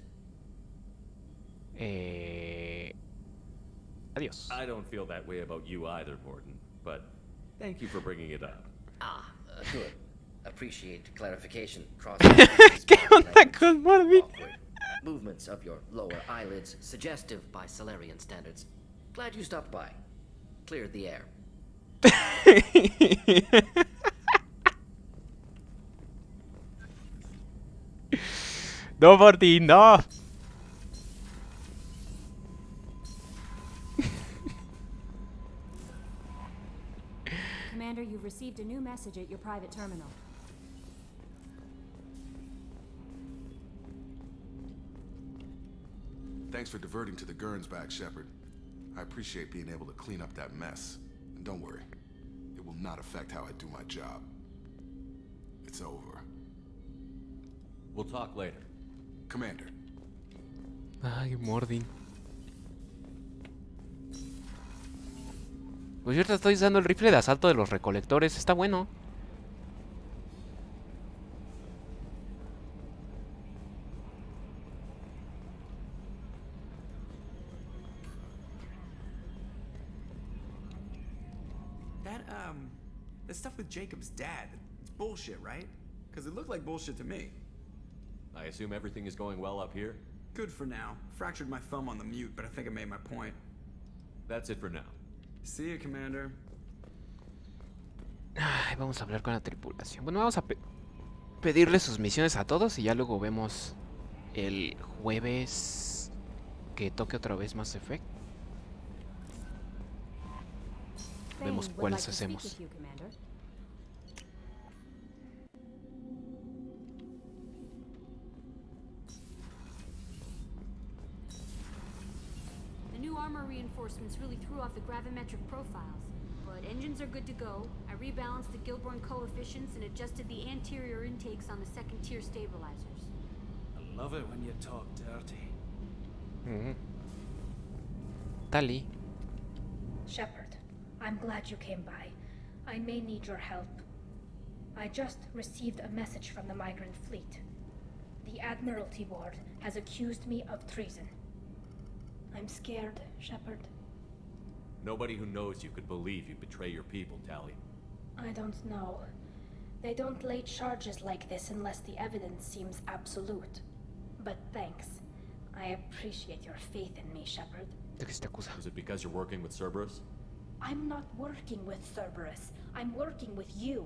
Adiós. I don't feel that way about you either, Morton, but thank you for bringing it up. Good. Appreciate clarification. Cross. ¿Qué onda con Morty? Movements of your lower eyelids, suggestive by Solarian standards. Glad you stopped by. Cleared the air. No, Morty, no. Commander, you've received a new message at your private terminal. Thanks for diverting to the Gernsback, Shepard. I appreciate being able to clean up that mess. And don't worry, it will not affect how I do my job. It's over. We'll talk later. Commander. Ay, Mordin. Pues yo te estoy usando el rifle de asalto de los recolectores. Está bueno. That stuff with Jacob's dad, it's bullshit, right? Because it looked like bullshit to me. I assume everything is going well up here? Good for now. Fractured my thumb on the mute, but I think I made my point. That's it for now. See you, Commander. Ay, vamos a hablar con la tripulación. Bueno, vamos a pedirle sus misiones a todos y ya luego vemos el jueves que toque otra vez Mass Effect. Vemos cuáles hacemos. The new armor reinforcements really threw off the gravimetric profiles, but engines are good to go. I rebalanced the Gilborn coefficients and adjusted the anterior intakes on the second-tier stabilizers. I love it when you talk dirty. Tali. Shepard, I'm glad you came by. I may need your help. I just received a message from the migrant fleet. The Admiralty Board has accused me of treason. I'm scared, Shepard. Nobody who knows you could believe you betray your people, Tali. I don't know. They don't lay charges like this unless the evidence seems absolute. But thanks. I appreciate your faith in me, Shepard. Is it because you're working with Cerberus? I'm not working with Cerberus. I'm working with you.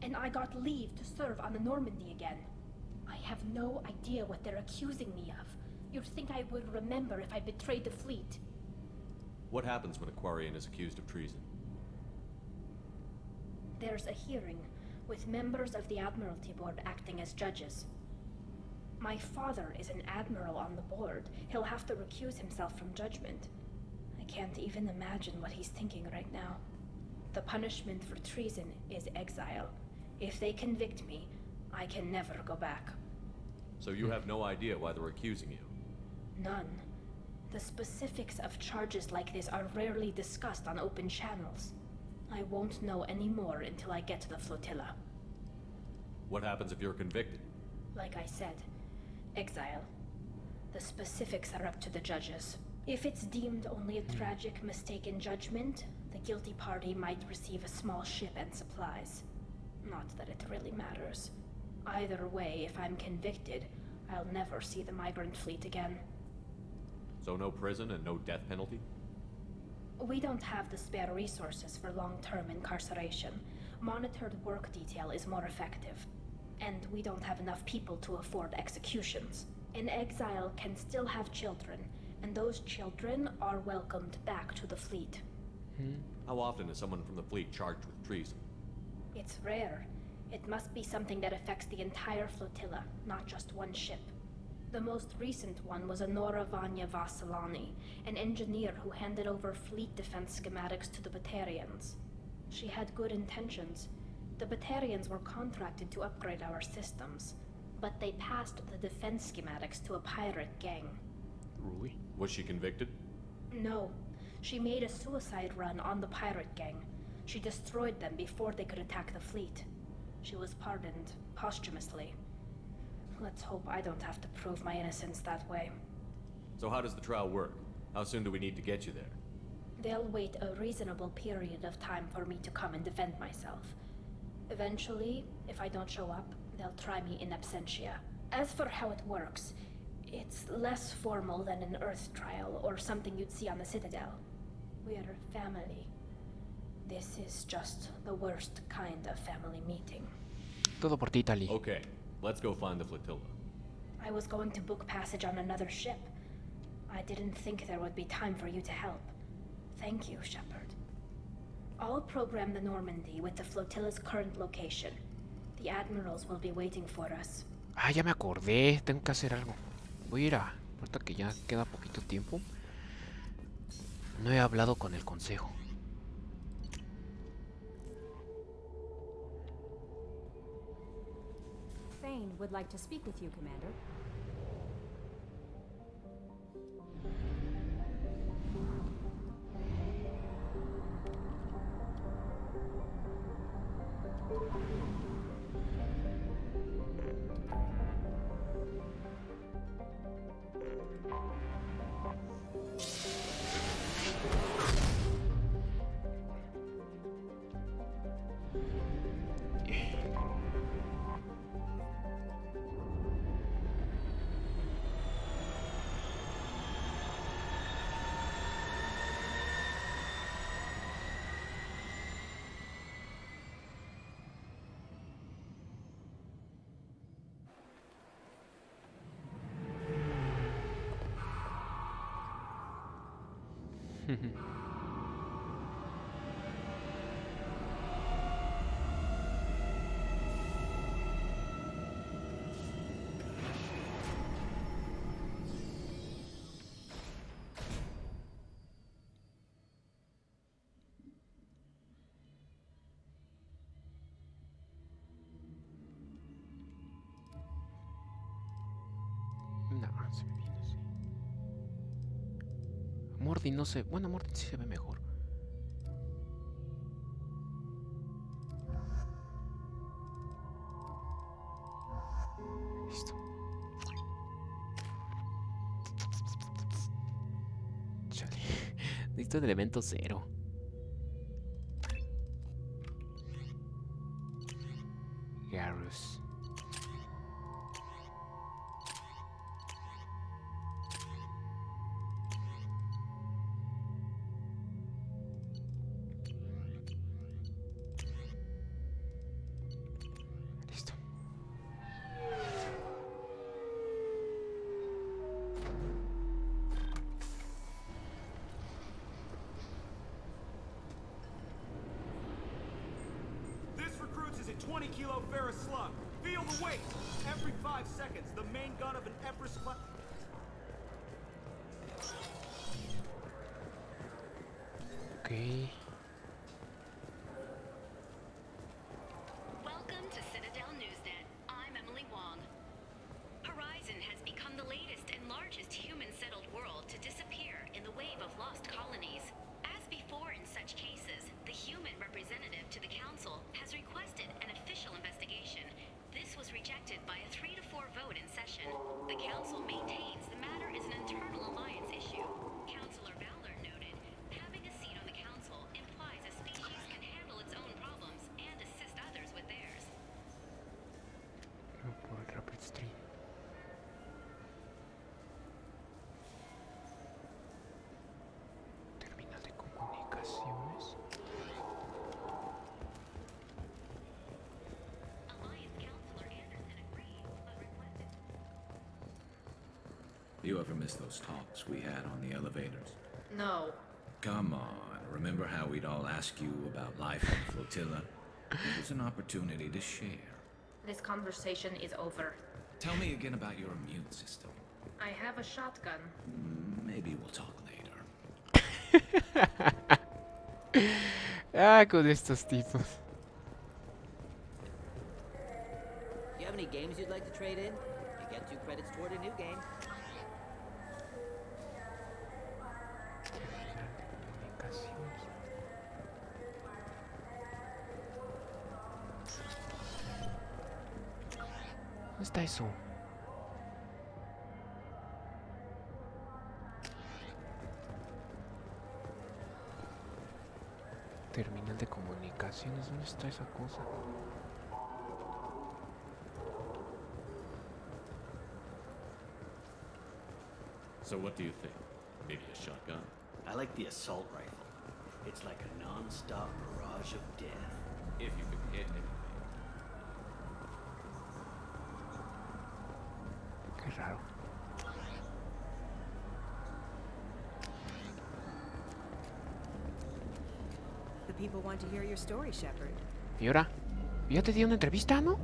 And I got leave to serve on the Normandy again. I have no idea what they're accusing me of. You'd think I would remember if I betrayed the fleet. What happens when a Quarian is accused of treason? There's a hearing, with members of the Admiralty Board acting as judges. My father is an admiral on the board. He'll have to recuse himself from judgment. I can't even imagine what he's thinking right now. The punishment for treason is exile. If they convict me, I can never go back. So you have no idea why they're accusing you? None. The specifics of charges like this are rarely discussed on open channels. I won't know any more until I get to the flotilla. What happens if you're convicted? Like I said, exile. The specifics are up to the judges. If it's deemed only a tragic mistake in judgment, the guilty party might receive a small ship and supplies. Not that it really matters. Either way, if I'm convicted, I'll never see the migrant fleet again. So no prison and no death penalty? We don't have the spare resources for long-term incarceration. Monitored work detail is more effective. And we don't have enough people to afford executions. An exile can still have children, and those children are welcomed back to the fleet. How often is someone from the fleet charged with treason? It's rare. It must be something that affects the entire flotilla, not just one ship. The most recent one was Honora Vanya Vassilani, an engineer who handed over fleet defense schematics to the Batarians. She had good intentions. The Batarians were contracted to upgrade our systems, but they passed the defense schematics to a pirate gang. Really? Was she convicted? No. She made a suicide run on the pirate gang. She destroyed them before they could attack the fleet. She was pardoned posthumously. Let's hope I don't have to prove my innocence that way. So how does the trial work? How soon do we need to get you there? They'll wait a reasonable period of time for me to come and defend myself. Eventually, if I don't show up, they'll try me in absentia. As for how it works, it's less formal than an Earth trial or something you'd see on the Citadel. We're family. This is just the worst kind of family meeting. Todo por ti, Tali. Okay, let's go find the flotilla. I was going to book passage on another ship. I didn't think there would be time for you to help. Thank you, Shepard. I'll program the Normandy with the flotilla's current location. The admirals will be waiting for us. Ah, ya me acordé. Tengo que hacer algo. Voy a ir a... Ahorita que ya queda poquito tiempo. No he hablado con el consejo. Kane would like to speak with you, Commander. No, se ve bien así. Morty no se... Bueno, Morty sí se ve mejor. Listo. Chale. Necesito el elemento 0. Garrus. Listo. This recruits is a 20-kilo ferrous slug. Feel the weight. Every 5 seconds, the main gun of an Empress class. Okay. Welcome to Citadel Newsnet. I'm Emily Wong. Horizon has become the latest and largest human-settled world to disappear in the wave of lost colonies. As before in such cases, the human representative to the Council has requested an official investigation. This was rejected by a 3 to 4 vote in session. The Council maintains the matter is an internal alliance issue. Councilor Valor noted, having a seat on the Council implies a species can handle its own problems and assist others with theirs. No puedo el Rapid Stream. Terminal de comunicaciones. You ever miss those talks we had on the elevators? No. Come on, remember how we'd all ask you about life on the flotilla? It was an opportunity to share. This conversation is over. Tell me again about your immune system. I have a shotgun. Maybe we'll talk later. Con estos tipos. Do you have any games you'd like to trade in? You get 2 credits toward a new game. ¿Dónde está eso? Terminal de comunicaciones, ¿dónde está esa cosa? So what do you think? Maybe a shotgun? I like the assault rifle. It's like a non-stop barrage of death. If you can hit anything. Qué raro. The people want to hear your story, Shepard. ¿Y ahora? ¿Ya te di una entrevista, no?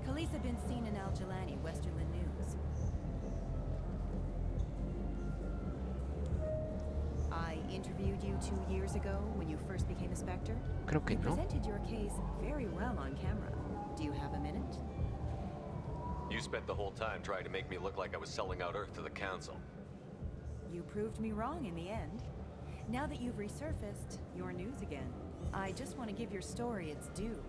Khalees had been seen in Al Jelani, Westerland News. I interviewed you 2 years ago when you first became a Spectre. Creo que you no. presented your case very well on camera. Do you have a minute? You spent the whole time trying to make me look like I was selling out Earth to the Council. You proved me wrong in the end. Now that you've resurfaced, you're news again. I just want to give your story its due.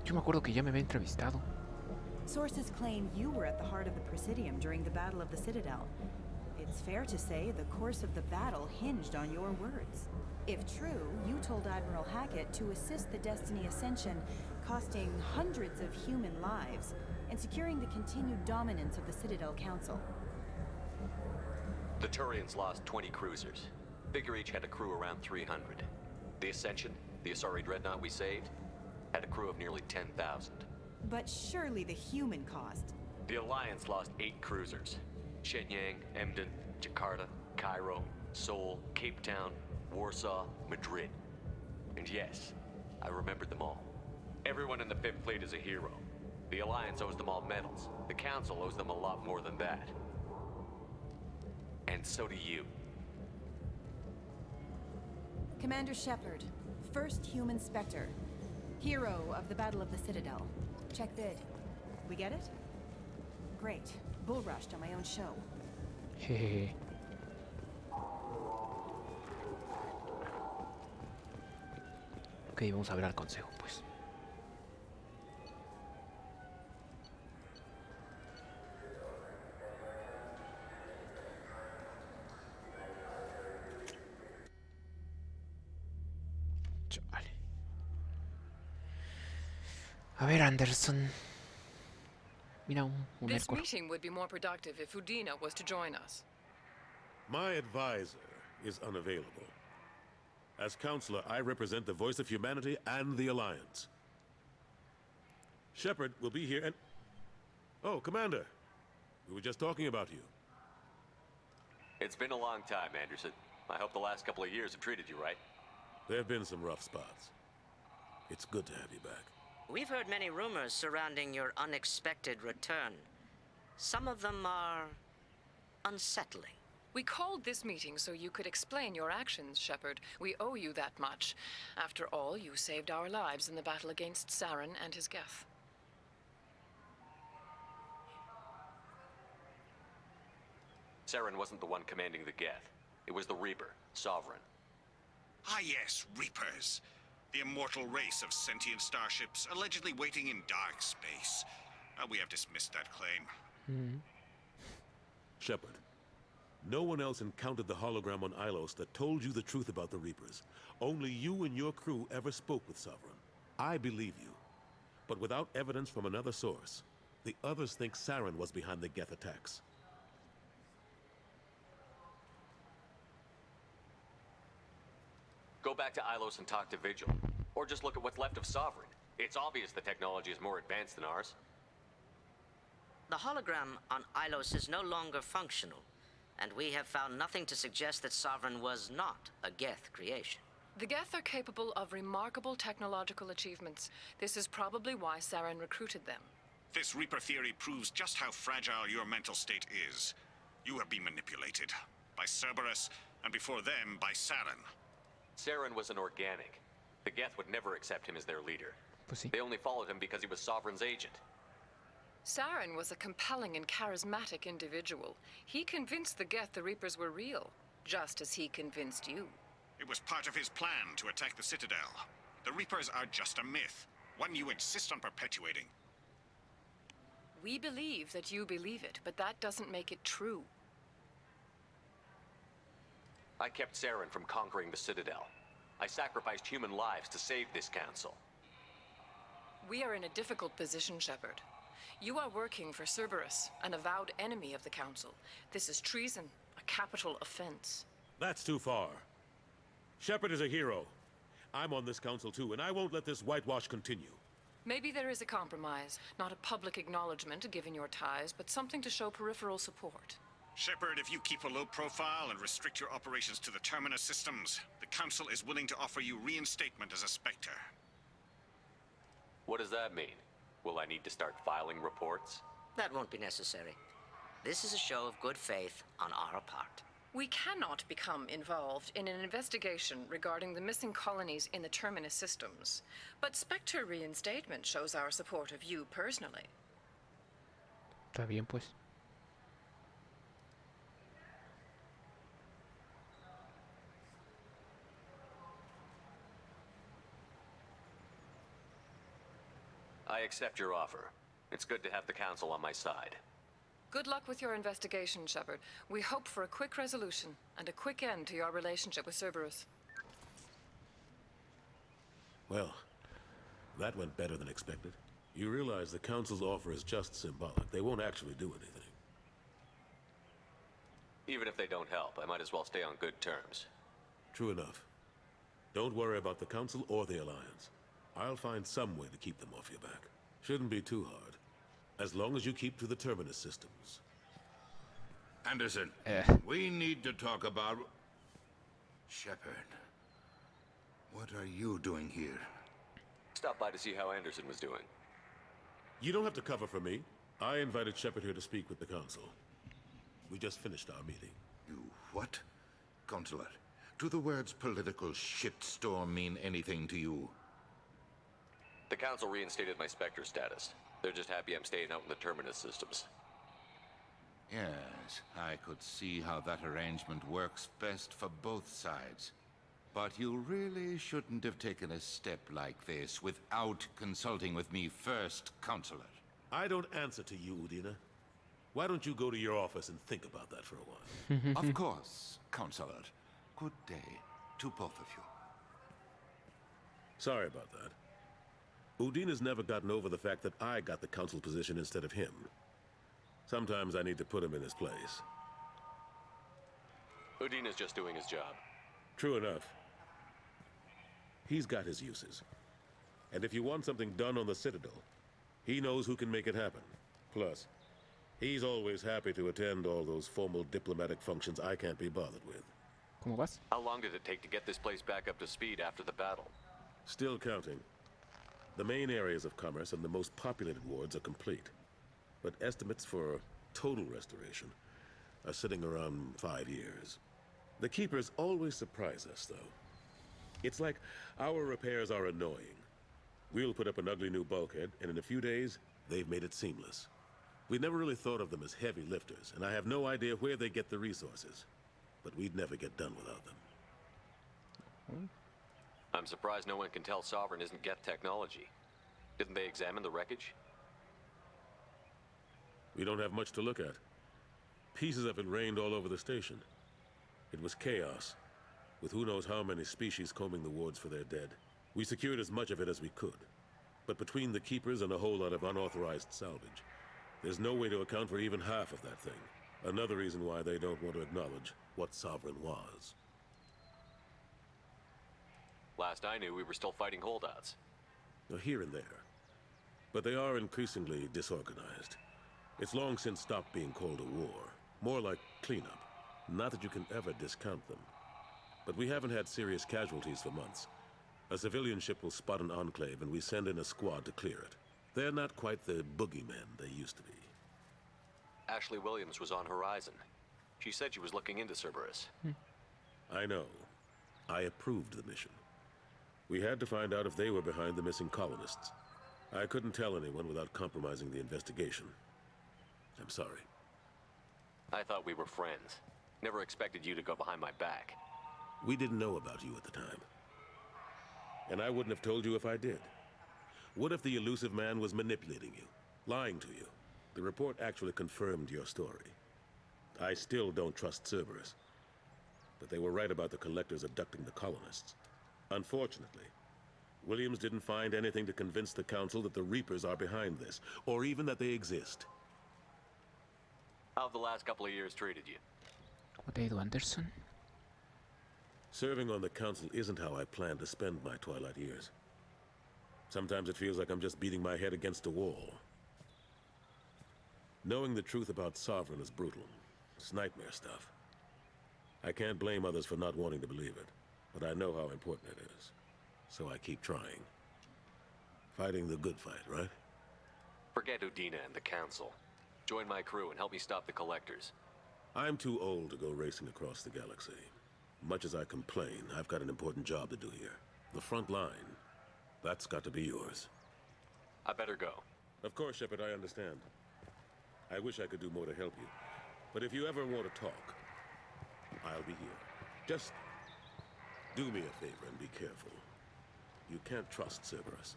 Yo me acuerdo que ya me había entrevistado. Sources claim you were at the heart of the Presidium during the Battle of the Citadel. It's fair to say the course of the battle hinged on your words. If true, you told Admiral Hackett to assist the Destiny Ascension, costing hundreds of human lives, and securing the continued dominance of the Citadel Council. The Turians lost 20 cruisers. Figure each had a crew around 300. The Ascension, the Asari dreadnought we saved, had a crew of nearly 10,000. But surely the human cost. The Alliance lost 8 cruisers. Shenyang, Emden, Jakarta, Cairo, Seoul, Cape Town, Warsaw, Madrid. And yes, I remembered them all. Everyone in the Fifth Fleet is a hero. The Alliance owes them all medals. The Council owes them a lot more than that. And so do you. Commander Shepard, first human Spectre. Hero of the Battle of the Citadel. Check vid. We get it? Great. Bull rushed on my own show. Jejeje. Ok, vamos a ver al consejo, pues. Chale. A ver, Anderson. Mira, un This Elcor. meeting would be more productive if Udina was to join us. My advisor is unavailable. As counselor, I represent the voice of humanity and the Alliance. Shepard will be here and... Oh, Commander. We were just talking about you. It's been a long time, Anderson. I hope the last couple of years have treated you right. There have been some rough spots. It's good to have you back. We've heard many rumors surrounding your unexpected return. Some of them are unsettling. We called this meeting so you could explain your actions, Shepard. We owe you that much. After all, you saved our lives in the battle against Saren and his Geth. Saren wasn't the one commanding the Geth. It was the Reaper, Sovereign. Ah yes, Reapers. The immortal race of sentient starships allegedly waiting in dark space. We have dismissed that claim. Shepard, no one else encountered the hologram on Ilos that told you the truth about the Reapers. Only you and your crew ever spoke with Sovereign. I believe you. But without evidence from another source, the others think Saren was behind the Geth attacks. Go back to Ilos and talk to Vigil. Or just look at what's left of Sovereign. It's obvious the technology is more advanced than ours. The hologram on Ilos is no longer functional, and we have found nothing to suggest that Sovereign was not a Geth creation. The Geth are capable of remarkable technological achievements. This is probably why Saren recruited them. This Reaper theory proves just how fragile your mental state is. You have been manipulated. By Cerberus, and before them, by Saren. Saren was an organic. The Geth would never accept him as their leader. Pues sí. They only followed him because he was Sovereign's agent. Saren was a compelling and charismatic individual. He convinced the Geth the Reapers were real, just as he convinced you. It was part of his plan to attack the Citadel. The Reapers are just a myth, one you insist on perpetuating. We believe that you believe it, but that doesn't make it true. I kept Saren from conquering the Citadel. I sacrificed human lives to save this council. We are in a difficult position, Shepard. You are working for Cerberus, an avowed enemy of the Council. This is treason, a capital offense. That's too far. Shepard is a hero. I'm on this council too, and I won't let this whitewash continue. Maybe there is a compromise. Not a public acknowledgement given your ties, but something to show peripheral support. Shepard, if you keep a low profile and restrict your operations to the Terminus systems, the Council is willing to offer you reinstatement as a Spectre. What does that mean? Will I need to start filing reports? That won't be necessary. This is a show of good faith on our part. We cannot become involved in an investigation regarding the missing colonies in the Terminus systems, but Spectre reinstatement shows our support of you personally. Está bien, pues. I accept your offer. It's good to have the Council on my side. Good luck with your investigation, Shepard. We hope for a quick resolution and a quick end to your relationship with Cerberus. Well, that went better than expected. You realize the Council's offer is just symbolic. They won't actually do anything. Even if they don't help, I might as well stay on good terms. True enough. Don't worry about the Council or the Alliance. I'll find some way to keep them off your back. Shouldn't be too hard. As long as you keep to the Terminus systems. Anderson, we need to talk about... Shepard, what are you doing here? Stop by to see how Anderson was doing. You don't have to cover for me. I invited Shepard here to speak with the Council. We just finished our meeting. You what? Consular, do the words political shitstorm mean anything to you? The Council reinstated my Spectre status. They're just happy I'm staying out in the Terminus systems. Yes, I could see how that arrangement works best for both sides. But you really shouldn't have taken a step like this without consulting with me first, Consular. I don't answer to you, Udina. Why don't you go to your office and think about that for a while? Of course, Consular. Good day to both of you. Sorry about that. Udina's never gotten over the fact that I got the Council position instead of him. Sometimes I need to put him in his place. Udina's just doing his job. True enough. He's got his uses. And if you want something done on the Citadel, he knows who can make it happen. Plus, he's always happy to attend all those formal diplomatic functions I can't be bothered with. ¿Cómo vas? How long did it take to get this place back up to speed after the battle? Still counting. The main areas of commerce and the most populated wards are complete. But estimates for total restoration are sitting around 5 years. The Keepers always surprise us, though. It's like our repairs are annoying. We'll put up an ugly new bulkhead, and in a few days, they've made it seamless. We never really thought of them as heavy lifters, and I have no idea where they get the resources. But we'd never get done without them. I'm surprised no one can tell Sovereign isn't Geth technology. Didn't they examine the wreckage? We don't have much to look at. Pieces of it rained all over the station. It was chaos, with who knows how many species combing the wards for their dead. We secured as much of it as we could. But between the Keepers and a whole lot of unauthorized salvage, there's no way to account for even half of that thing. Another reason why they don't want to acknowledge what Sovereign was. Last I knew, we were still fighting holdouts. Here and there. But they are increasingly disorganized. It's long since stopped being called a war. More like cleanup. Not that you can ever discount them. But we haven't had serious casualties for months. A civilian ship will spot an enclave and we send in a squad to clear it. They're not quite the boogeymen they used to be. Ashley Williams was on Horizon. She said she was looking into Cerberus. I know. I approved the mission. We had to find out if they were behind the missing colonists. I couldn't tell anyone without compromising the investigation. I'm sorry. I thought we were friends. Never expected you to go behind my back. We didn't know about you at the time. And I wouldn't have told you if I did. What if the elusive man was manipulating you, lying to you? The report actually confirmed your story. I still don't trust Cerberus. But they were right about the collectors abducting the colonists. Unfortunately, Williams didn't find anything to convince the Council that the Reapers are behind this, or even that they exist. How have the last couple of years treated you? ¿Cómo te ha ido, Anderson? Serving on the Council isn't how I plan to spend my twilight years. Sometimes it feels like I'm just beating my head against a wall. Knowing the truth about Sovereign is brutal. It's nightmare stuff. I can't blame others for not wanting to believe it, but I know how important it is. So I keep trying. Fighting the good fight, right? Forget Udina and the Council. Join my crew and help me stop the Collectors. I'm too old to go racing across the galaxy. Much as I complain, I've got an important job to do here. The front line. That's got to be yours. I better go. Of course, Shepard, I understand. I wish I could do more to help you. But if you ever want to talk, I'll be here. Just do me a favor and be careful. You can't trust Cerberus.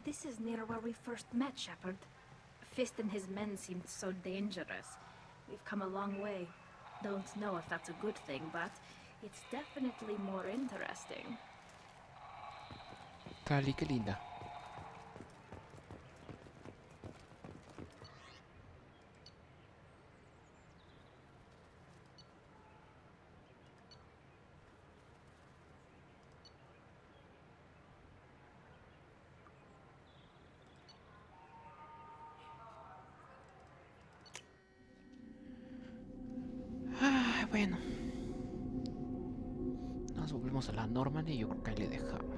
This is near where we first met, Shepard. Fist and his men seemed so dangerous. We've come a long way. Don't know if that's a good thing, but it's definitely more interesting. Cali, qué linda. Ah, bueno. Nos volvemos a la Normandy y yo creo que ahí le dejamos.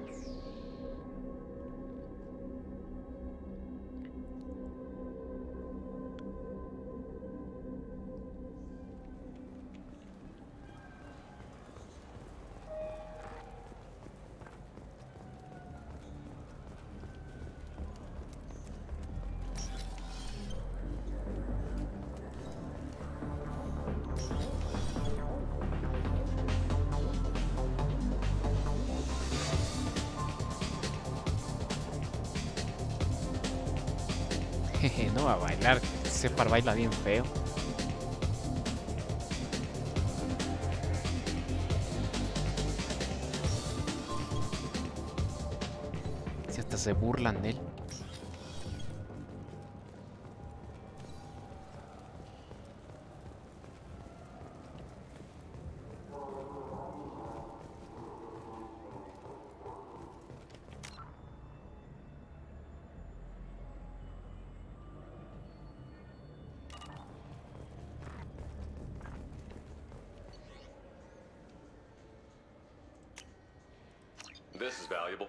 Jeje, no va a bailar. Separ baila bien feo. Si hasta se burlan de él. This is valuable.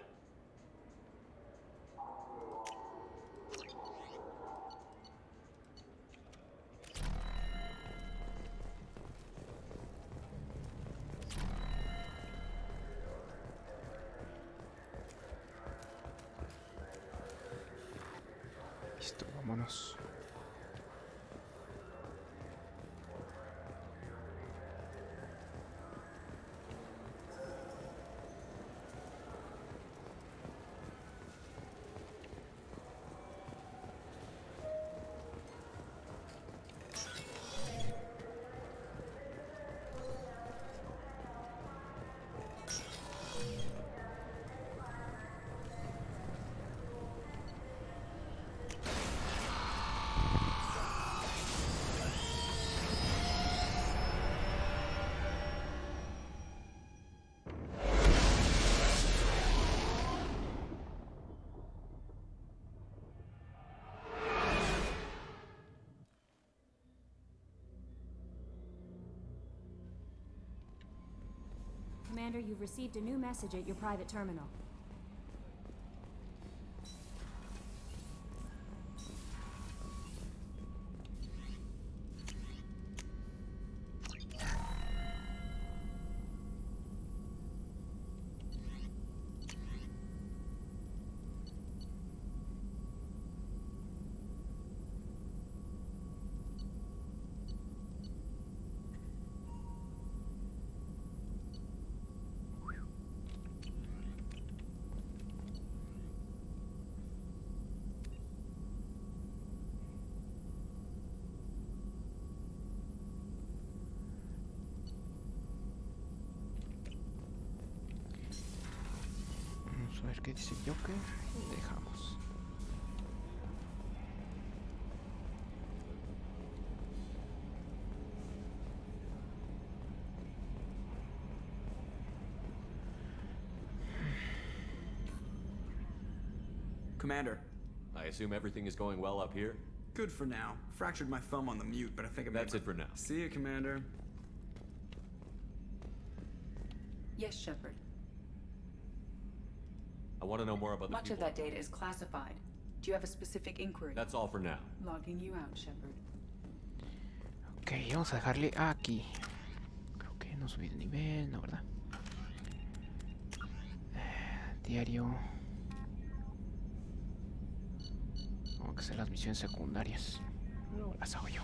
Listo, vámonos. Commander, you've received a new message at your private terminal. Vamos a ver qué dice Joker y dejamos. Commander. I assume everything is going well up here? Good for now. Fractured my thumb on the mute, but I think I'm... That's it for now. See you, Commander. Yes, Shepard. I want to know more about the Much people. of that data is classified. Do you have a specific inquiry? That's all for now. Logging you out, Shepard. Ok, vamos a dejarle aquí. Creo que no subí de nivel, no, ¿verdad? Diario. Tengo que hacer las misiones secundarias. No las hago yo.